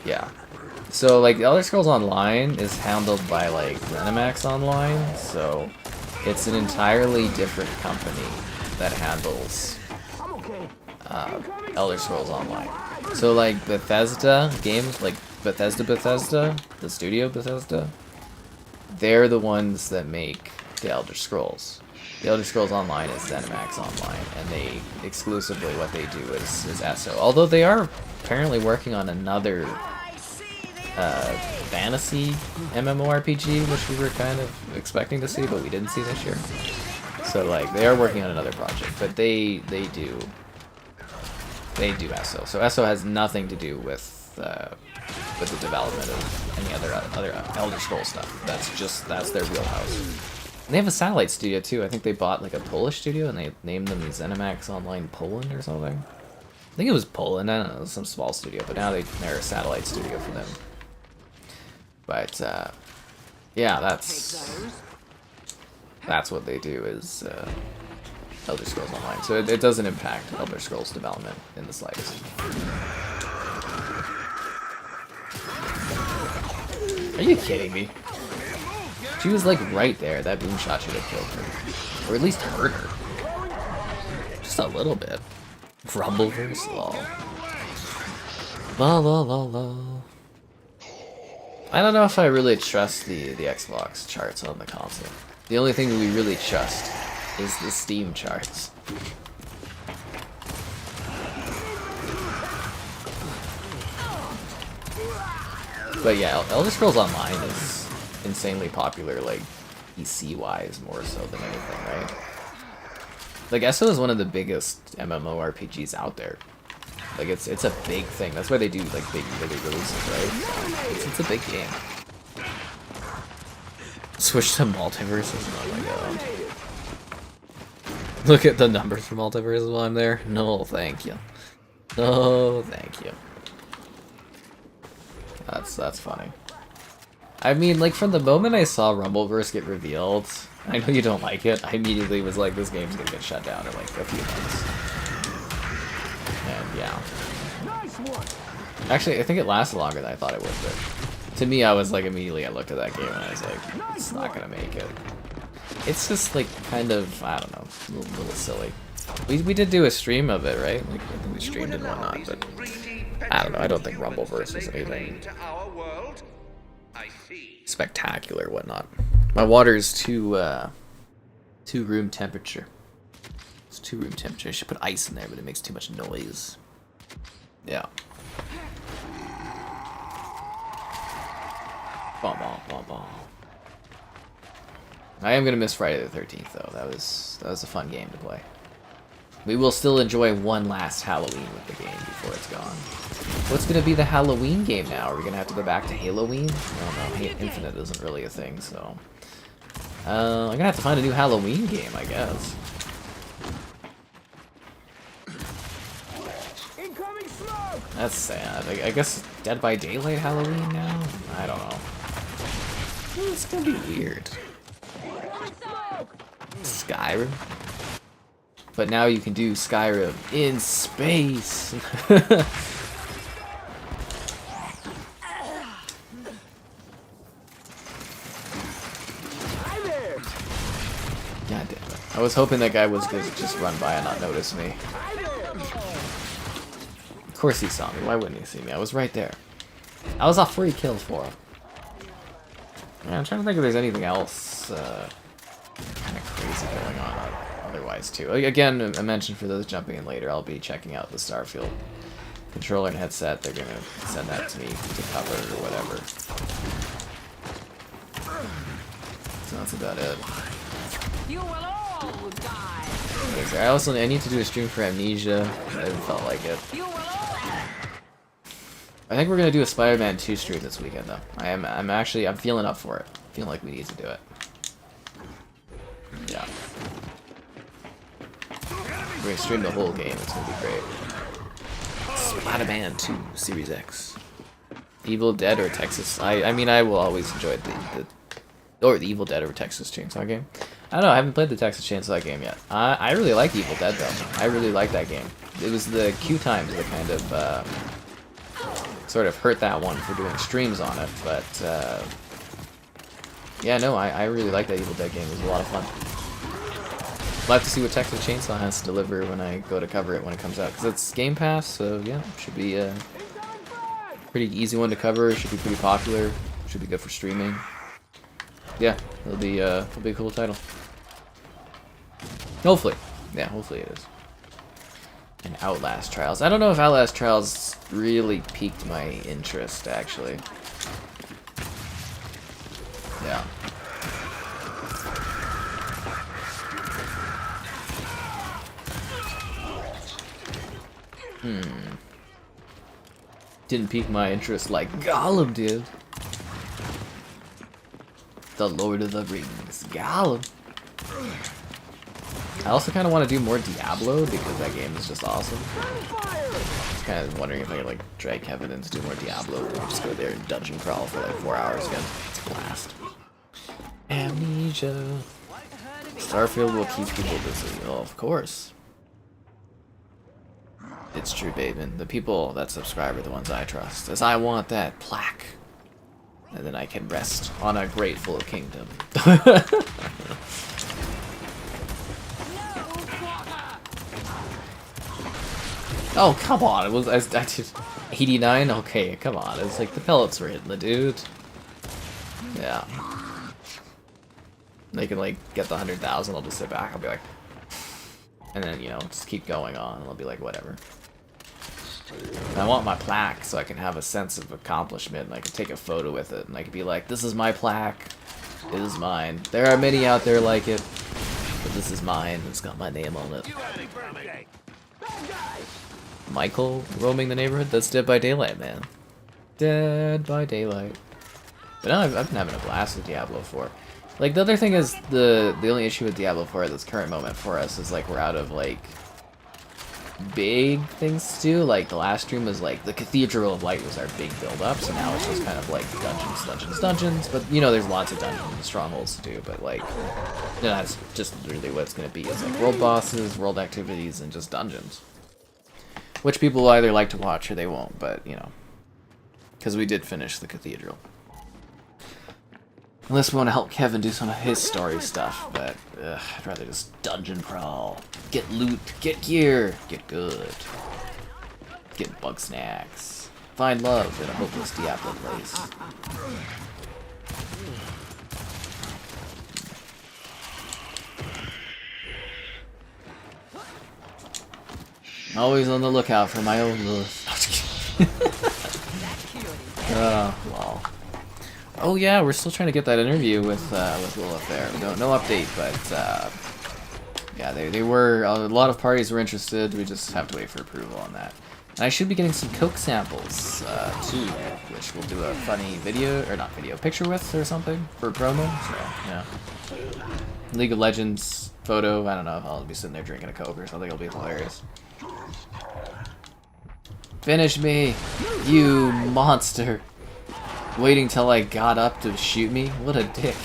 yeah. So like Elder Scrolls Online is handled by like ZeniMax Online, so it's an entirely different company that handles Elder Scrolls Online. So like Bethesda games, like Bethesda, the studio Bethesda, they're the ones that make the Elder Scrolls. The Elder Scrolls Online is ZeniMax Online, and they exclusively what they do is ESO. Although they are apparently working on another fantasy MMORPG, which we were kind of expecting to see, but we didn't see this year. So like they are working on another project, but they do ESO. So ESO has nothing to do with the development of any other Elder Scrolls stuff. That's their wheelhouse. And they have a satellite studio too. I think they bought like a Polish studio and they named them the ZeniMax Online Poland or something. I think it was Poland. I don't know, it was some small studio, but now they're a satellite studio for them. But yeah, that's what they do is Elder Scrolls Online. So it doesn't impact Elder Scrolls development in the slightest. Are you kidding me? She was like right there. That boom shot should have killed her. Or at least hurt her. Just a little bit. Rumbleverse, lol. La la la la. I don't know if I really trust the Xbox charts on the console. The only thing we really trust is the Steam charts. But yeah, Elder Scrolls Online is insanely popular, like PC-wise more so than anything, right? Like ESO is one of the biggest MMORPGs out there. Like it's a big thing. That's why they do like big releases, right? So it's a big game. Switch to multiverses. Oh my god. Look at the numbers for multiverses while I'm there. No, thank you. No, thank you. That's funny. I mean, like, from the moment I saw Rumbleverse get revealed, I know you don't like it, I immediately was like, this game's gonna get shut down in, like, a few months. And, yeah. Actually, I think it lasted longer than I thought it would, but to me, I was like, immediately I looked at that game and I was like, it's not gonna make it. It's just, like, kind of, I don't know, a little silly. We did do a stream of it, right? Like, I think we streamed and whatnot, but I don't know, I don't think Rumbleverse is anything spectacular, whatnot. My water is too room temperature. It's 2 room temperature. I should put ice in there, but it makes too much noise. Yeah. Bom, bom, bom, bom. I am gonna miss Friday the 13th though. That was a fun game to play. We will still enjoy one last Halloween with the game before it's gone. What's gonna be the Halloween game now? Are we gonna have to go back to Halloween? I don't know. Infinite isn't really a thing, so I'm gonna have to find a new Halloween game, I guess. Incoming smoke! That's sad. I guess Dead by Daylight Halloween now? I don't know. It's gonna be weird. Skyrim? But now you can do Skyrim in space! God damn it. I was hoping that guy was gonna just run by and not notice me. Of course he saw me. Why wouldn't he see me? I was right there. I was off 3 kills for him. Yeah, I'm trying to think if there's anything else kind of crazy going on otherwise too. Again, I mentioned for those jumping in later, I'll be checking out the Starfield controller and headset. They're gonna send that to me to cover or whatever. So that's about it. You will all die. I need to do a stream for Amnesia. I haven't felt like it. You will all. I think we're gonna do a Spider-Man 2 stream this weekend though. I'm feeling up for it. Feeling like we need to do it. Yeah. We're gonna stream the whole game. It's gonna be great. Spider-Man 2 Series X. Evil Dead or Texas? I mean I will always enjoy the Evil Dead or Texas Chainsaw game. I don't know, I haven't played the Texas Chainsaw game yet. I really like Evil Dead though. I really like that game. It was the queue times that kind of sort of hurt that one for doing streams on it, but yeah, no, I really like that Evil Dead game. It was a lot of fun. We'll have to see what Texas Chainsaw has to deliver when I go to cover it when it comes out, because it's Game Pass, so yeah, should be a pretty easy one to cover. Should be pretty popular. Should be good for streaming. Yeah, it'll be a cool title. Hopefully, yeah, hopefully it is. And Outlast Trials. I don't know if Outlast Trials really piqued my interest, actually. Yeah. Didn't pique my interest like Gollum did. The Lord of the Rings. Gollum. I also kind of want to do more Diablo because that game is just awesome. I was kind of wondering if I could like drag Kevin in to do more Diablo, or just go there and dungeon crawl for like 4 hours again. It's a blast. Amnesia. Starfield will keep people busy. Oh, of course. It's true, Bateman. The people that subscribe are the ones I trust, as I want that plaque. And then I can rest on a grateful kingdom. Oh, come on. It was I did 89? Okay, come on. It's like the pellets were hitting the dude. Yeah. They can like get the 100,000, I'll just sit back, I'll be like, and then, you know, just keep going on, and I'll be like, whatever. And I want my plaque so I can have a sense of accomplishment, and I can take a photo with it, and I can be like, this is my plaque, it is mine. There are many out there like it, but this is mine, it's got my name on it. Michael roaming the neighborhood? That's Dead by Daylight, man. Dead by Daylight. But no, I've been having a blast with Diablo 4. Like, the other thing is, the only issue with Diablo 4 at this current moment for us is, like, we're out of, like, big things to do. Like, the last stream was, like, the Cathedral of Light was our big build-up, so now it's just kind of, like, dungeons. But, you know, there's lots of dungeons and strongholds to do, but, like, you know, that's just literally what it's going to be. It's, like, world bosses, world activities, and just dungeons. Which people will either like to watch or they won't, but, you know. Because we did finish the Cathedral. Unless we want to help Kevin do some of his story stuff, but I'd rather just dungeon crawl. Get loot, get gear, get good. Get bug snacks. Find love in a hopeless Diablo place. Always on the lookout for my own love. Oh, wow. Oh yeah, we're still trying to get that interview with Lilith there. No update, but yeah, they were a lot of parties were interested. We just have to wait for approval on that. And I should be getting some Coke samples too, which we'll do a funny video or not video picture with or something for promo. So yeah, League of Legends photo. I don't know if I'll be sitting there drinking a Coke or something. It'll be hilarious. Finish me, you monster! Waiting till I got up to shoot me? What a dick.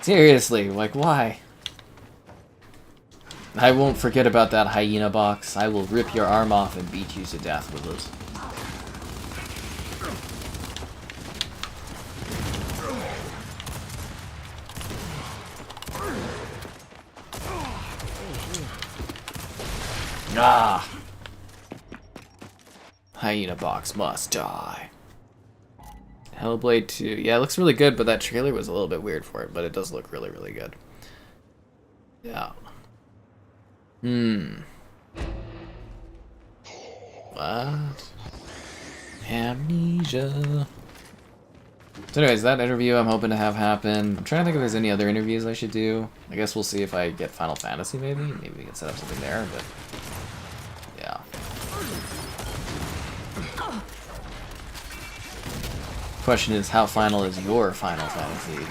Seriously, like why? I won't forget about that hyena box. I will rip your arm off and beat you to death with it. Ah! Hyena box must die. Hellblade 2. Yeah, it looks really good, but that trailer was a little bit weird for it, but it does look really, really good. Yeah. What? Amnesia. So anyways, that interview I'm hoping to have happen. I'm trying to think if there's any other interviews I should do. I guess we'll see if I get Final Fantasy maybe. Maybe we can set up something there, but yeah. Question is, how final is your Final Fantasy?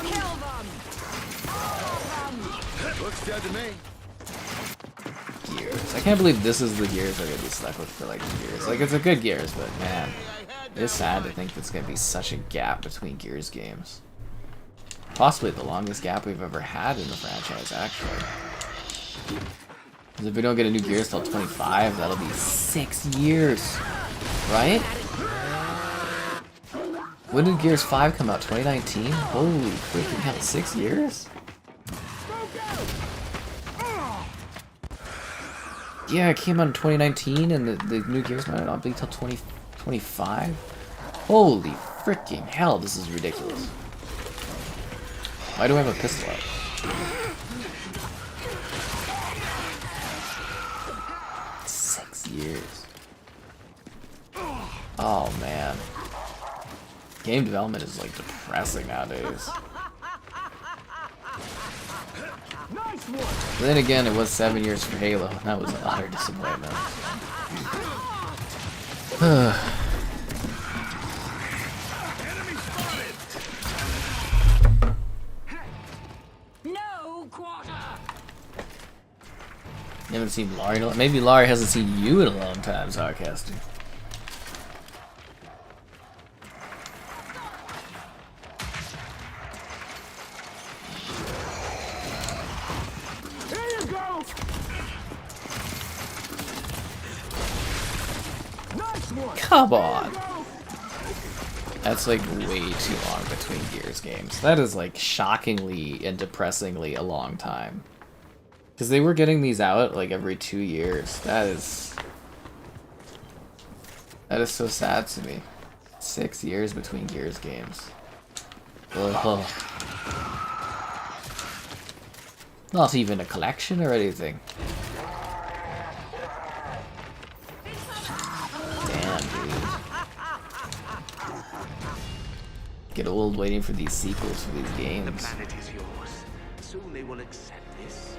Kill them! Looks dead to me. Gears. I can't believe this is the Gears I'm gonna be stuck with for like years. Like, it's a good Gears, but man, it's sad to think there's gonna be such a gap between Gears games. Possibly the longest gap we've ever had in the franchise, actually. Because if we don't get a new Gears till 25, that'll be 6 years, right? When did Gears 5 come out? 2019? Holy freaking hell, 6 years? Yeah, it came out in 2019, and the new Gears might not be till 2025? Holy freaking hell, this is ridiculous. Why do I have a pistol out? Six years. Oh man. Game development is like depressing nowadays. But then again, it was 7 years for Halo, and that was an utter disappointment. No quarter! You haven't seen Laurie in a long time? Maybe Laurie hasn't seen you in a long time, Sarcastic. Here you go. Nice one. Come on! That's like way too long between Gears games. That is like shockingly and depressingly a long time. Because they were getting these out like every 2 years. That is so sad to me. 6 years between Gears games. Ugh. Not even a collection or anything. Damn, dude. Get old waiting for these sequels for these The games. planet is yours. Soon they will accept this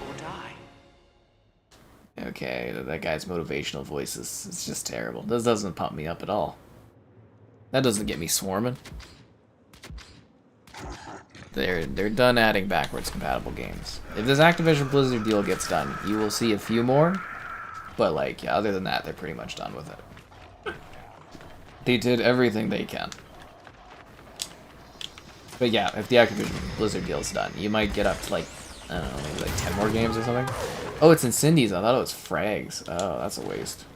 or die. Okay, that guy's motivational voice is just terrible. This doesn't pump me up at all. That doesn't get me swarming. They're done adding backwards compatible games. If this Activision Blizzard deal gets done, you will see a few more. But like, yeah, other than that, they're pretty much done with it. They did everything they can. But yeah, if the Activision Blizzard deal's done, you might get up to like, I don't know, maybe like 10 more games or something. Oh, it's in Cindy's. I thought it was Frags. Oh, that's a waste.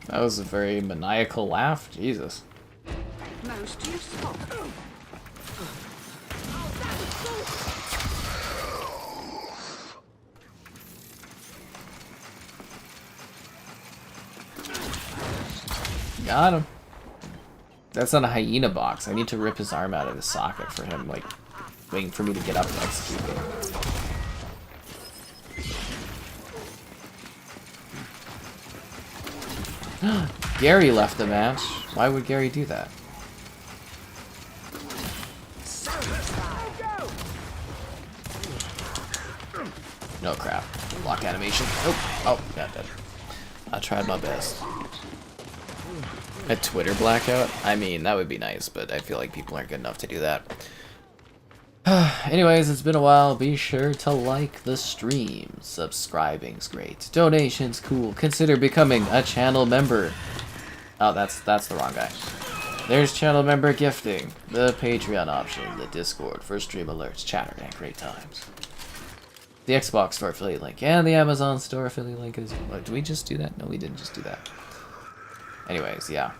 That was a very maniacal laugh. Jesus. Most useful. Got him. That's not a hyena box. I need to rip his arm out of his socket for him, like, waiting for me to get up and execute it. Gary left the match. Why would Gary do that? No crap. Block animation. Oh, not dead. I tried my best. A Twitter blackout? I mean, that would be nice, but I feel like people aren't good enough to do that. Anyways, it's been a while. Be sure to like the stream. Subscribing's great. Donations, cool. Consider becoming a channel member. Oh, that's the wrong guy. There's channel member gifting, the Patreon option, the Discord for stream alerts, chatter, and great times. The Xbox Store affiliate link, and the Amazon Store affiliate link is... What, did we just do that? No, we didn't just do that. Anyways, yeah.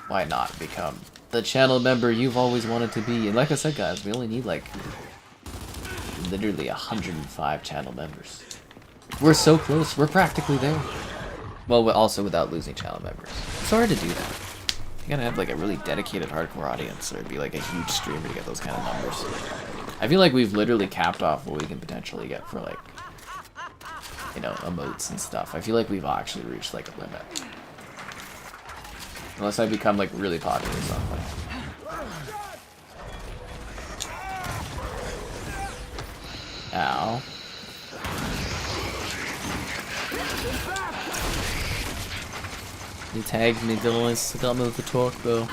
Why not become the channel member you've always wanted to be? And like I said, guys, we only need, like, literally 105 channel members. We're so close. We're practically there. Well, also without losing channel members. It's hard to do that. You gotta have, like, a really dedicated hardcore audience, or be, like, a huge streamer to get those kind of numbers. I feel like we've literally capped off what we can potentially get for, like, you know, emotes and stuff. I feel like we've actually reached, like, a limit. Unless I become, like, really popular or something. Ow. He tagged me, guys. I got me with the talk, though.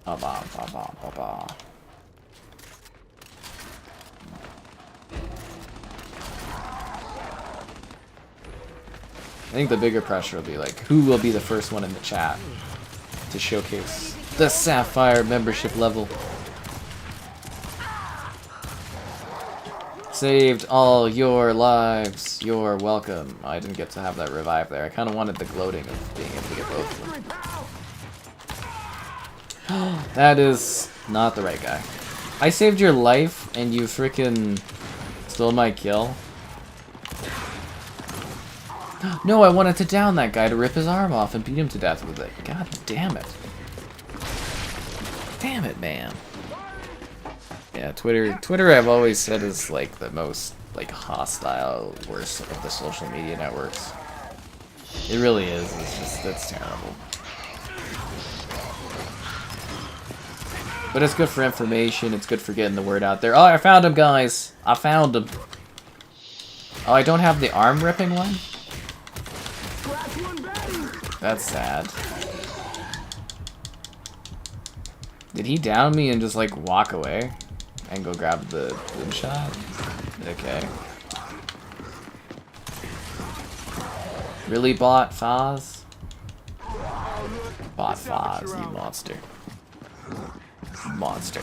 Ba-ba. I think the bigger pressure will be like, who will be the first one in the chat to showcase the Sapphire membership level? Saved all your lives. You're welcome. I didn't get to have that revive there. I kind of wanted the gloating of being able to get both of them. That is not the right guy. I saved your life and you freaking stole my kill. No, I wanted to down that guy to rip his arm off and beat him to death with it. God damn it. Damn it, man. Yeah, Twitter I've always said is like the most like hostile, worst of the social media networks. It really is. It's terrible. But it's good for information, it's good for getting the word out there. Oh, I found him, guys! I found him. Oh, I don't have the arm ripping one? That's sad. Did he down me and just like walk away? And go grab the boom shot? Okay. Really, bot Foz? Bot Foz, you monster. Monster.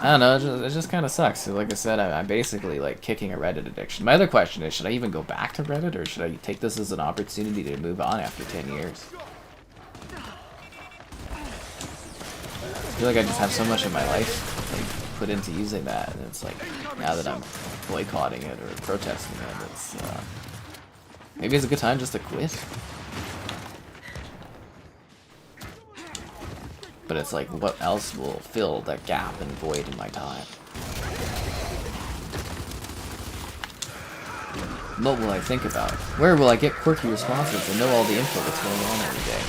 I don't know, it just kind of sucks. Like I said, I'm basically like kicking a Reddit addiction. My other question is, should I even go back to Reddit, or should I take this as an opportunity to move on after 10 years? I feel like I just have so much of my life like, put into using that, and it's like, now that I'm boycotting it or protesting it, it's, maybe it's a good time just to quit. But it's like, what else will fill that gap and void in my time? What will I think about? Where will I get quirky responses and know all the info that's going on every day?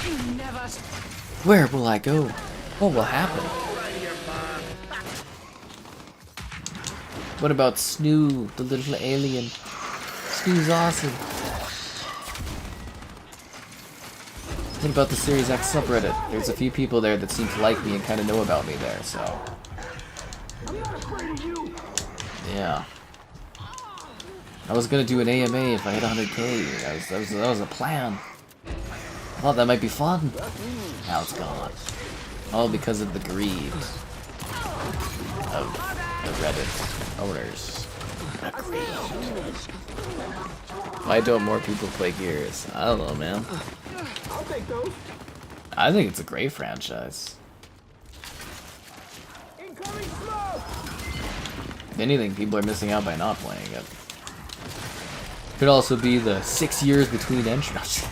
Where will I go? What will happen? What about Snoo, the little alien? Snoo's awesome. What about the Series X subreddit? There's a few people there that seem to like me and kind of know about me there, so... Yeah. I was gonna do an AMA if I hit 100k. That was a plan. I thought that might be fun. Now it's gone. All because of the greed of the Reddit owners. Why don't more people play Gears? I don't know, man. I'll take those. I think it's a great franchise. Incoming smoke. If anything, people are missing out by not playing it. Could also be the 6 years between entries.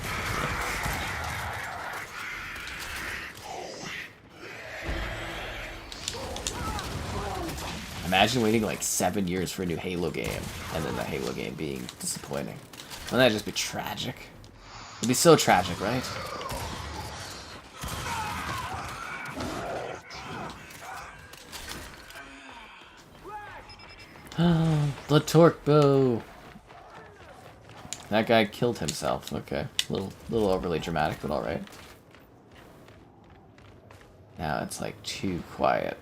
Imagine waiting like 7 years for a new Halo game, and then the Halo game being disappointing. Wouldn't that just be tragic? It'd be so tragic, right? The torque bow. That guy killed himself. Okay, little overly dramatic, but all right. Now it's like too quiet.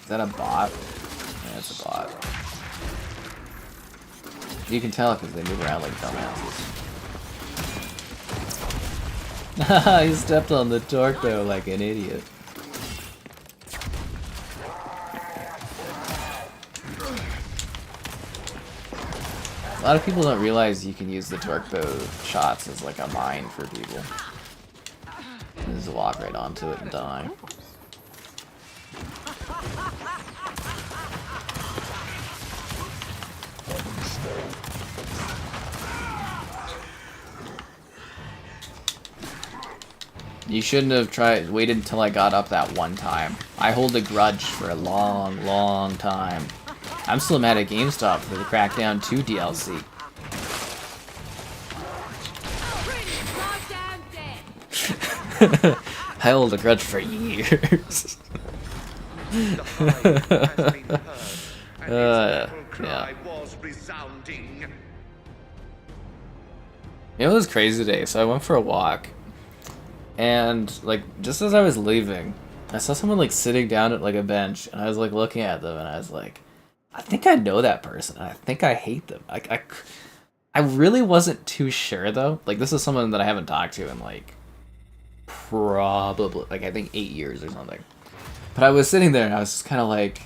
Is that a bot? Yeah, it's a bot. You can tell because they move around like dumbasses. He stepped on the torque though like an idiot. A lot of people don't realize you can use the torque bow shots as like a mine for people. You just walk right onto it and die. You shouldn't have waited until I got up that one time. I hold a grudge for a long, long time. I'm still mad at GameStop for the Crackdown 2 DLC. I hold a grudge for years. Yeah. It was crazy today, so I went for a walk. And, like, just as I was leaving, I saw someone, like, sitting down at, like, a bench, and I was, like, looking at them, and I was like, I think I know that person, and I think I hate them. I really wasn't too sure, though. Like, this is someone that I haven't talked to in, like, probably, like, I think 8 years or something. But I was sitting there, and I was just kind of like...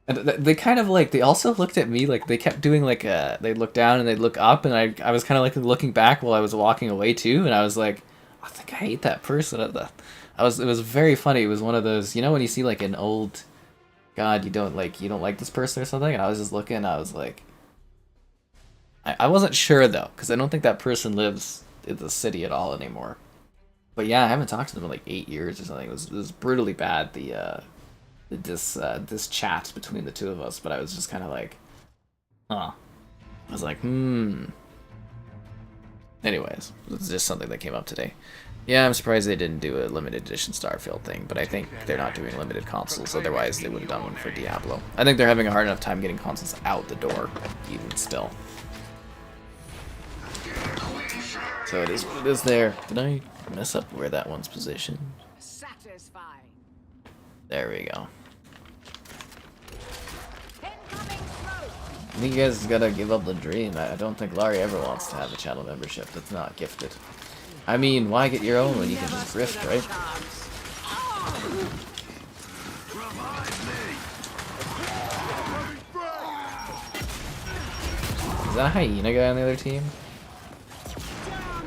And they kind of, like, they also looked at me, like, they kept doing, like, they'd look down and they'd look up, and I was kind of, like, looking back while I was walking away, too, and I was like... I think I hate that person. It was very funny. It was one of those, you know, when you see like an old, God, you don't like this person or something. And I was just looking. And I was like, I wasn't sure though, because I don't think that person lives in the city at all anymore. But yeah, I haven't talked to them in like 8 years or something. It was brutally bad. This chat between the two of us. But I was just kind of like, huh. I was like, Anyways, it's just something that came up today. Yeah, I'm surprised they didn't do a limited edition Starfield thing, but I think they're not doing limited consoles, otherwise they would have done one for Diablo. I think they're having a hard enough time getting consoles out the door, even still. So it is what it is there. Did I mess up where that one's positioned? Satisfying. There we go. I think you guys gotta give up the dream. I don't think Laurie ever wants to have a channel membership that's not gifted. I mean, why get your own when you can just grift, right? Is that a hyena guy on the other team?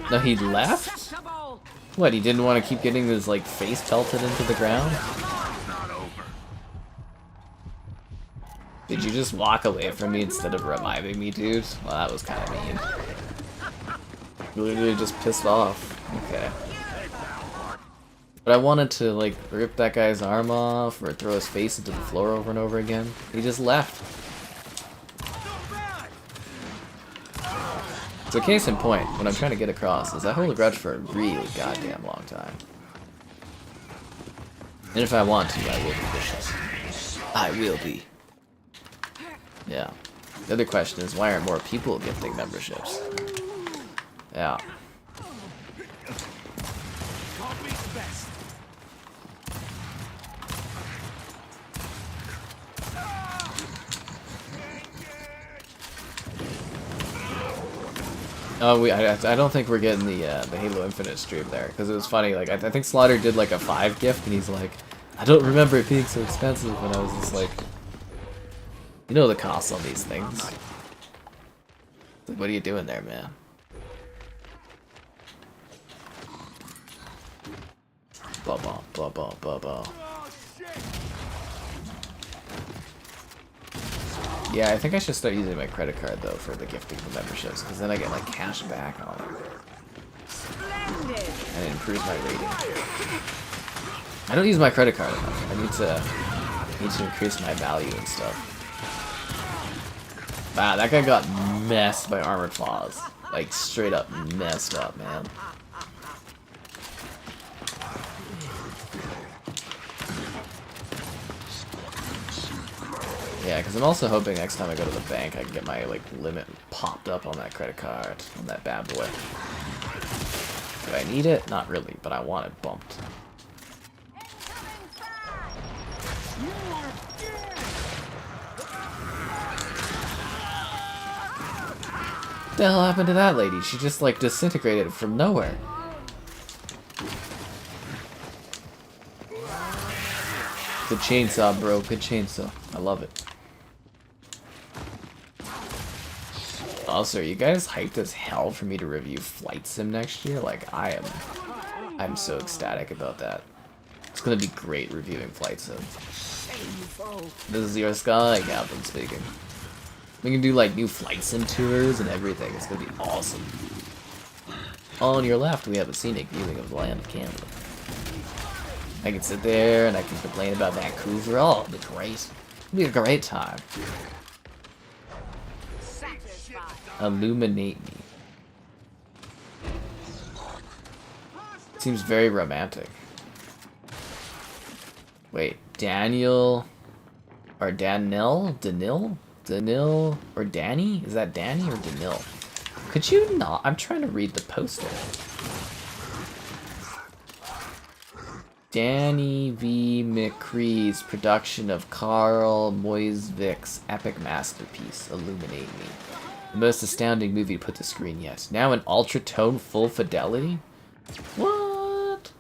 No, he left? What, he didn't want to keep getting his, like, face pelted into the ground? Did you just walk away from me instead of reviving me, dude? Well, that was kind of mean. Literally just pissed off. Okay. But I wanted to, like, rip that guy's arm off or throw his face into the floor over and over again. He just left. So case in point, what I'm trying to get across is I hold a grudge for a really goddamn long time. And if I want to, I will be vicious. I will be. Yeah. The other question is, why aren't more people gifting memberships? Yeah. Oh, I don't think we're getting the Halo Infinite stream there, because it was funny. Like I think Slaughter did like a 5 gift, and he's like, I don't remember it being so expensive, and I was just like, you know the cost on these things. Like, what are you doing there, man? Bubba, bubba, bubba. Yeah, I think I should start using my credit card though for the gifting the memberships, because then I get like cash back on it. Splendid. And it improves my rating. I don't use my credit card enough. I need to increase my value and stuff. Wow, that guy got messed by armored claws. Like straight up messed up, man. Yeah, because I'm also hoping next time I go to the bank I can get my like limit popped up on that credit card, on that bad boy. Do I need it? Not really, but I want it bumped. What the hell happened to that lady? She just like disintegrated from nowhere. Good chainsaw, bro. Good chainsaw. I love it. Also, are you guys hyped as hell for me to review Flight Sim next year? Like, I'm so ecstatic about that. It's gonna be great reviewing Flight Sim. This is your sky, Captain speaking. We can do like new Flight Sim tours and everything. It's gonna be awesome. On your left, we have a scenic viewing of the land of Canada. I can sit there and I can complain about Vancouver. Oh, it'll be great. It'll be a great time. Illuminate me. Seems very romantic. Wait, Daniel or Danil? Danil or Danny? Is that Danny or Danil? Could you not? I'm trying to read the poster. Danny V. McCree's production of Carl Moisvik's epic masterpiece, Illuminate Me. The most astounding movie put to screen yet. Now in ultra-tone full fidelity? What?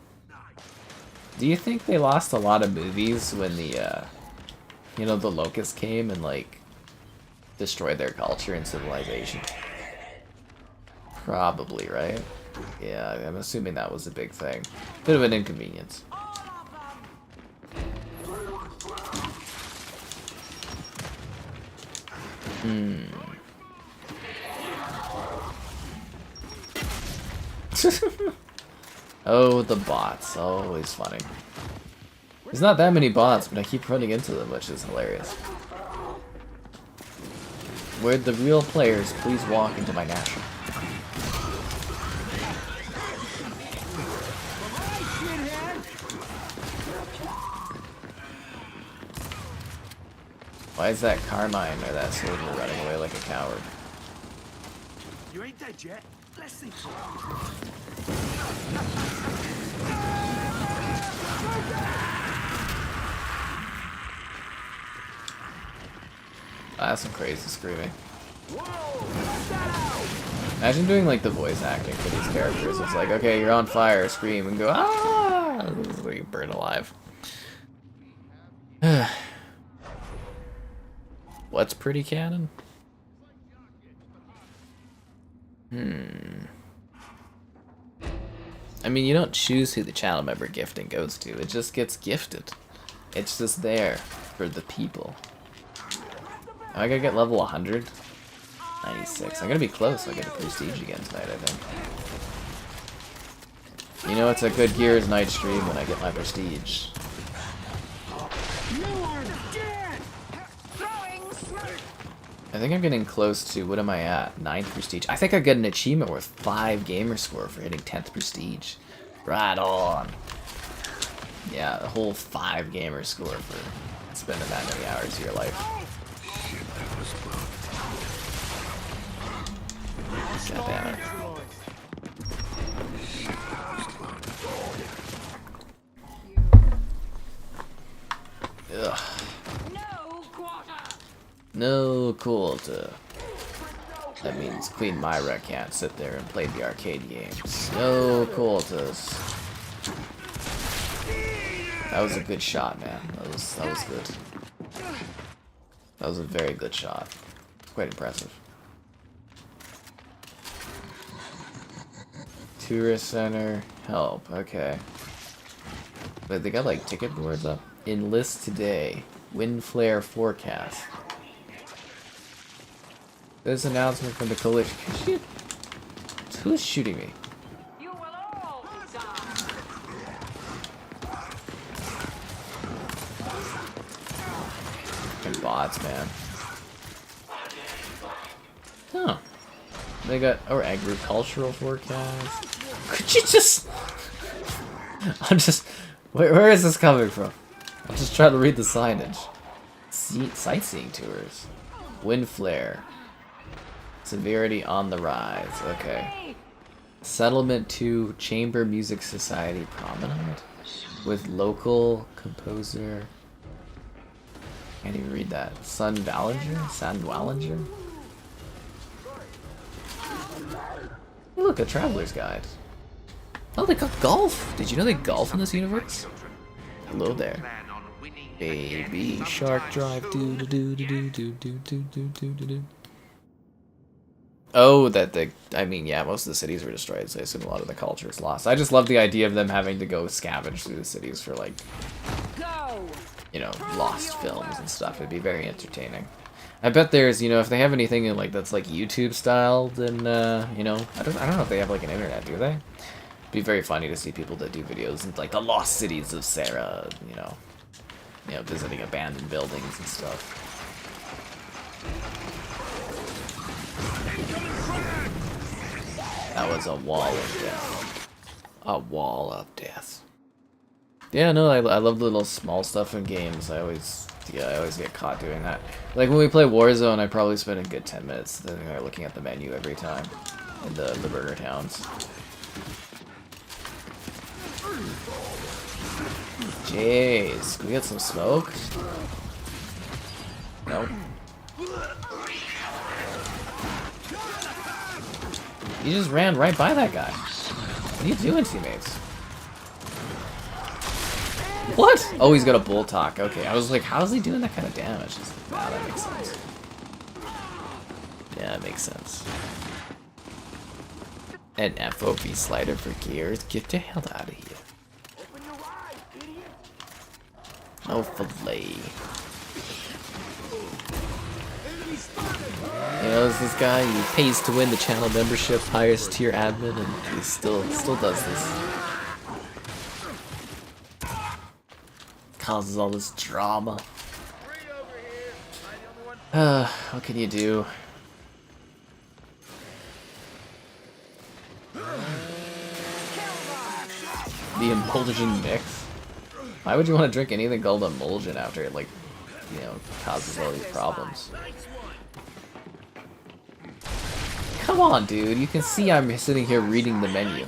Do you think they lost a lot of movies when the, you know, the locusts came and, like, destroyed their culture and civilization? Probably, right? Yeah, I'm assuming that was a big thing. Bit of an inconvenience. Oh, the bots. Always funny. There's not that many bots, but I keep running into them, which is hilarious. Where'd the real players please walk into my natural? Why is that Carmine or that soldier running away like a coward? You ain't dead yet. Let's think. That's some crazy screaming. Imagine doing like the voice acting for these characters. It's like, okay, you're on fire, scream and go, ah! This is where you burn alive. What's pretty canon? I mean, you don't choose who the channel member gifting goes to. It just gets gifted. It's just there for the people. Am I gonna get level 100? 96. I'm gonna be close. I'll get a prestige again tonight, I think. You know, it's a good Gears night stream when I get my prestige. I think I'm getting close to, what am I at? 9th prestige. I think I get an achievement worth 5 gamer score for hitting 10th prestige. Right on. Yeah, the whole 5 gamer score for spending that many hours of your life. God damn it. Ugh. No quarter. That means Queen Myra can't sit there and play the arcade games. No quarters. That was a good shot, man. That was good. That was a very good shot. Quite impressive. Tourist center. Help. Okay. But they got like ticket boards up. Enlist today. Wind flare forecast. This announcement from the coalition. Who's shooting me? You will all die. Fucking bots, man. Huh. They got our agricultural forecast. Could you just... I'm just... Where is this coming from? I'm just trying to read the signage. Sightseeing tours. Wind flare. Severity on the rise. Okay. Settlement 2 Chamber Music Society Promenade. With local composer... Can't even read that. Sun Wallinger? Hey, look, a traveler's guide. Oh, they got golf. Did you know they golf in this universe? Hello there. Baby Shark Drive. Do do do do do do do do do do do. Oh, I mean, yeah, most of the cities were destroyed, so I assume a lot of the culture is lost. I just love the idea of them having to go scavenge through the cities for, like, you know, lost films and stuff. It'd be very entertaining. I bet there's, you know, if they have anything in, like, that's like YouTube style, then you know, I don't know if they have like an internet, do they? It'd be very funny to see people that do videos in like the lost cities of Sarah, you know, visiting abandoned buildings and stuff. That was a wall of death. A wall of death. Yeah, no, I love the little small stuff in games. I always get caught doing that. Like when we play Warzone, I probably spend a good 10 minutes looking at the menu every time in the burger towns. Jeez, can we get some smoke? Nope. You just ran right by that guy. What are you doing, teammates? What? Oh, he's got a bull talk. Okay, I was like, how is he doing that kind of damage? Nah, that makes sense. Yeah, that makes sense. An FOB slider for gears? Get the hell out of here. No filet. You know, there's this guy, he pays to win the channel membership, hires tier admin, and he still does this. Causes all this drama. What can you do? The emulsion mix? Why would you want to drink anything called emulsion after it, like, you know, causes all these problems? Come on, dude. You can see I'm sitting here reading the menu.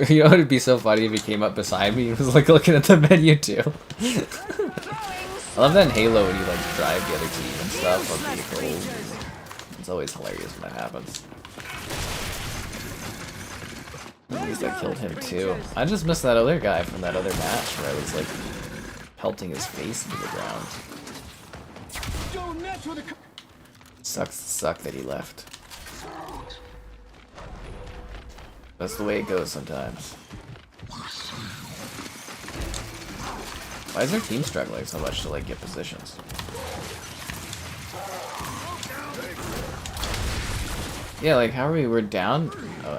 You know, it'd be so funny if he came up beside me. He was like looking at the menu too. I love that in Halo when you like drive the other team and stuff on vehicles. It's always hilarious when that happens. At least I killed him too. I just missed that other guy from that other match where I was like pelting his face into the ground. Sucks to suck that he left. That's the way it goes sometimes. Why is their team struggling so much to like get positions? Yeah, like how are we? We're down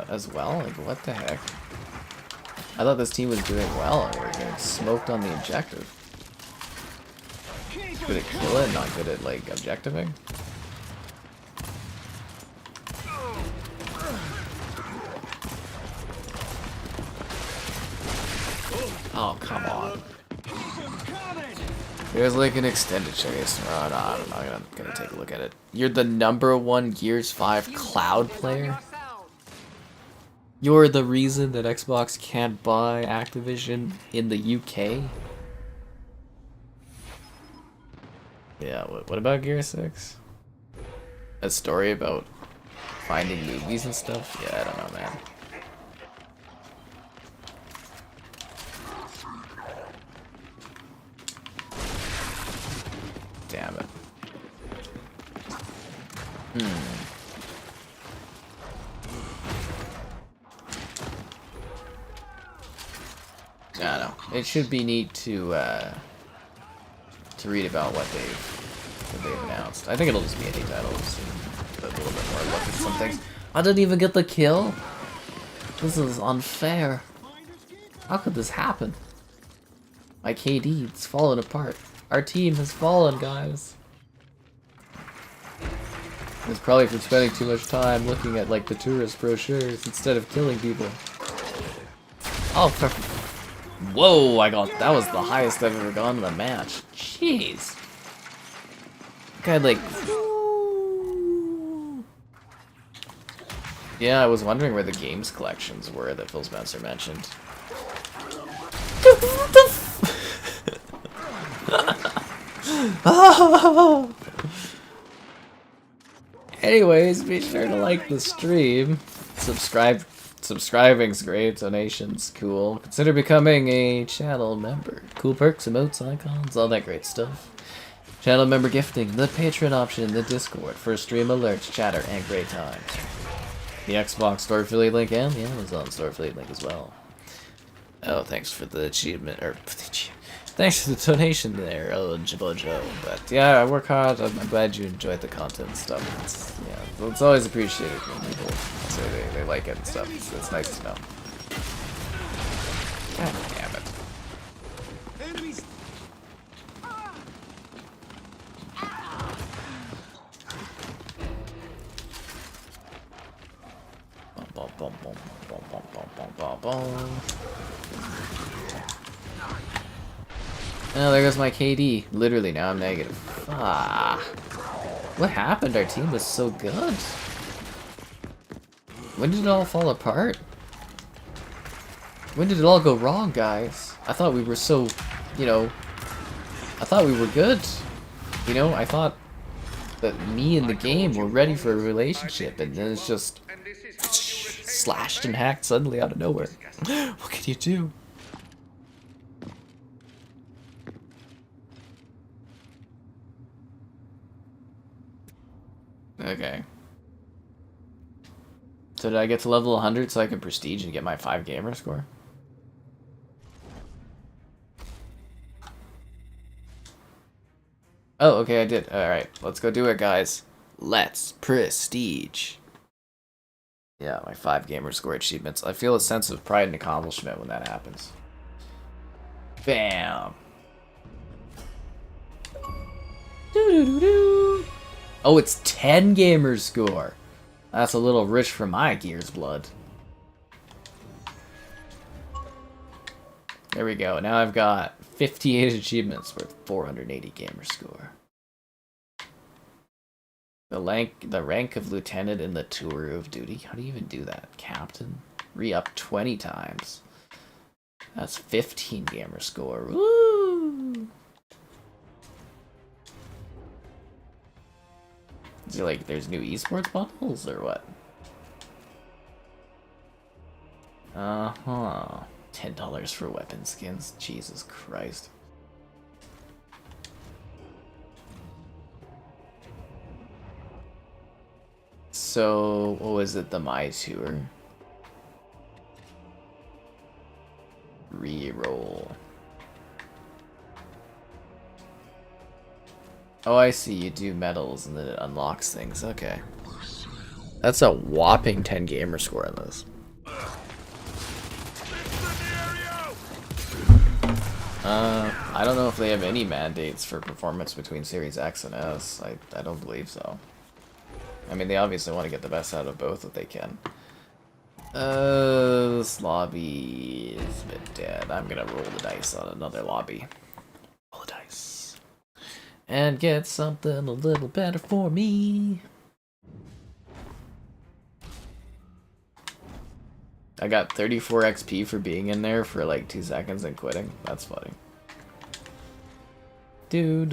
as well? Like what the heck? I thought this team was doing well and we were getting smoked on the objective. Good at kill it, not good at like objectiving. Oh, come on. There's like an extended chase. Oh, no, I don't know. I'm gonna take a look at it. You're the #1 Gears 5 cloud player? You're the reason that Xbox can't buy Activision in the UK? Yeah, what about Gear 6? A story about finding movies and stuff? Yeah, I don't know, man. Damn it. I don't know. It should be neat to read about what they've announced. I think it'll just be indie titles, and a little bit more look at some things. I didn't even get the kill. This is unfair. How could this happen? My KD's fallen apart. Our team has fallen, guys. It's probably from spending too much time looking at like the tourist brochures instead of killing people. Oh, whoa! That was the highest I've ever gone in a match. Jeez. Guy like. Yeah, I was wondering where the games collections were that Phil Spencer mentioned. Anyways, be sure to like the stream. Subscribing's great, donations cool. Consider becoming a channel member. Cool perks, emotes, icons, all that great stuff. Channel member gifting, the Patreon option, the Discord for stream alerts, chatter, and great times. The Xbox Store affiliate link and the Amazon Store affiliate link as well. Oh, thanks for the achievement, or thanks for the donation there, Joe. But yeah, I work hard. I'm glad you enjoyed the content and stuff. It's always appreciated when people say they like it and stuff. It's nice to know. God damn it. Oh, there goes my KD. Literally, now I'm negative. Ah. What happened? Our team was so good. When did it all fall apart? When did it all go wrong, guys? I thought we were so, I thought we were good. I thought that me and the game were ready for a relationship, and then it's just slashed and hacked suddenly out of nowhere. What can you do? Okay. So did I get to level 100 so I can prestige and get my 5 gamer score? Oh, okay, I did. Alright, let's go do it, guys. Let's prestige. Yeah, my 5 gamer score achievements. I feel a sense of pride and accomplishment when that happens. Bam! Doo-doo-doo-doo! Oh, it's 10 gamer score. That's a little rich for my Gears blood. There we go. Now I've got 58 achievements worth 480 gamer score. The rank of lieutenant in the tour of duty. How do you even do that? Captain? Re-up 20 times. That's 15 gamer score. Woo! Is it like there's new esports bundles or what? Uh-huh. $10 for weapon skins. Jesus Christ. So, what was it? The My Tour? Reroll. Oh, I see. You do medals and then it unlocks things. Okay. That's a whopping 10 gamer score on this. I don't know if they have any mandates for performance between Series X and S. I don't believe so. I mean, they obviously want to get the best out of both if they can. This lobby is a bit dead. I'm gonna roll the dice on another lobby. Roll the dice. And get something a little better for me. I got 34 XP for being in there for like 2 seconds and quitting. That's funny. Do.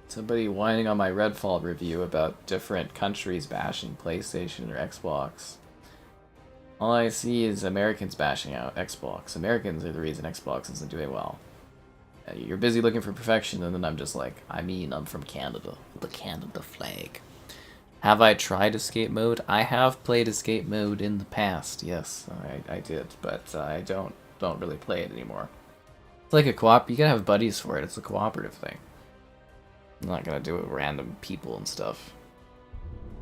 Somebody whining on my Redfall review about different countries bashing PlayStation or Xbox. All I see is Americans bashing out Xbox. Americans are the reason Xbox isn't doing well. You're busy looking for perfection, and then I'm just like, I mean, I'm from Canada. The Canada flag. Have I tried escape mode? I have played escape mode in the past. Yes, I did, but I don't really play it anymore. It's like a co-op. You gotta have buddies for it. It's a cooperative thing. I'm not gonna do it with random people and stuff.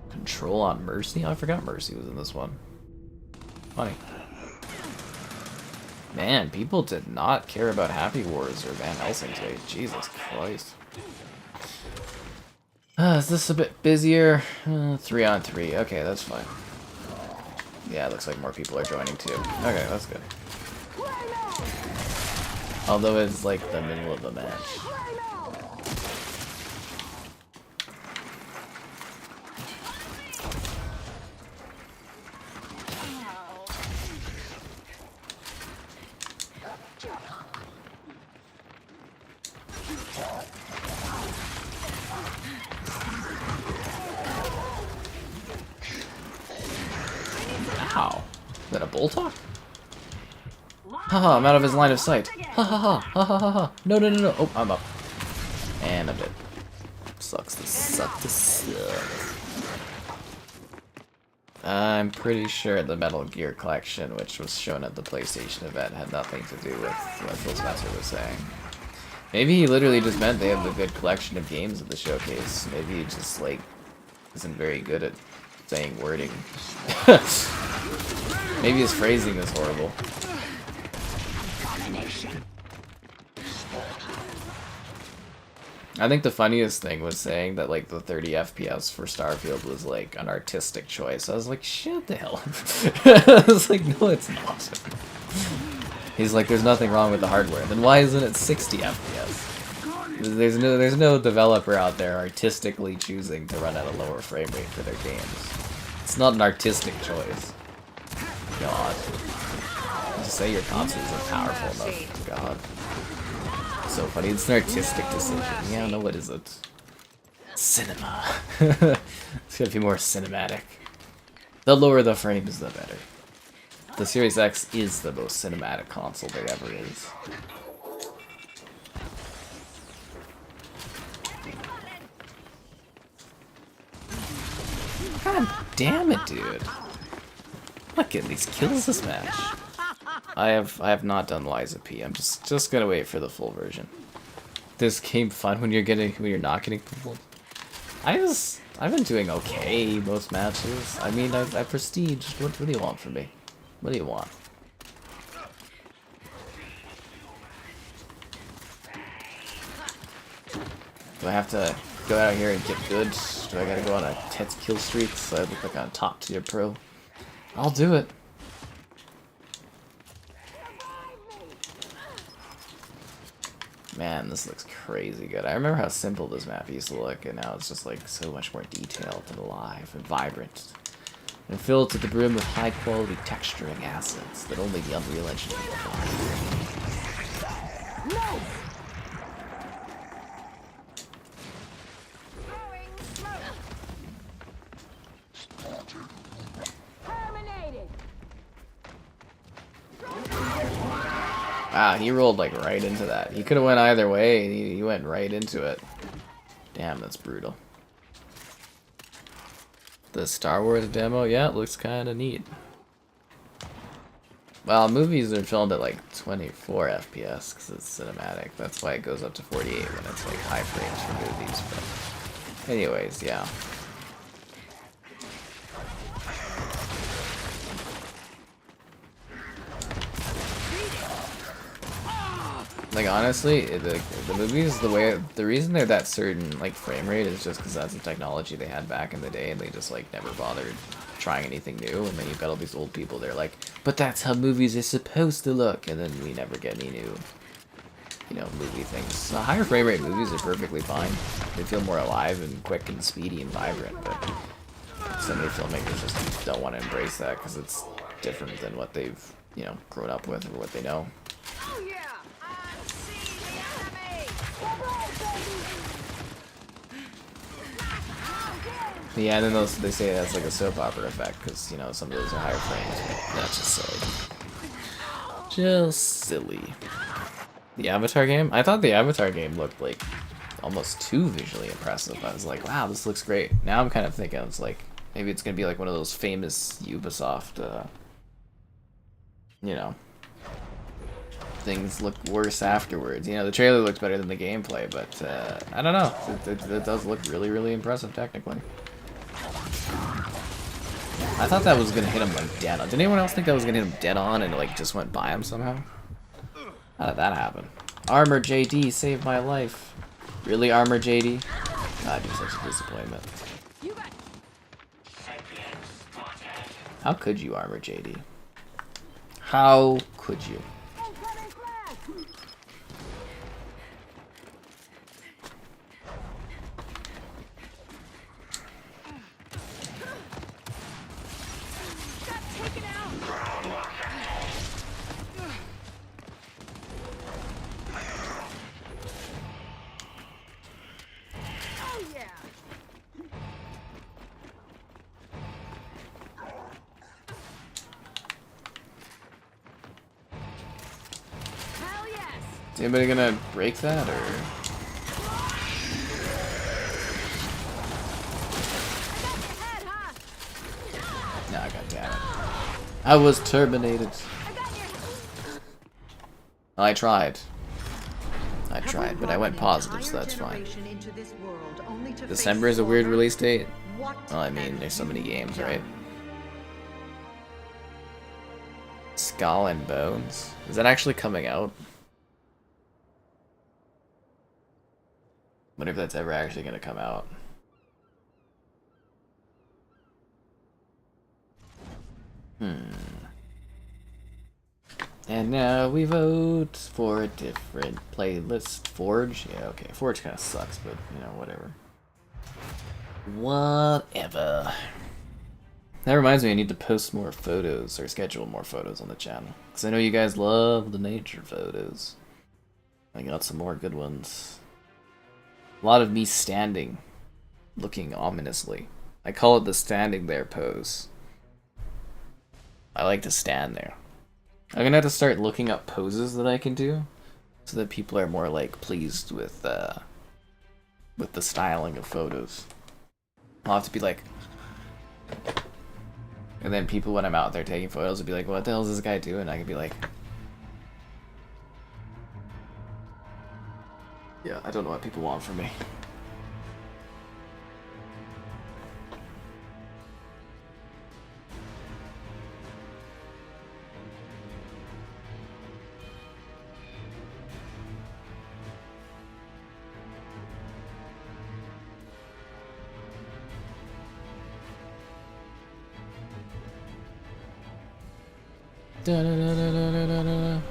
Control on Mercy? Oh, I forgot Mercy was in this one. Funny. Man, people did not care about Happy Wars or Van Helsing today. Jesus Christ. Is this a bit busier? 3 on 3. Okay, that's fine. Yeah, it looks like more people are joining too. Okay, that's good. Although it's like the middle of the match. Ow. Is that a Boltok? Haha, I'm out of his line of sight. Ha ha ha ha ha ha ha. No. Oh, I'm up. And I'm dead. Sucks to suck to suck. I'm pretty sure the Metal Gear collection, which was shown at the PlayStation event, had nothing to do with what Phil Spencer was saying. Maybe he literally just meant they have a good collection of games at the showcase. Maybe he just, like, isn't very good at saying wording. Maybe his phrasing is horrible. I think the funniest thing was saying that, like, the 30 FPS for Starfield was, like, an artistic choice. I was like, shut the hell up. I was like, no, it's not. He's like, there's nothing wrong with the hardware. Then why isn't it 60 FPS? There's no developer out there artistically choosing to run at a lower frame rate for their games. It's not an artistic choice. God. Just say your console isn't powerful enough. God. So funny. It's an artistic decision. Yeah, no, what is it? Cinema. It's gotta be more cinematic. The lower the frames, the better. The Series X is the most cinematic console there ever is. God damn it, dude. I'm not getting these kills this match. I have not done Liza P. I'm just gonna wait for the full version. This game fun when you're not getting full. I've been doing okay most matches. I mean, I prestiged. What do you want from me? What do you want? Do I have to go out here and get good? Do I gotta go on a 10 kill streak so I look like I'm a top tier pro? I'll do it. Man, this looks crazy good. I remember how simple this map used to look, and now it's just like so much more detailed and alive and vibrant. And filled to the brim with high-quality texturing assets that only the Unreal Engine can provide. No! Wow, he rolled like right into that. He could have went either way, and he went right into it. Damn, that's brutal. The Star Wars demo, yeah, it looks kind of neat. Well, movies are filmed at like 24 FPS because it's cinematic. That's why it goes up to 48 when it's like high frames for movies. But anyways, yeah. Like, honestly, the movies, the reason they're that certain, like, frame rate is just because that's the technology they had back in the day, and they just, like, never bothered trying anything new, and then you've got all these old people, they're like, but that's how movies are supposed to look, and then we never get any new, you know, movie things. So higher frame rate movies are perfectly fine. They feel more alive and quick and speedy and vibrant, but so many filmmakers just don't want to embrace that because it's different than what they've, you know, grown up with or what they know. Oh yeah! I see the enemy! Yeah, and then they say that's like a soap opera effect because, you know, some of those are higher frames. But that's just silly. Just silly. The Avatar game? I thought the Avatar game looked like almost too visually impressive. I was like, wow, this looks great. Now I'm kind of thinking it's like maybe it's gonna be like one of those famous Ubisoft, you know, things look worse afterwards. You know, the trailer looked better than the gameplay, but I don't know. It does look really, really impressive technically. I thought that was gonna hit him like dead on. Did anyone else think that was gonna hit him dead on and it like just went by him somehow? How did that happen? Armor JD saved my life. Really, Armor JD? God, you're such a disappointment. How could you, Armor JD? How could you? Is anybody gonna break that, or? Nah, goddammit. I was terminated. I tried. But I went positive, so that's fine. December is a weird release date? Well, I mean, there's so many games, right? Skull and Bones? Is that actually coming out? Wonder if that's ever actually gonna come out. And now we vote for a different playlist. Forge? Yeah, okay. Forge kind of sucks, but, you know, whatever. Whatever. That reminds me, I need to post more photos, or schedule more photos on the channel. Because I know you guys love the nature photos. I got some more good ones. A lot of me standing, looking ominously. I call it the standing there pose. I like to stand there. I'm gonna have to start looking up poses that I can do, so that people are more like pleased with the styling of photos. I'll have to be like, and then people when I'm out there taking photos will be like, "What the hell is this guy doing?" I can be like, "Yeah, I don't know what people want from me." Da-da-da-da-da-da-da.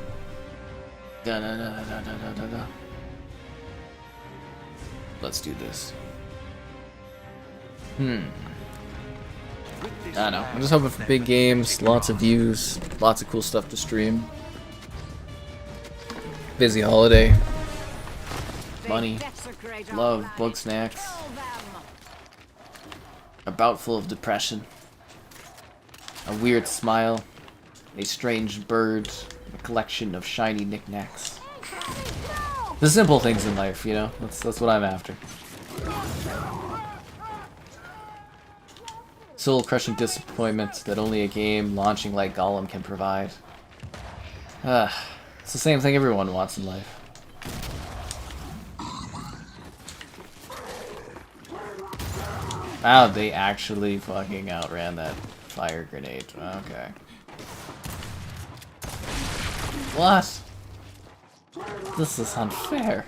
Da-da-da-da-da-da-da. Let's do this. I don't know. I'm just hoping for big games, lots of views, lots of cool stuff to stream. Busy holiday. Money. Love. Bug snacks. A bout full of depression. A weird smile. A strange bird. A collection of shiny knickknacks. The simple things in life, you know? That's what I'm after. Soul-crushing disappointment that only a game launching like Gollum can provide. It's the same thing everyone wants in life. Wow, they actually fucking outran that fire grenade. Okay. What? This is unfair.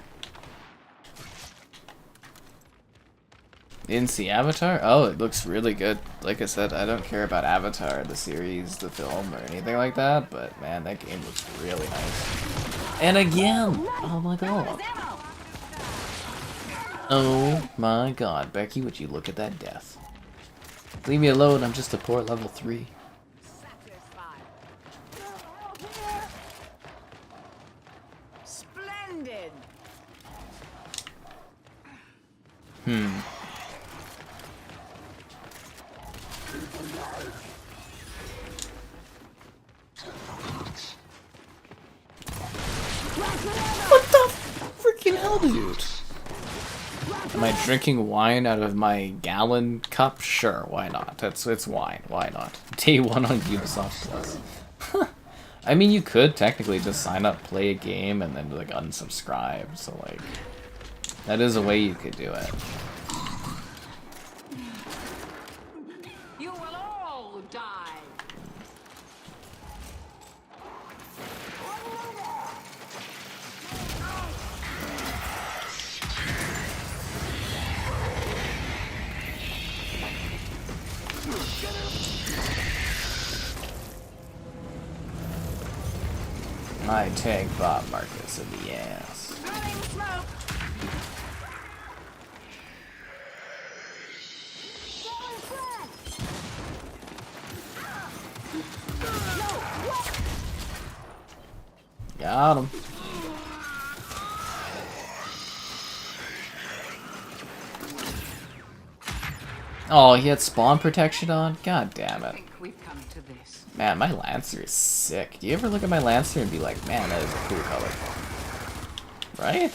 Didn't see Avatar? Oh, it looks really good. Like I said, I don't care about Avatar, the series, the film, or anything like that, but man, that game looks really nice. And again! Oh my god. Oh my god. Becky, would you look at that death? Leave me alone, I'm just a poor level 3. Satisfied. Splendid. What the freaking hell, dude? Am I drinking wine out of my gallon cup? Sure, why not? It's wine. Why not? Day 1 on Ubisoft Plus. I mean, you could technically just sign up, play a game, and then like unsubscribe. So like, that is a way you could do it. You will all die. My tank Bob Marcus in the ass. Throwing smoke. Got him. Oh, he had spawn protection on? God damn it. We've come to this. Man, my Lancer is sick. Do you ever look at my Lancer and be like, man, that is a cool color? Right?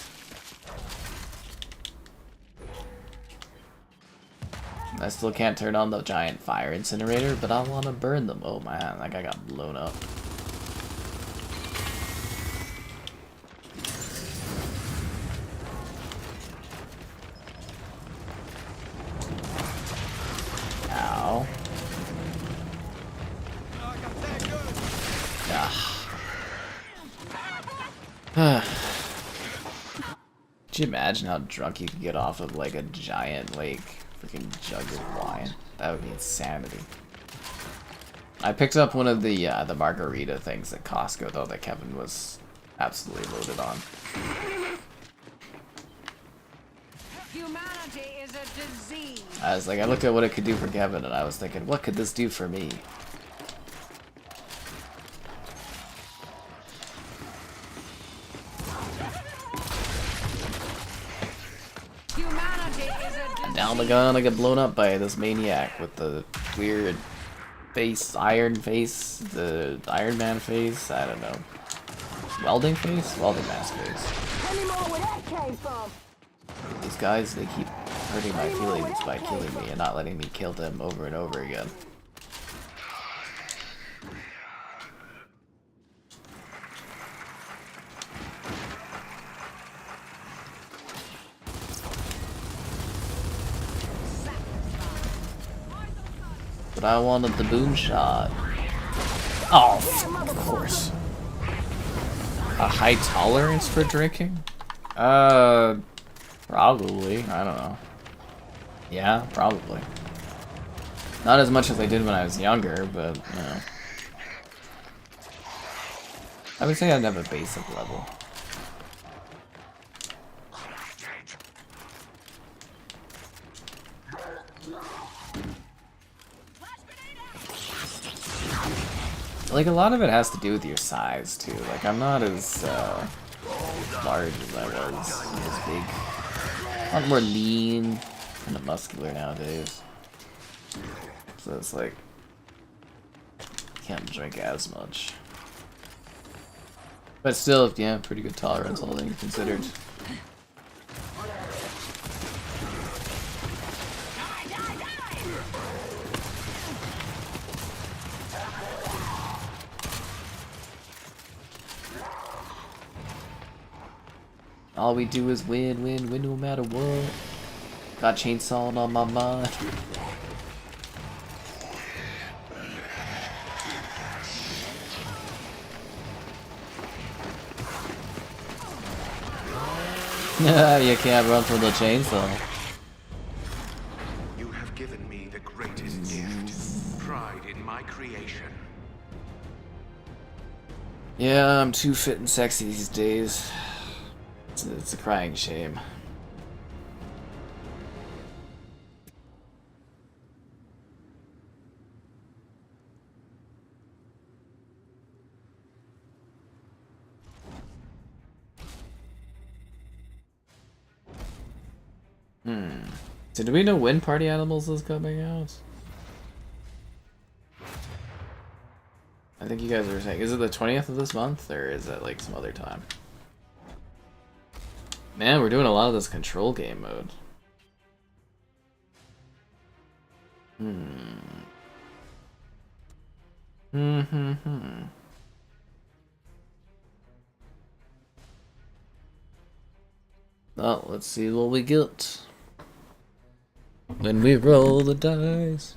I still can't turn on the giant fire incinerator, but I want to burn them. Oh man, that guy got blown up. Ow. Ah. Could you imagine how drunk you could get off of like a giant like freaking jug of wine? That would be insanity. I picked up one of the margarita things at Costco though that Kevin was absolutely loaded on. Humanity is a disease. I was like, I looked at what it could do for Kevin and I was thinking, what could this do for me? Humanity is a disease. And down the gun, I get blown up by this maniac with the weird face, iron face, the Iron Man face, I don't know. Welding face? Welding mask face. Tell me more where that came from. These guys, they keep hurting my feelings by killing me and not letting me kill them over and over again. But I wanted the boom shot. Oh, of course. A high tolerance for drinking? Probably. I don't know. Yeah, probably. Not as much as I did when I was younger, but, you know. I would say I'd have a basic level. Like, a lot of it has to do with your size, too. Like, I'm not as, large as I was. As big. A lot more lean, kind of muscular nowadays. So it's like, can't drink as much. But still, yeah, pretty good tolerance, all things considered. All we do is win, win, win no matter what. Got chainsawing on my mind. You can't run from the chainsaw. You have given me the greatest gift, pride in my creation. Yeah, I'm too fit and sexy these days. It's a crying shame. So do we know when Party Animals is coming out? I think you guys were saying, is it the 20th of this month, or is it like some other time? Man, we're doing a lot of this control game mode. Well, let's see what we get when we roll the dice.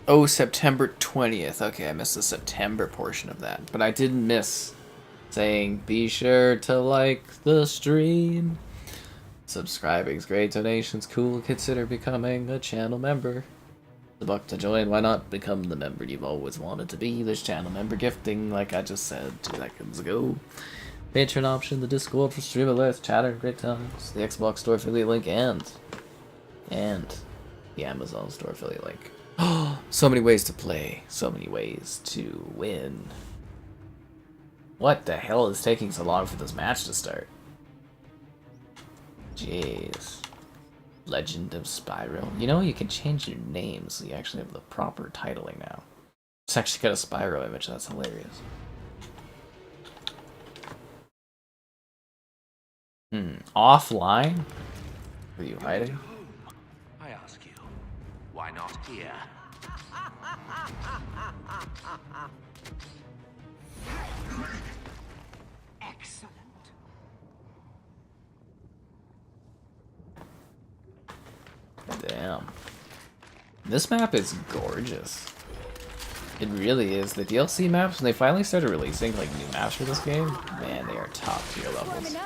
Oh, September 20th. Okay, I missed the September portion of that. But I didn't miss saying, be sure to like the stream. Subscribing's great, donations cool, consider becoming a channel member. The buck to join, why not become the member you've always wanted to be? There's channel member gifting, like I just said 2 seconds ago. Patreon option, the Discord for stream alerts, chatter, great times, the Xbox store affiliate link, and the Amazon store affiliate link. So many ways to play, so many ways to win. What the hell is taking so long for this match to start? Jeez. Legend of Spyro. You know, you can change your name so you actually have the proper titling now. It's actually got a Spyro image, that's hilarious. Offline? Were you hiding? I ask you, why not here? Excellent. Damn. This map is gorgeous. It really is. The DLC maps, when they finally started releasing like new maps for this game, man, they are top tier levels.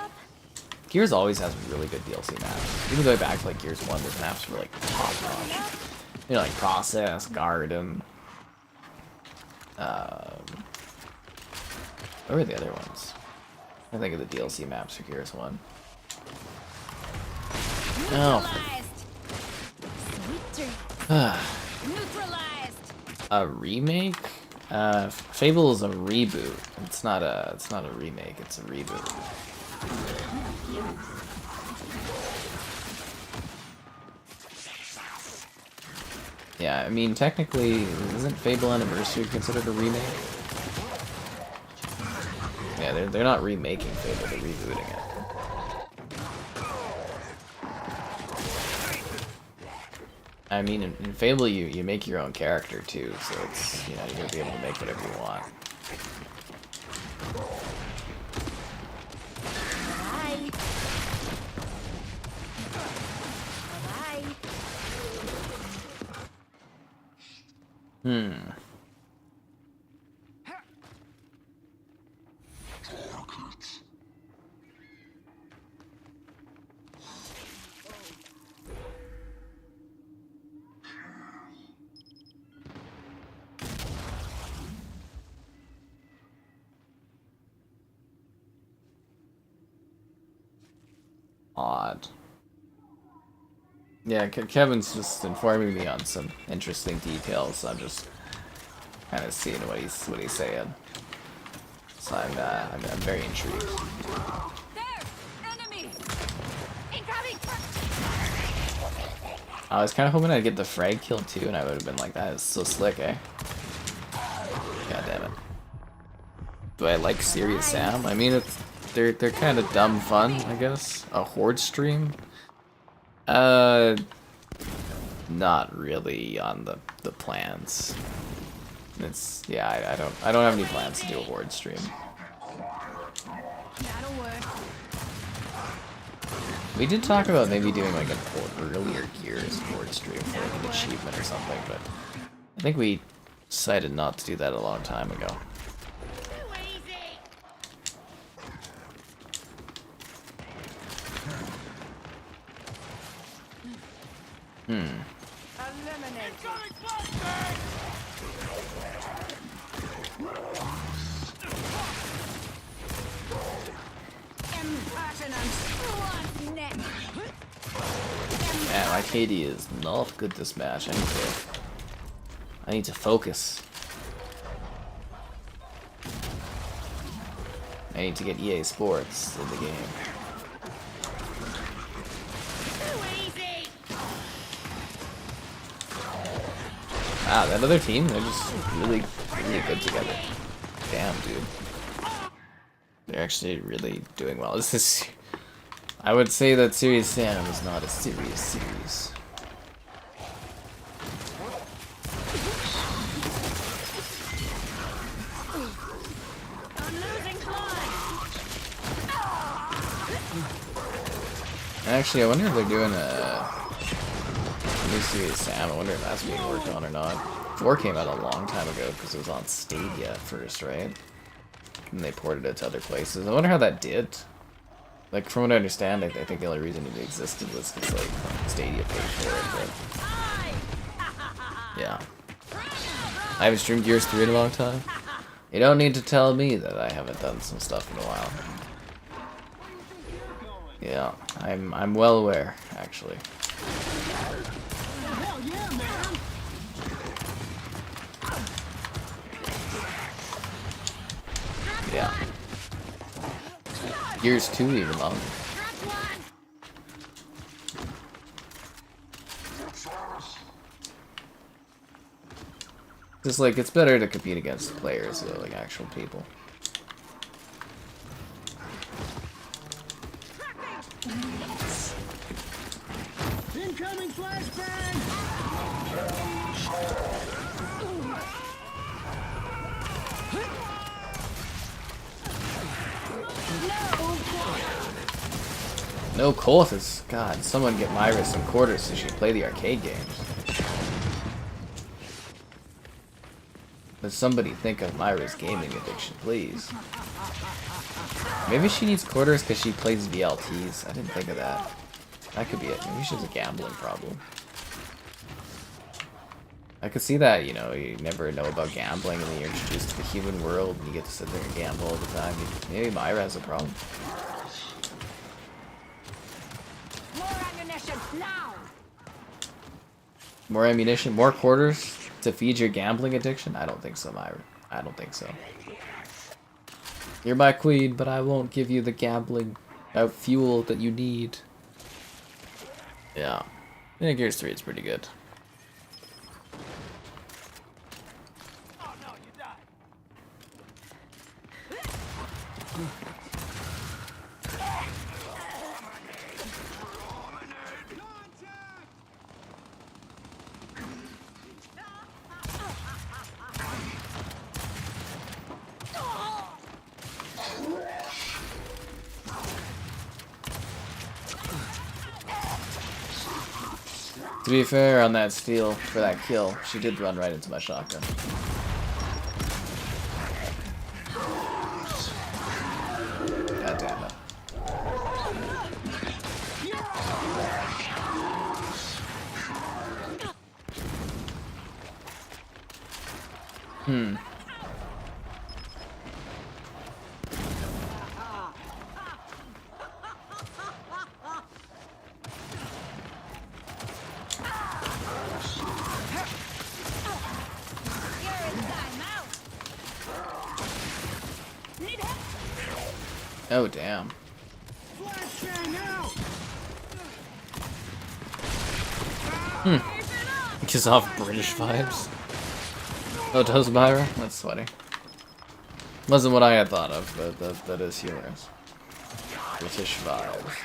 Gears always has really good DLC maps. Even going back to like Gears 1, those maps were like top notch. You know, like Process, Garden. What were the other ones? I think of the DLC maps for Gears 1. Oh. A remake? Fable is a reboot. It's not a remake, it's a reboot. Yeah, I mean technically isn't Fable Anniversary considered a remake? Yeah, they're not remaking Fable, they're rebooting it. I mean, in Fable, you make your own character too, so it's, you know, you're gonna be able to make whatever you want. Odd. Yeah, Kevin's just informing me on some interesting details, so I'm just kind of seeing what he's saying. So I'm very intrigued. There! Enemy! Incoming! I was kind of hoping I'd get the frag kill too, and I would have been like, that is so slick, eh? God damn it. Do I like Serious Sam? I mean, they're kind of dumb fun, I guess. A Horde stream? Not really on the plans. It's, yeah, I don't have any plans to do a Horde stream. That'll work. We did talk about maybe doing like an earlier Gears Horde stream for like an achievement or something, but I think we decided not to do that a long time ago. my KD is not good this match. I need to focus. I need to get EA Sports in the game. Wow, that other team, they're just really good together. Damn, dude. They're actually really doing well. This is... I would say that Serious Sam is not a serious series. Actually, I wonder if they're doing a new Serious Sam. I wonder if that's being worked on or not. 4 came out a long time ago because it was on Stadia at first, right? And they ported it to other places. I wonder how that did. Like, from what I understand, I think the only reason it existed was because, like, Stadia paid for it, but... yeah. I haven't streamed Gears 3 in a long time. You don't need to tell me that I haven't done some stuff in a while. Yeah, I'm well aware, actually. Hell yeah, man! Yeah. Gears 2 even longer. Just like, it's better to compete against players, though, like actual people. Incoming flashbang! No quarters. God, someone get Myra some quarters so she can play the arcade games. But somebody think of Myra's gaming addiction, please. Maybe she needs quarters because she plays VLTs. I didn't think of that. That could be it. Maybe she has a gambling problem. I could see that, you know, you never know about gambling and then you're introduced to the human world and you get to sit there and gamble all the time. Maybe Myra has a problem. More ammunition now. More ammunition, more quarters to feed your gambling addiction? I don't think so, Myra. I don't think so. You're my queen, but I won't give you the gambling fuel that you need. Yeah. I think Gears 3 is pretty good. Oh no, you died. To be fair, on that steal for that kill, she did run right into my shotgun. God damn it. Oh, damn. Flashbang out! Gives off British vibes. Oh, it does, Myra? That's funny. Wasn't what I had thought of, but that is humorous. British vibes.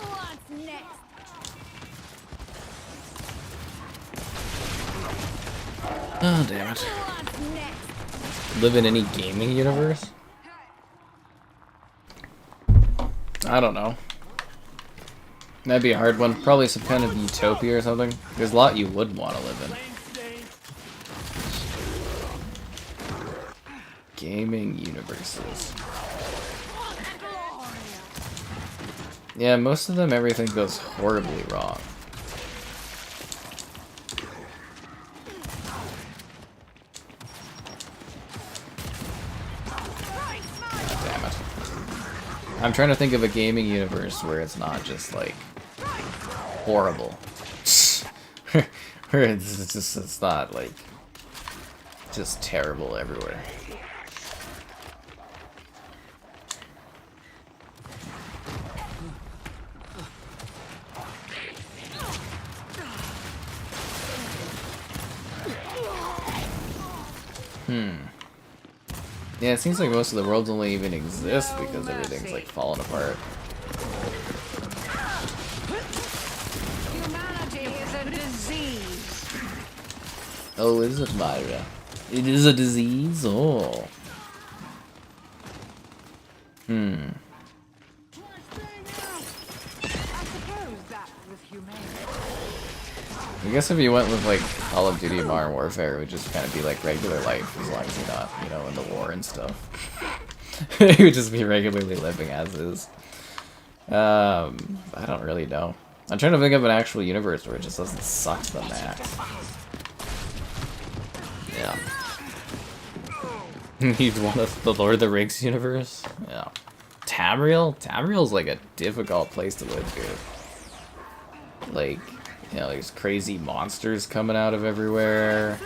What's next? Oh, damn it. What's next? Live in any gaming universe? I don't know. That'd be a hard one. Probably some kind of utopia or something. There's a lot you would want to live in. Gaming universes. Yeah, most of them, everything goes horribly wrong. damn it. I'm trying to think of a gaming universe where it's not just like horrible. Where it's not like just terrible everywhere. Yeah, it seems like most of the worlds only even exist because everything's like falling apart. Humanity is a disease. Oh, is it, Myra? It is a disease? Oh. Flashbang out! I suppose that was humane. I guess if you went with like Call of Duty Modern Warfare, it would just kind of be like regular life as long as you're not, you know, in the war and stuff. It would just be regularly living as is. I don't really know. I'm trying to think of an actual universe where it just doesn't suck to the max. Yeah. He's one of the Lord of the Rings universe? Yeah. Tamriel? Tamriel's like a difficult place to live, dude. Like, you know, there's crazy monsters coming out of everywhere.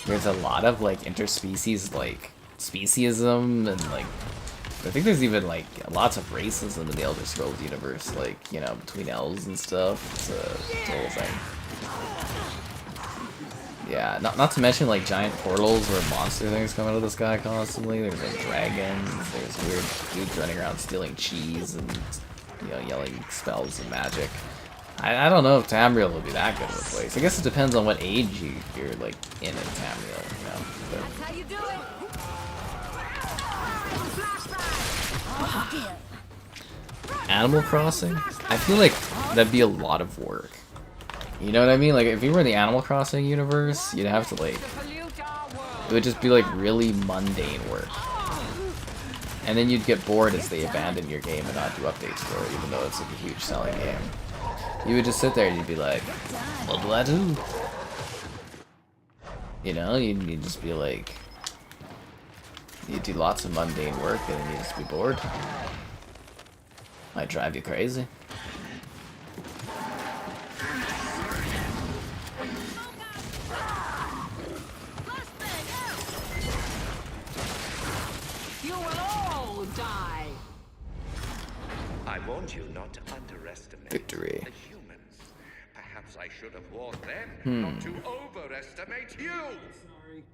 There's a lot of like interspecies like speciesism and like I think there's even like lots of racism in the Elder Scrolls universe, like, you know, between elves and stuff. It's a whole thing. Yeah, not to mention like giant portals where monster things come out of the sky constantly. There's like dragons, there's weird dudes running around stealing cheese and, you know, yelling spells and magic. I don't know if Tamriel would be that good of a place. I guess it depends on what age you're like in Tamriel, you know. But How you doing? Animal Crossing? I feel like that'd be a lot of work. You know what I mean? Like, if you were in the Animal Crossing universe, you'd have to, like, it would just be, like, really mundane work. And then you'd get bored as they abandon your game and not do updates for it, even though it's, like, a huge selling game. You would just sit there and you'd be like, what do I do? You know, you'd just be like, you'd do lots of mundane work and then you'd just be bored. Might drive you crazy. You will all die. I warned you not to underestimate Victory. the humans. Perhaps I should have warned them not to overestimate you. Sorry.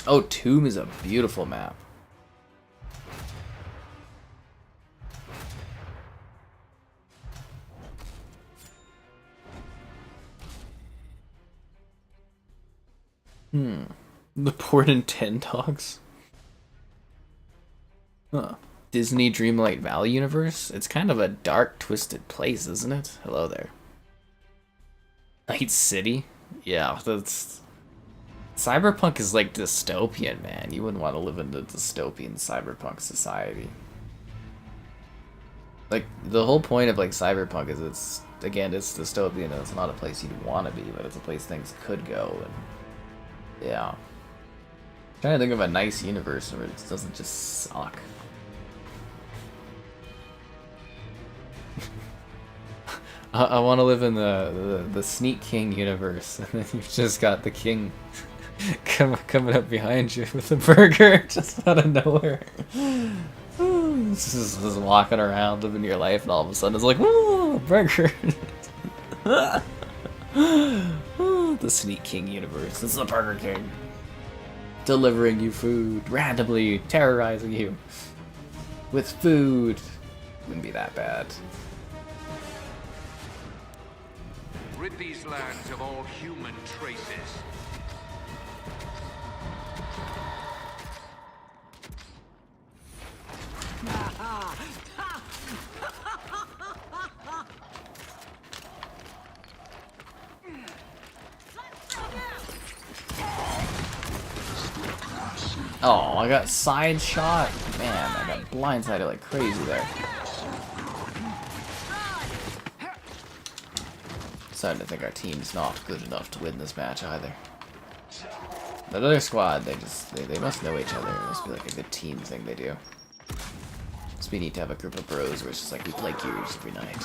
Oh, Tomb is a beautiful map. The Port and 10 Dogs? Huh. Disney Dreamlight Valley universe? It's kind of a dark, twisted place, isn't it? Hello there. Night City? Yeah, that's... Cyberpunk is like dystopian, man. You wouldn't want to live in the dystopian cyberpunk society. Like, the whole point of like cyberpunk is it's dystopian and it's not a place you'd want to be, but it's a place things could go, and yeah. I'm trying to think of a nice universe where it doesn't just suck. I want to live in the Sneak King universe, and then you've just got the king coming up behind you with a burger just out of nowhere. Just walking around living your life, and all of a sudden it's like, woo, a burger. The Sneak King universe. It's the Burger King. Delivering you food, randomly terrorizing you with food. Wouldn't be that bad. Rid these lands of all human traces. Oh, I got side shot. Man, I got blindsided like crazy there. Starting to think our team's not good enough to win this match either. That other squad, they must know each other. It must be like a good team thing they do. So we need to have a group of bros where it's just like we play Gears every night.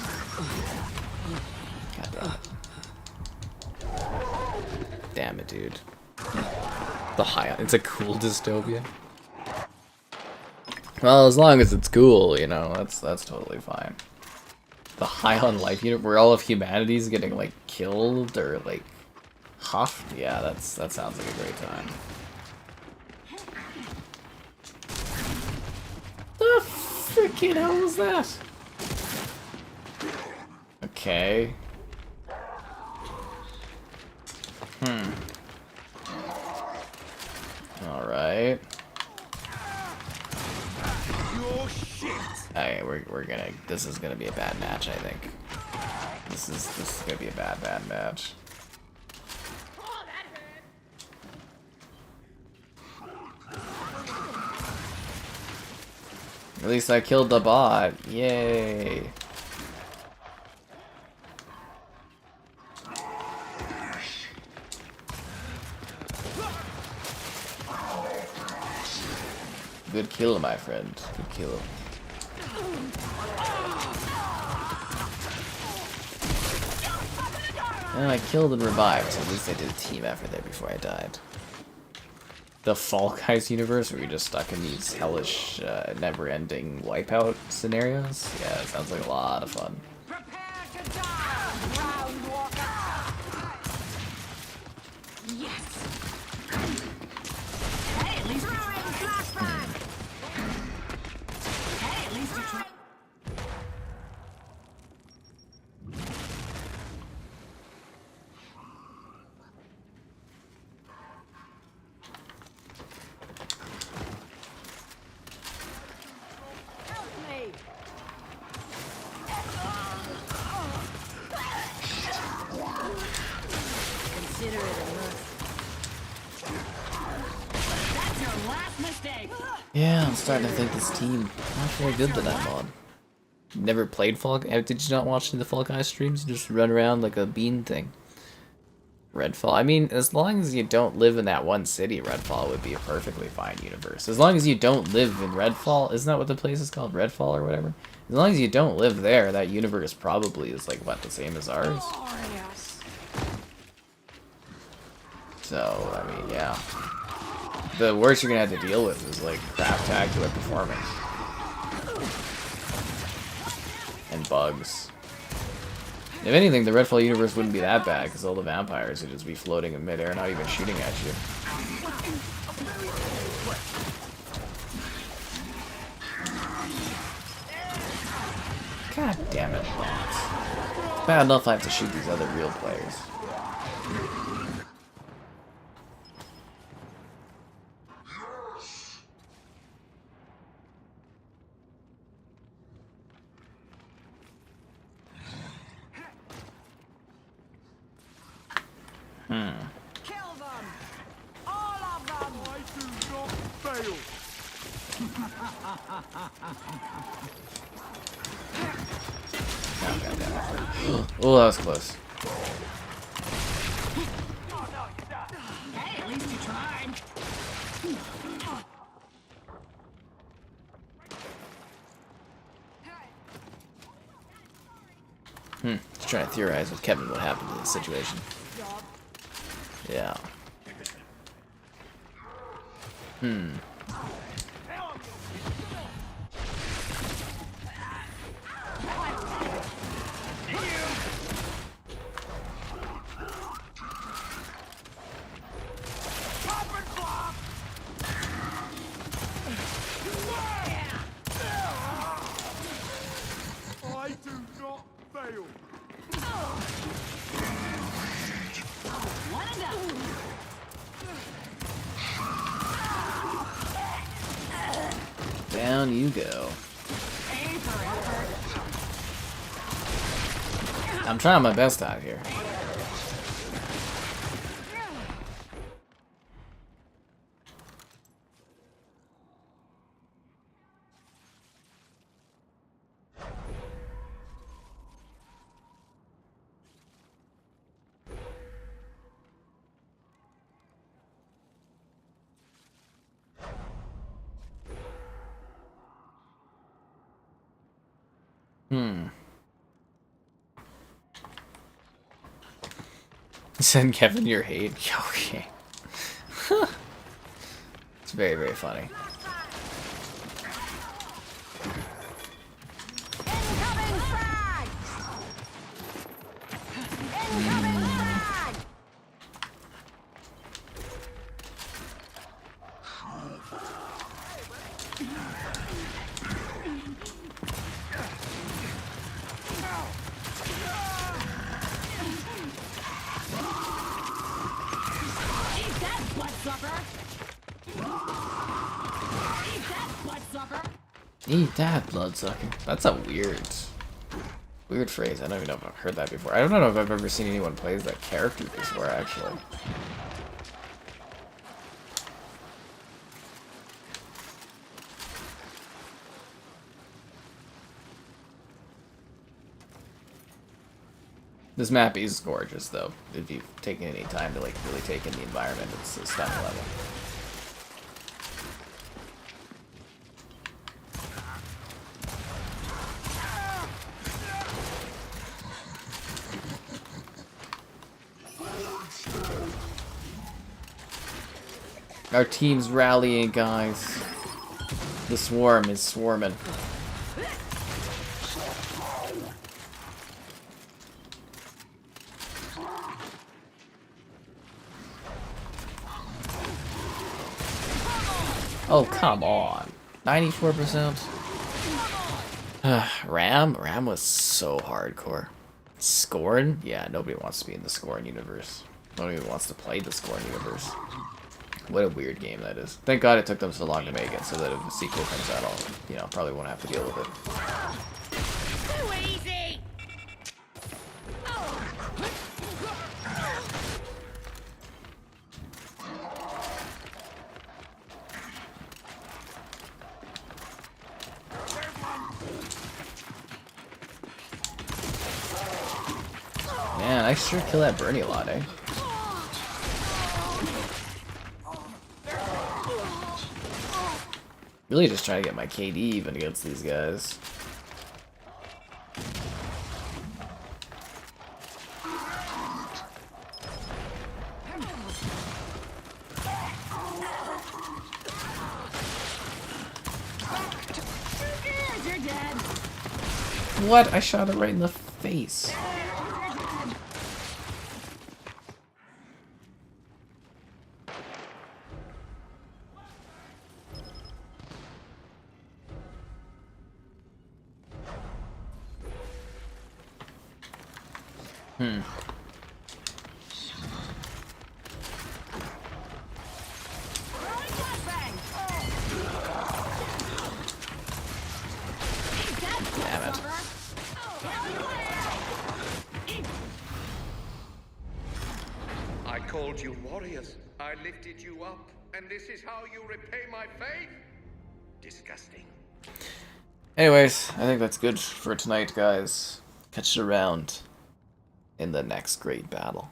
God damn it. Damn it, dude. The high, it's a cool dystopia. Well, as long as it's cool, you know, that's totally fine. The high on life unit where all of humanity is getting like killed or like huffed. Yeah, that sounds like a great time. The freaking hell was that? Okay. Alright. Okay, we're gonna. This is gonna be a bad match, I think. This is gonna be a bad match. At least I killed the bot. Yay! Good kill, my friend. Good kill. And I killed and revived, so at least I did a team effort there before I died. The Fall Guys universe, where you're just stuck in these hellish, never-ending wipeout scenarios? Yeah, it sounds like a lot of fun. Prepare to die, round walker. Yes. Hey, at least you're trying. Flashback. Hey, at least you're trying. Consider it a must. That's your last mistake. Yeah, I'm starting to think this team not very good that I'm on. Never played Fall Guys? Did you not watch the Fall Guys streams? You just run around like a bean thing. Redfall. I mean, as long as you don't live in that one city, Redfall would be a perfectly fine universe. As long as you don't live in Redfall, isn't that what the place is called? Redfall or whatever? As long as you don't live there, that universe probably is like, what, the same as ours? So, I mean, yeah. The worst you're gonna have to deal with is like craptacular performance. And bugs. If anything, the Redfall universe wouldn't be that bad, because all the vampires would just be floating in midair, not even shooting at you. God damn it, bots. Bad enough I have to shoot these other real players. Kill them. All of them. I do not fail. Oh, God damn it. Oh, that was close. Hey, at least you tried. Just trying to theorize with Kevin what happened to this situation. Yeah. I do not fail. One and done. Down you go. Aim for effort. I'm trying my best out here. Send Kevin your hate. Okay. It's very, very funny. Incoming frag! Incoming frag! Eat that, bloodsucker! Eat that, bloodsucker! Eat that, bloodsucker. That's a weird phrase. I don't even know if I've heard that before. I don't know if I've ever seen anyone play as that character before, actually. This map is gorgeous, though. If you've taken any time to like really take in the environment, it's a stunning level. Our team's rallying, guys. The swarm is swarming. Oh, come on. 94%. Ram was so hardcore. Scorn? Yeah, nobody wants to be in the Scorn universe. Nobody even wants to play the Scorn universe. What a weird game that is. Thank God it took them so long to make it, so that if a sequel comes out, I'll, probably won't have to deal with it. Too easy! Man, I sure kill that Bernie a lot, eh? Really just trying to get my KD even against these guys. You're dead! What? I shot it right in the face. Damn it. I called you warriors. I lifted you up, and this is how you repay my faith? Disgusting. Anyways, I think that's good for tonight, guys. Catch you around in the next great battle.